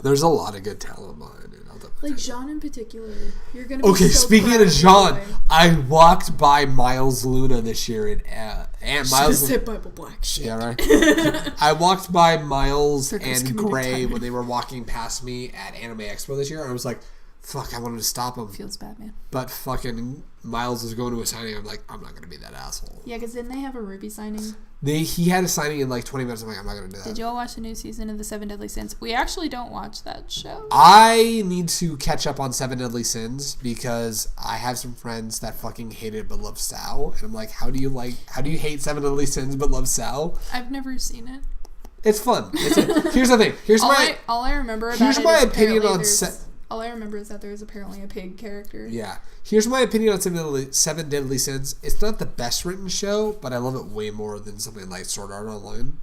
There's a lot of good talent behind it. Like, Jean in particular. You're gonna be Okay, so speaking proud of Jean, your boy. I walked by Miles Luna this year and Should've Miles. said Bible Black shit. Yeah, right. I walked by Miles Circus and committed Gray timing. when they were walking past me at Anime Expo this year, and I was like, "Fuck!" I wanted to stop them, Feels bad, man. but fucking Miles was going to a signing. I'm like, I'm not gonna be that asshole. Yeah, because didn't they have a Ruby signing? He had a signing in like 20 minutes. I'm like, I'm not gonna do that. Did you all watch the new season of the Seven Deadly Sins? We actually don't watch that show. I need to catch up on Seven Deadly Sins because I have some friends that fucking hate it but love Sal, and I'm like, how do you hate Seven Deadly Sins but love Sal? I've never seen it. It's fun. Here's the thing. All I remember about here's it my is opinion apparently on there's- all I remember is that there's apparently a pig character. Yeah. Here's my opinion on Seven Deadly Sins. It's not the best written show, but I love it way more than something like Sword Art Online.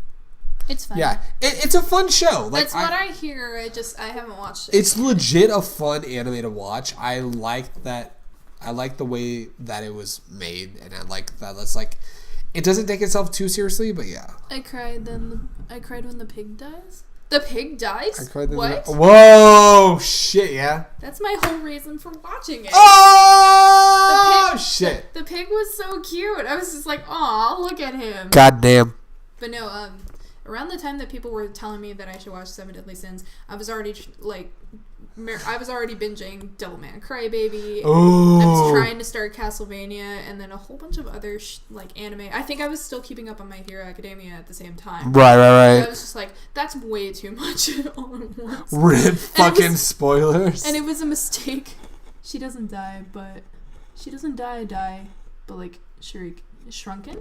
It's fun. Yeah. It's a fun show. Like, That's what I hear. I haven't watched it. It's legit a fun anime to watch. I like the way that it was made, and I like that it's like it doesn't take itself too seriously, but yeah. I cried when the pig dies. The pig dies? I cried what? Whoa, shit, yeah. That's my whole reason for watching it. Oh, shit. The pig was so cute. I was just like, aw, look at him. Goddamn. But no, around the time that people were telling me that I should watch Seven Deadly Sins, I was already binging Devilman Crybaby. Ooh. I was trying to start Castlevania, and then a whole bunch of other anime. I think I was still keeping up on My Hero Academia at the same time. Right. I was just like, that's way too much all at once. Rip fucking spoilers. And it was a mistake. She doesn't die, but like shrunken.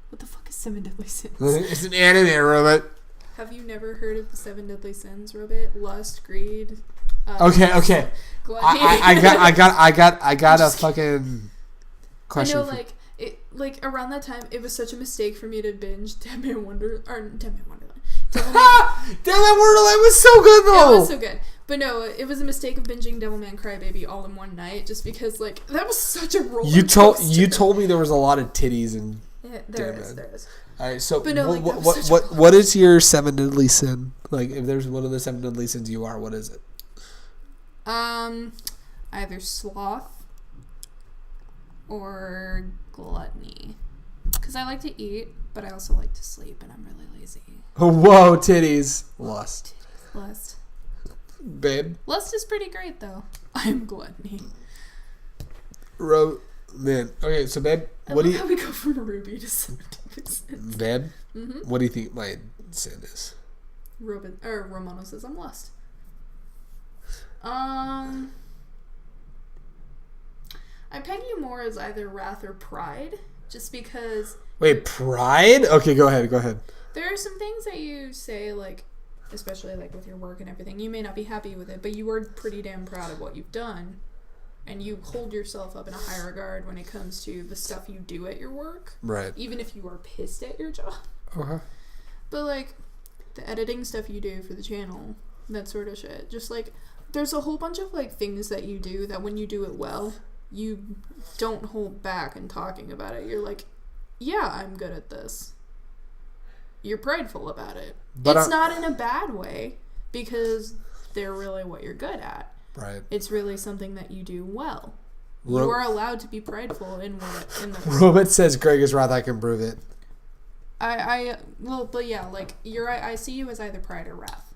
What the fuck is Seven Deadly Sins? It's an anime, Robot. Have you never heard of the Seven Deadly Sins, Robert? Lust, greed. Okay. Gluttony. I got a fucking question. I know, like around that time, it was such a mistake for me to binge Deadman Wonderland. Deadman Wonderland was so good though. It was so good. But no, it was a mistake of binging Devilman Crybaby all in one night, just because that was such a roller coaster. You told me there was a lot of titties and. Yeah, there is. All right, so But no, what is your Seven Deadly Sin? Like, if there's one of the Seven Deadly Sins you are, what is it? either sloth or gluttony. Because I like to eat, but I also like to sleep, and I'm really lazy. Whoa, titties. Lust. Lust. Babe. Lust is pretty great, though. I'm gluttony. Man. Okay, so babe, I what love do you... how we go from Ruby to Seven Sins. Babe, Mm-hmm. what do you think my sin is? Romano says I'm lust. I peg you more as either wrath or pride, just because... Wait, pride? Okay, go ahead. There are some things that you say, like, especially, like, with your work and everything, you may not be happy with it, but you are pretty damn proud of what you've done, and you hold yourself up in a high regard when it comes to the stuff you do at your work. Right. Even if you are pissed at your job. Okay. But, like, the editing stuff you do for the channel, that sort of shit. Just, like, there's a whole bunch of, like, things that you do that when you do it well, you don't hold back in talking about it. You're like, yeah, I'm good at this. You're prideful about it. But it's not in a bad way, because they're really what you're good at. Right. It's really something that you do well. You are allowed to be prideful in the Robert says Greg is wrath, I can prove it. But yeah, like, I see you as either pride or wrath.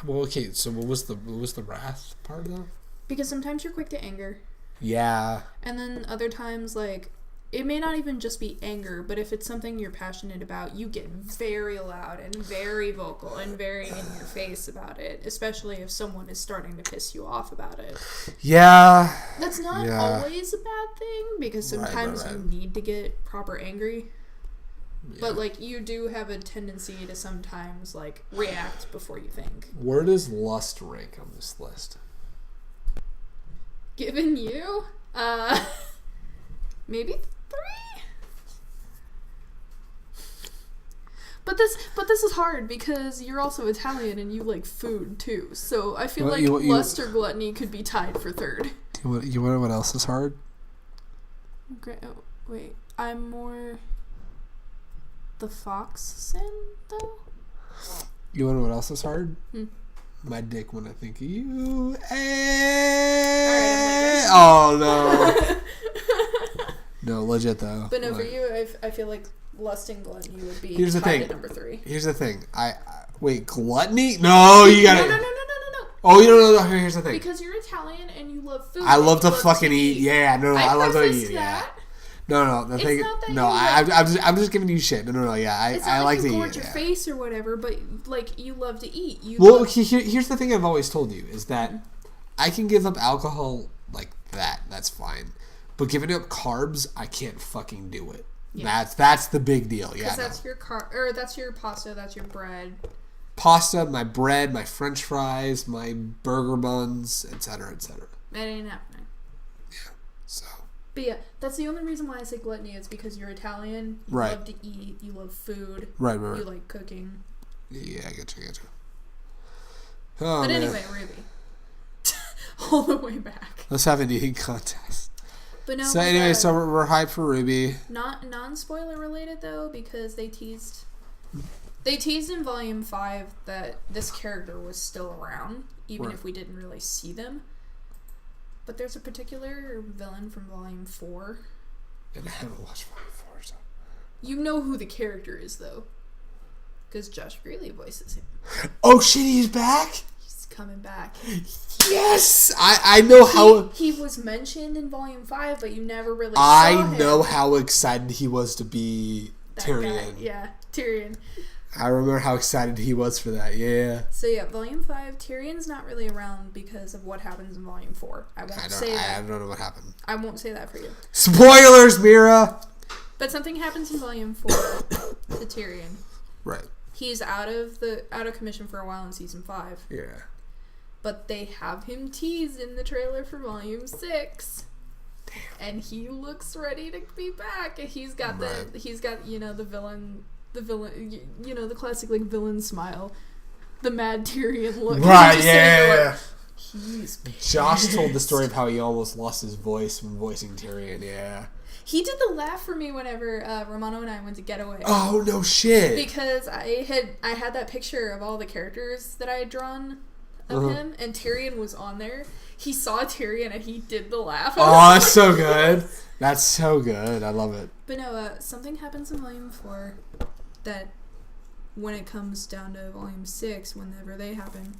Well, okay, so what was the wrath part though? Because sometimes you're quick to anger. Yeah. And then other times, like, it may not even just be anger, but if it's something you're passionate about, you get very loud and very vocal and very in your face about it, especially if someone is starting to piss you off about it. Yeah. That's not always a bad thing, because sometimes you need to get proper angry. Yeah. But, like, you do have a tendency to sometimes, like, react before you think. Where does lust rank on this list? Given you? Maybe 3? But this is hard because you're also Italian and you like food too. So I feel lust or gluttony could be tied for 3rd. You want to know what else is hard? Wait, I'm more the fox sin though. You want to know what else is hard? My dick when I think of you. Hey! Oh no. No, legit though. But no, like, for you, I feel like lust and gluttony would be here's the thing. At number 3. Here's the thing. Wait, gluttony? No, you gotta. No. Oh, you don't know. Here's the thing. Because you're Italian and you love food. I love to fucking eat. Yeah, no, I love to eat. That. Yeah. No. The thing. No, I'm just giving you shit. No. Yeah, I like to eat. It's not like you gorge your face or whatever, but like you love to eat. Here's the thing I've always told you is that I can give up alcohol like that. That's fine. But giving up carbs, I can't fucking do it. Yeah. That's the big deal. Yeah, that's your that's your pasta, that's your bread. Pasta, my bread, my French fries, my burger buns, etc., etc. That ain't happening. Yeah. So. But yeah, that's the only reason why I say gluttony is because you're Italian. You love to eat. You love food. Right. You like cooking. Yeah, I get you. Oh, but anyway, Ruby. All the way back. Let's have an eating contest. But no, so anyway, so we're hyped for Ruby. Not non-spoiler related though, because they teased in Volume 5 that this character was still around, even if we didn't really see them. But there's a particular villain from Volume 4. And I haven't watched Volume 4, so. You know who the character is though, because Josh Greeley voices him. Oh shit, he's back? He's coming back. Yes! I know how... He was mentioned in Volume 5, but you never really saw him. I know how excited he was to be that Tyrion. Guy. Yeah, Tyrion. I remember how excited he was for that, yeah. So yeah, Volume 5, Tyrion's not really around because of what happens in Volume 4. I don't know what happened. I won't say that for you. Spoilers, Mira! But something happens in Volume 4 to Tyrion. Right. He's out of commission for a while in Season 5. Yeah. But they have him teased in the trailer for Volume 6. Damn. And he looks ready to be back. And he's got the villain, the classic like villain smile. The mad Tyrion look. Right, yeah. Like, he's pissed. Josh told the story of how he almost lost his voice when voicing Tyrion, yeah. He did the laugh for me whenever Romano and I went to Getaway. Oh, no shit. Because I had that picture of all the characters that I had drawn of him, and Tyrion was on there. He saw Tyrion and he did the laugh. Oh, that's so good. That's so good. I love it. But no, something happens in Volume 4 that when it comes down to Volume 6, whenever they happen,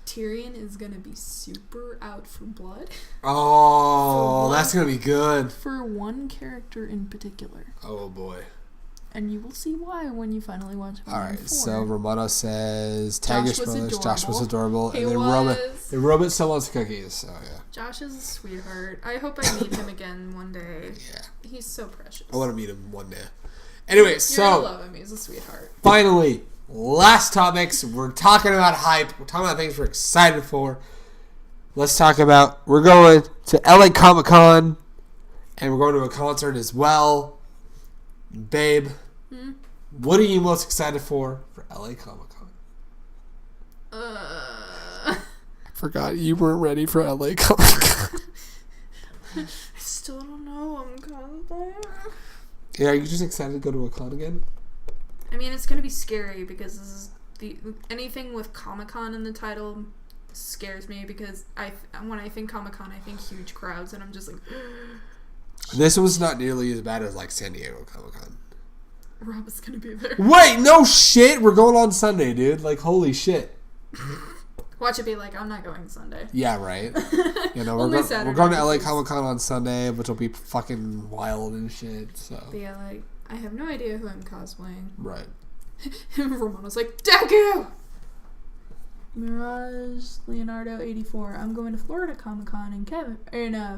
Tyrion is going to be super out for blood. Oh, that's going to be good. For one character in particular. Oh, boy. And you will see why when you finally watch Volume 4. All right, so Romano says, tag your spoilers. Josh was adorable. He and then Robert still wants cookies, so yeah. Josh is a sweetheart. I hope I meet him again one day. Yeah. He's so precious. I want to meet him one day. Anyway, so... You're going to love him. He's a sweetheart. Finally, last topics. We're talking about hype. We're talking about things we're excited for. Let's talk about... We're going to LA Comic-Con, and we're going to a concert as well. Babe, what are you most excited for LA Comic-Con? I forgot you weren't ready for LA Comic-Con. I still don't know. I'm cosplaying. Yeah, are you just excited to go to a con again? I mean, it's going to be scary because this is anything with Comic-Con in the title scares me because when I think Comic-Con, I think huge crowds, and I'm just like... This was not nearly as bad as, like, San Diego Comic-Con. Rob is going to be there. Wait, no shit! We're going on Sunday, dude. Like, holy shit. Watch it be like, I'm not going Sunday. Yeah, right? You know, we're going to LA Comic-Con on Sunday, which will be fucking wild and shit, so... But yeah, like, I have no idea who I'm cosplaying. Right. Romano's like, Deku! Mirage Leonardo 84. I'm going to Florida Comic Con in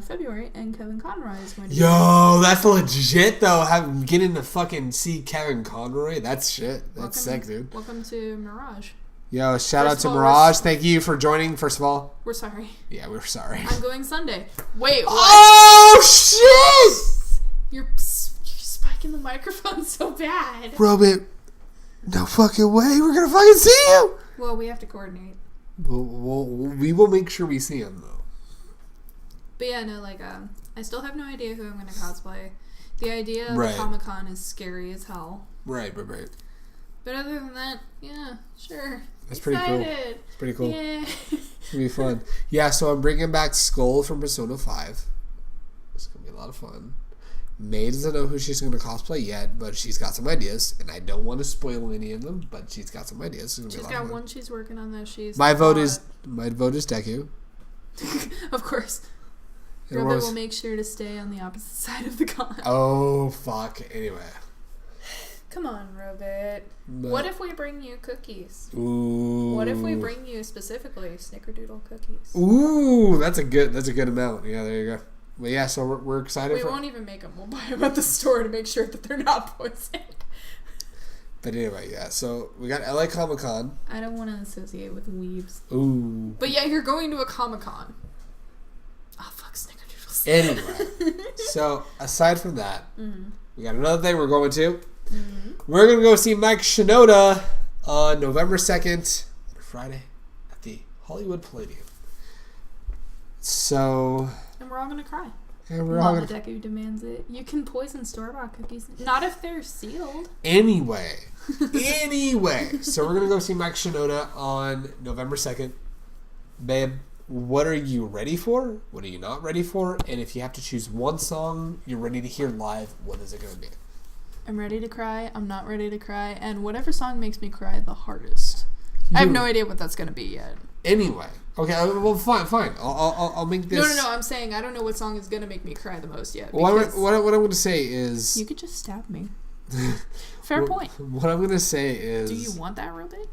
February, and Kevin Conroy is going to. Yo, that's legit though. Getting to fucking see Kevin Conroy. That's shit. That's sick, dude. Welcome to Mirage. Yo, shout out to Mirage. Thank you for joining. First of all, we're sorry. Yeah, we're sorry. I'm going Sunday. Wait. What? Oh shit! You're spiking the microphone so bad. Robert, no fucking way. We're gonna fucking see you. Well, we have to coordinate. We will make sure we see him, though. But yeah, no, like, I still have no idea who I'm going to cosplay. The idea of Right. Comic-Con is scary as hell. Right. But other than that, yeah, sure. That's pretty cool. Excited. It's pretty cool. Yeah. It's going to be fun. Yeah, so I'm bringing back Skull from Persona 5. It's going to be a lot of fun. May doesn't know who she's going to cosplay yet, but she's got some ideas, and I don't want to spoil any of them, but she's got some ideas. She's got one she's working on that she's... My vote is Deku. Of course. Robert will make sure to stay on the opposite side of the con. Oh, fuck. Anyway. Come on, Robert. But, what if we bring you cookies? Ooh. What if we bring you specifically Snickerdoodle cookies? Ooh, that's a good amount. Yeah, there you go. But yeah, so we're excited. We won't even make them. We'll buy them at the store to make sure that they're not poisoned. But anyway, yeah. So we got LA Comic Con. I don't want to associate with weebs. Ooh. But yeah, you're going to a Comic Con. Oh fuck, Snickerdoodles. Anyway, so aside from that, we got another thing we're going to. We're gonna go see Mike Shinoda on November 2nd, Friday, at the Hollywood Palladium. So. And we're all gonna cry. Yeah, we're all gonna... Deku demands it. You can poison store-bought cookies. Not if they're sealed. Anyway. So we're going to go see Mike Shinoda on November 2nd. Babe, what are you ready for? What are you not ready for? And if you have to choose one song you're ready to hear live, what is it going to be? I'm ready to cry. I'm not ready to cry. And whatever song makes me cry the hardest. I have no idea what that's going to be yet. Anyway. Okay, well, fine. I'll make this... No. I'm saying I don't know what song is going to make me cry the most yet. Well, what I'm going to say is... You could just stab me. Fair point. What I'm going to say is... Do you want that, Robert?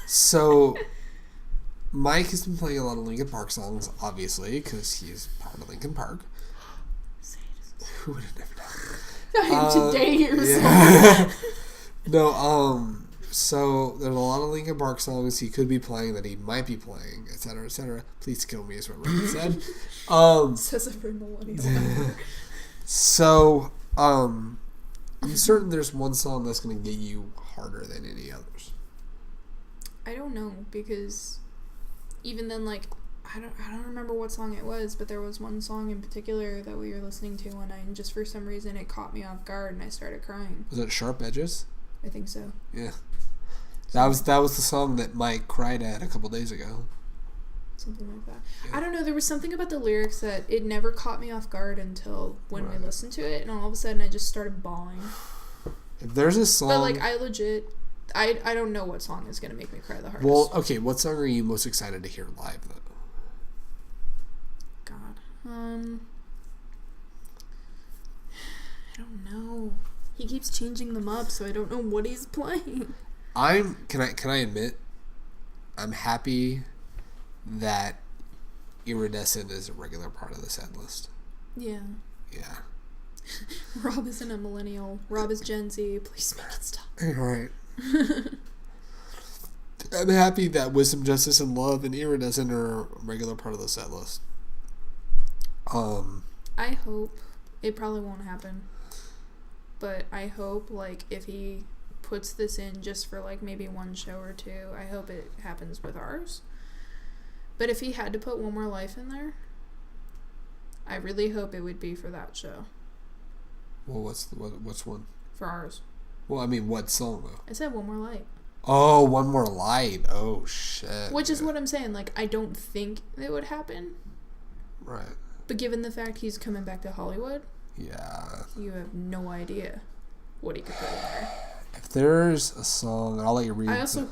So, Mike has been playing a lot of Linkin Park songs, obviously, because he's part of Linkin Park. Who would have never known? Today he was... Yeah. No, so there's a lot of Linkin Park songs he could be playing that he might be playing, etc., etc. Please kill me is what Robert said. Says every millennial. So, I'm certain there's one song that's going to get you harder than any others. I don't know, because even then, like, I don't remember what song it was, but there was one song in particular that we were listening to one night, and just for some reason it caught me off guard and I started crying. Was it Sharp Edges? I think so. Yeah. That was the song that Mike cried at a couple days ago. Something like that. Yeah. I don't know. There was something about the lyrics that it never caught me off guard until when we listened to it, and all of a sudden I just started bawling. If there's a song... But, like, I don't know what song is going to make me cry the hardest. Well, okay, what song are you most excited to hear live, though? God. I don't know. He keeps changing them up, so I don't know what he's playing. Can I admit, I'm happy that Iridescent is a regular part of the set list. Yeah. Yeah. Rob isn't a millennial. Rob is Gen Z. Please make it stop. Alright. I'm happy that Wisdom, Justice, and Love and Iridescent are a regular part of the set list. I hope. It probably won't happen. But I hope, like, if he puts this in just for, like, maybe one show or two, I hope it happens with ours. But if he had to put One More Life in there, I really hope it would be for that show. Well, what's one? For ours. Well, I mean, what song, though? I said One More Light. Oh, One More Light. Oh, shit. Which is what I'm saying. Like, I don't think it would happen. Right. But given the fact he's coming back to Hollywood, yeah, you have no idea what he could put in there. If there's a song, I'll let you read. I also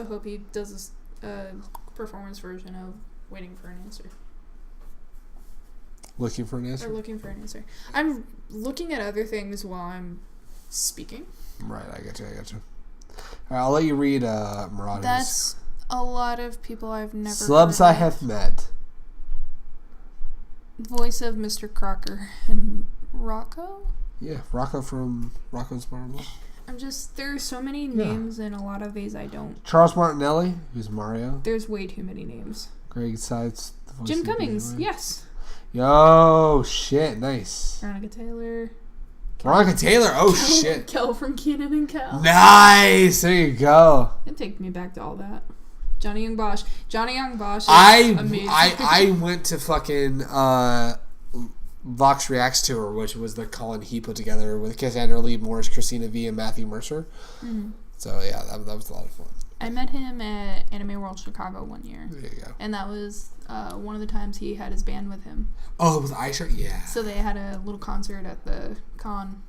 hope he does a performance version of Waiting for an Answer. Looking for an answer? Or Looking for an Answer. I'm looking at other things while I'm speaking. Right, I got you. All right, I'll let you read Marauders. That's a lot of people I've never Slubs heard I of. have met. Voice of Mr. Crocker and Rocco? Yeah, Rocco from Rocco's Marvel. there are so many names and a lot of these I don't. Charles Martinelli, who's Mario. There's way too many names. Greg Sides. Jim Cummings, yes. Yo, shit, nice. Veronica Taylor. Veronica Taylor, oh shit. Kel from Kenan and Kel. Nice, there you go. It takes me back to all that. Johnny Young Bosch is amazing. I went to fucking Vox Reacts Tour, which was the Colin he put together with Cassandra Lee Morris, Christina V, and Matthew Mercer. Mm-hmm. So yeah, that was a lot of fun. I met him at Anime World Chicago one year. There you go. And that was one of the times he had his band with him. Oh, it was Aisha? Yeah. So they had a little concert at the con,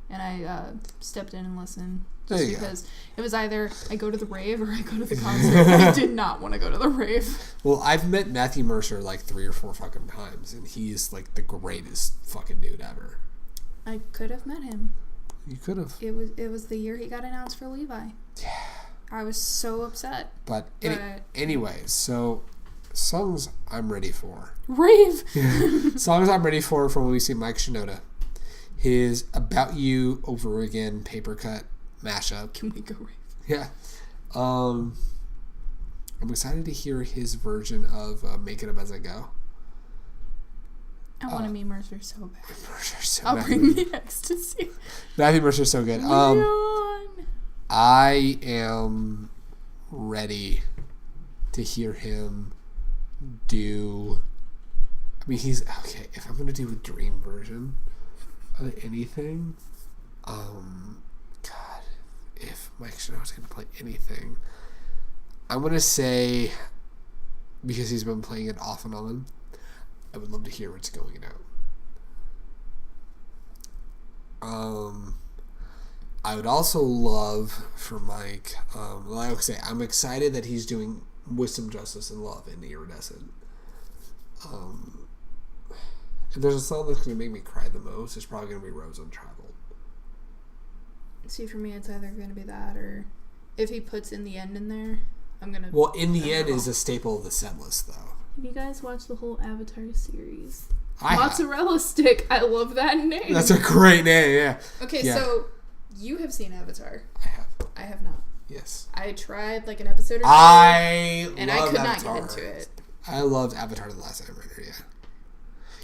and I stepped in and listened. Just because it was either I go to the rave or I go to the concert. I did not want to go to the rave. Well, I've met Matthew Mercer like 3 or 4 fucking times, and he's like the greatest fucking dude ever. I could have met him. You could have. It was the year he got announced for Levi. Yeah. I was so upset. But anyway, so songs I'm ready for. Rave! Songs I'm ready for from when we see Mike Shinoda. His About You Over Again paper cut mashup. Can we go rave? Yeah. I'm excited to hear his version of Make It Up As I Go. I want to meet Mercer so bad. Mercer's so I'll bring me ecstasy. Matthew Mercer's so good. I am ready to hear him do. I mean, he's okay. If I'm gonna do a dream version of anything, God, if Mike Shinoda's gonna play anything, I'm gonna say, because he's been playing it off and on, I would love to hear what's going out. I would also love for Mike, like I say, I'm excited that he's doing Wisdom, Justice, and Love in Iridescent. If there's a song that's going to make me cry the most, it's probably going to be Rose Untraveled. See, for me, it's either going to be that or if he puts In the End in there, I'm going to... Well, In the End is a staple of the set list, though. Have you guys watched the whole Avatar series? I Mozzarella Stick. I love that name. That's a great name, yeah. Okay, yeah. So you have seen Avatar. I have. I have not. Yes. I tried like an episode or two. And I could Avatar. not get into it. I loved Avatar The Last Airbender, yeah.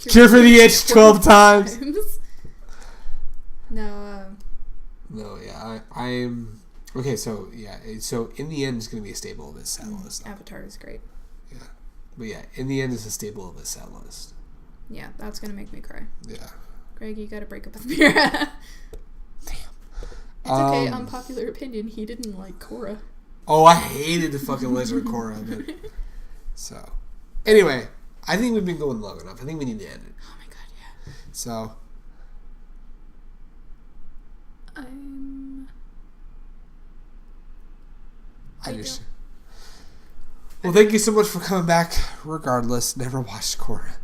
Cure for the Itch 12 times. No, No, yeah, I'm... Okay, so, yeah, so In the End is going to be a staple of his set list. Avatar is great. Yeah. But yeah, In the End is a staple of his set list. Yeah, that's going to make me cry. Yeah. Greg, you got to break up with Mira. It's okay, unpopular opinion, he didn't like Korra. Oh, I hated the fucking Lizard Korra. But, so, anyway, I think we've been going long enough. I think we need to end it. Oh my god, yeah. So, Well, thank you so much for coming back. Regardless, never watched Korra.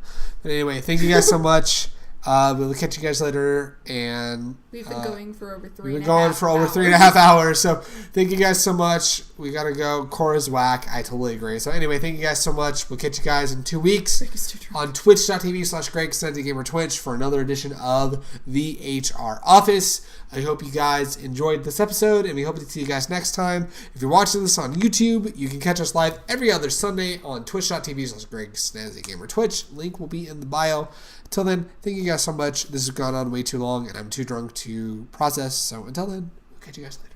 But anyway, thank you guys so much. We'll catch you guys later. And we've been going for over 3.5 hours. We've been going for over 3.5 hours. So thank you guys so much. We gotta go. Korra's whack. I totally agree. So anyway, thank you guys so much. We'll catch you guys in 2 weeks on twitch.tv/GregSenseGamer for another edition of the HR Office. I hope you guys enjoyed this episode, and we hope to see you guys next time. If you're watching this on YouTube, you can catch us live every other Sunday on twitch.tv/GregSenseGamer Twitch. Link will be in the bio. Until then, thank you guys so much. This has gone on way too long, and I'm too drunk to process. So until then, we'll catch you guys later.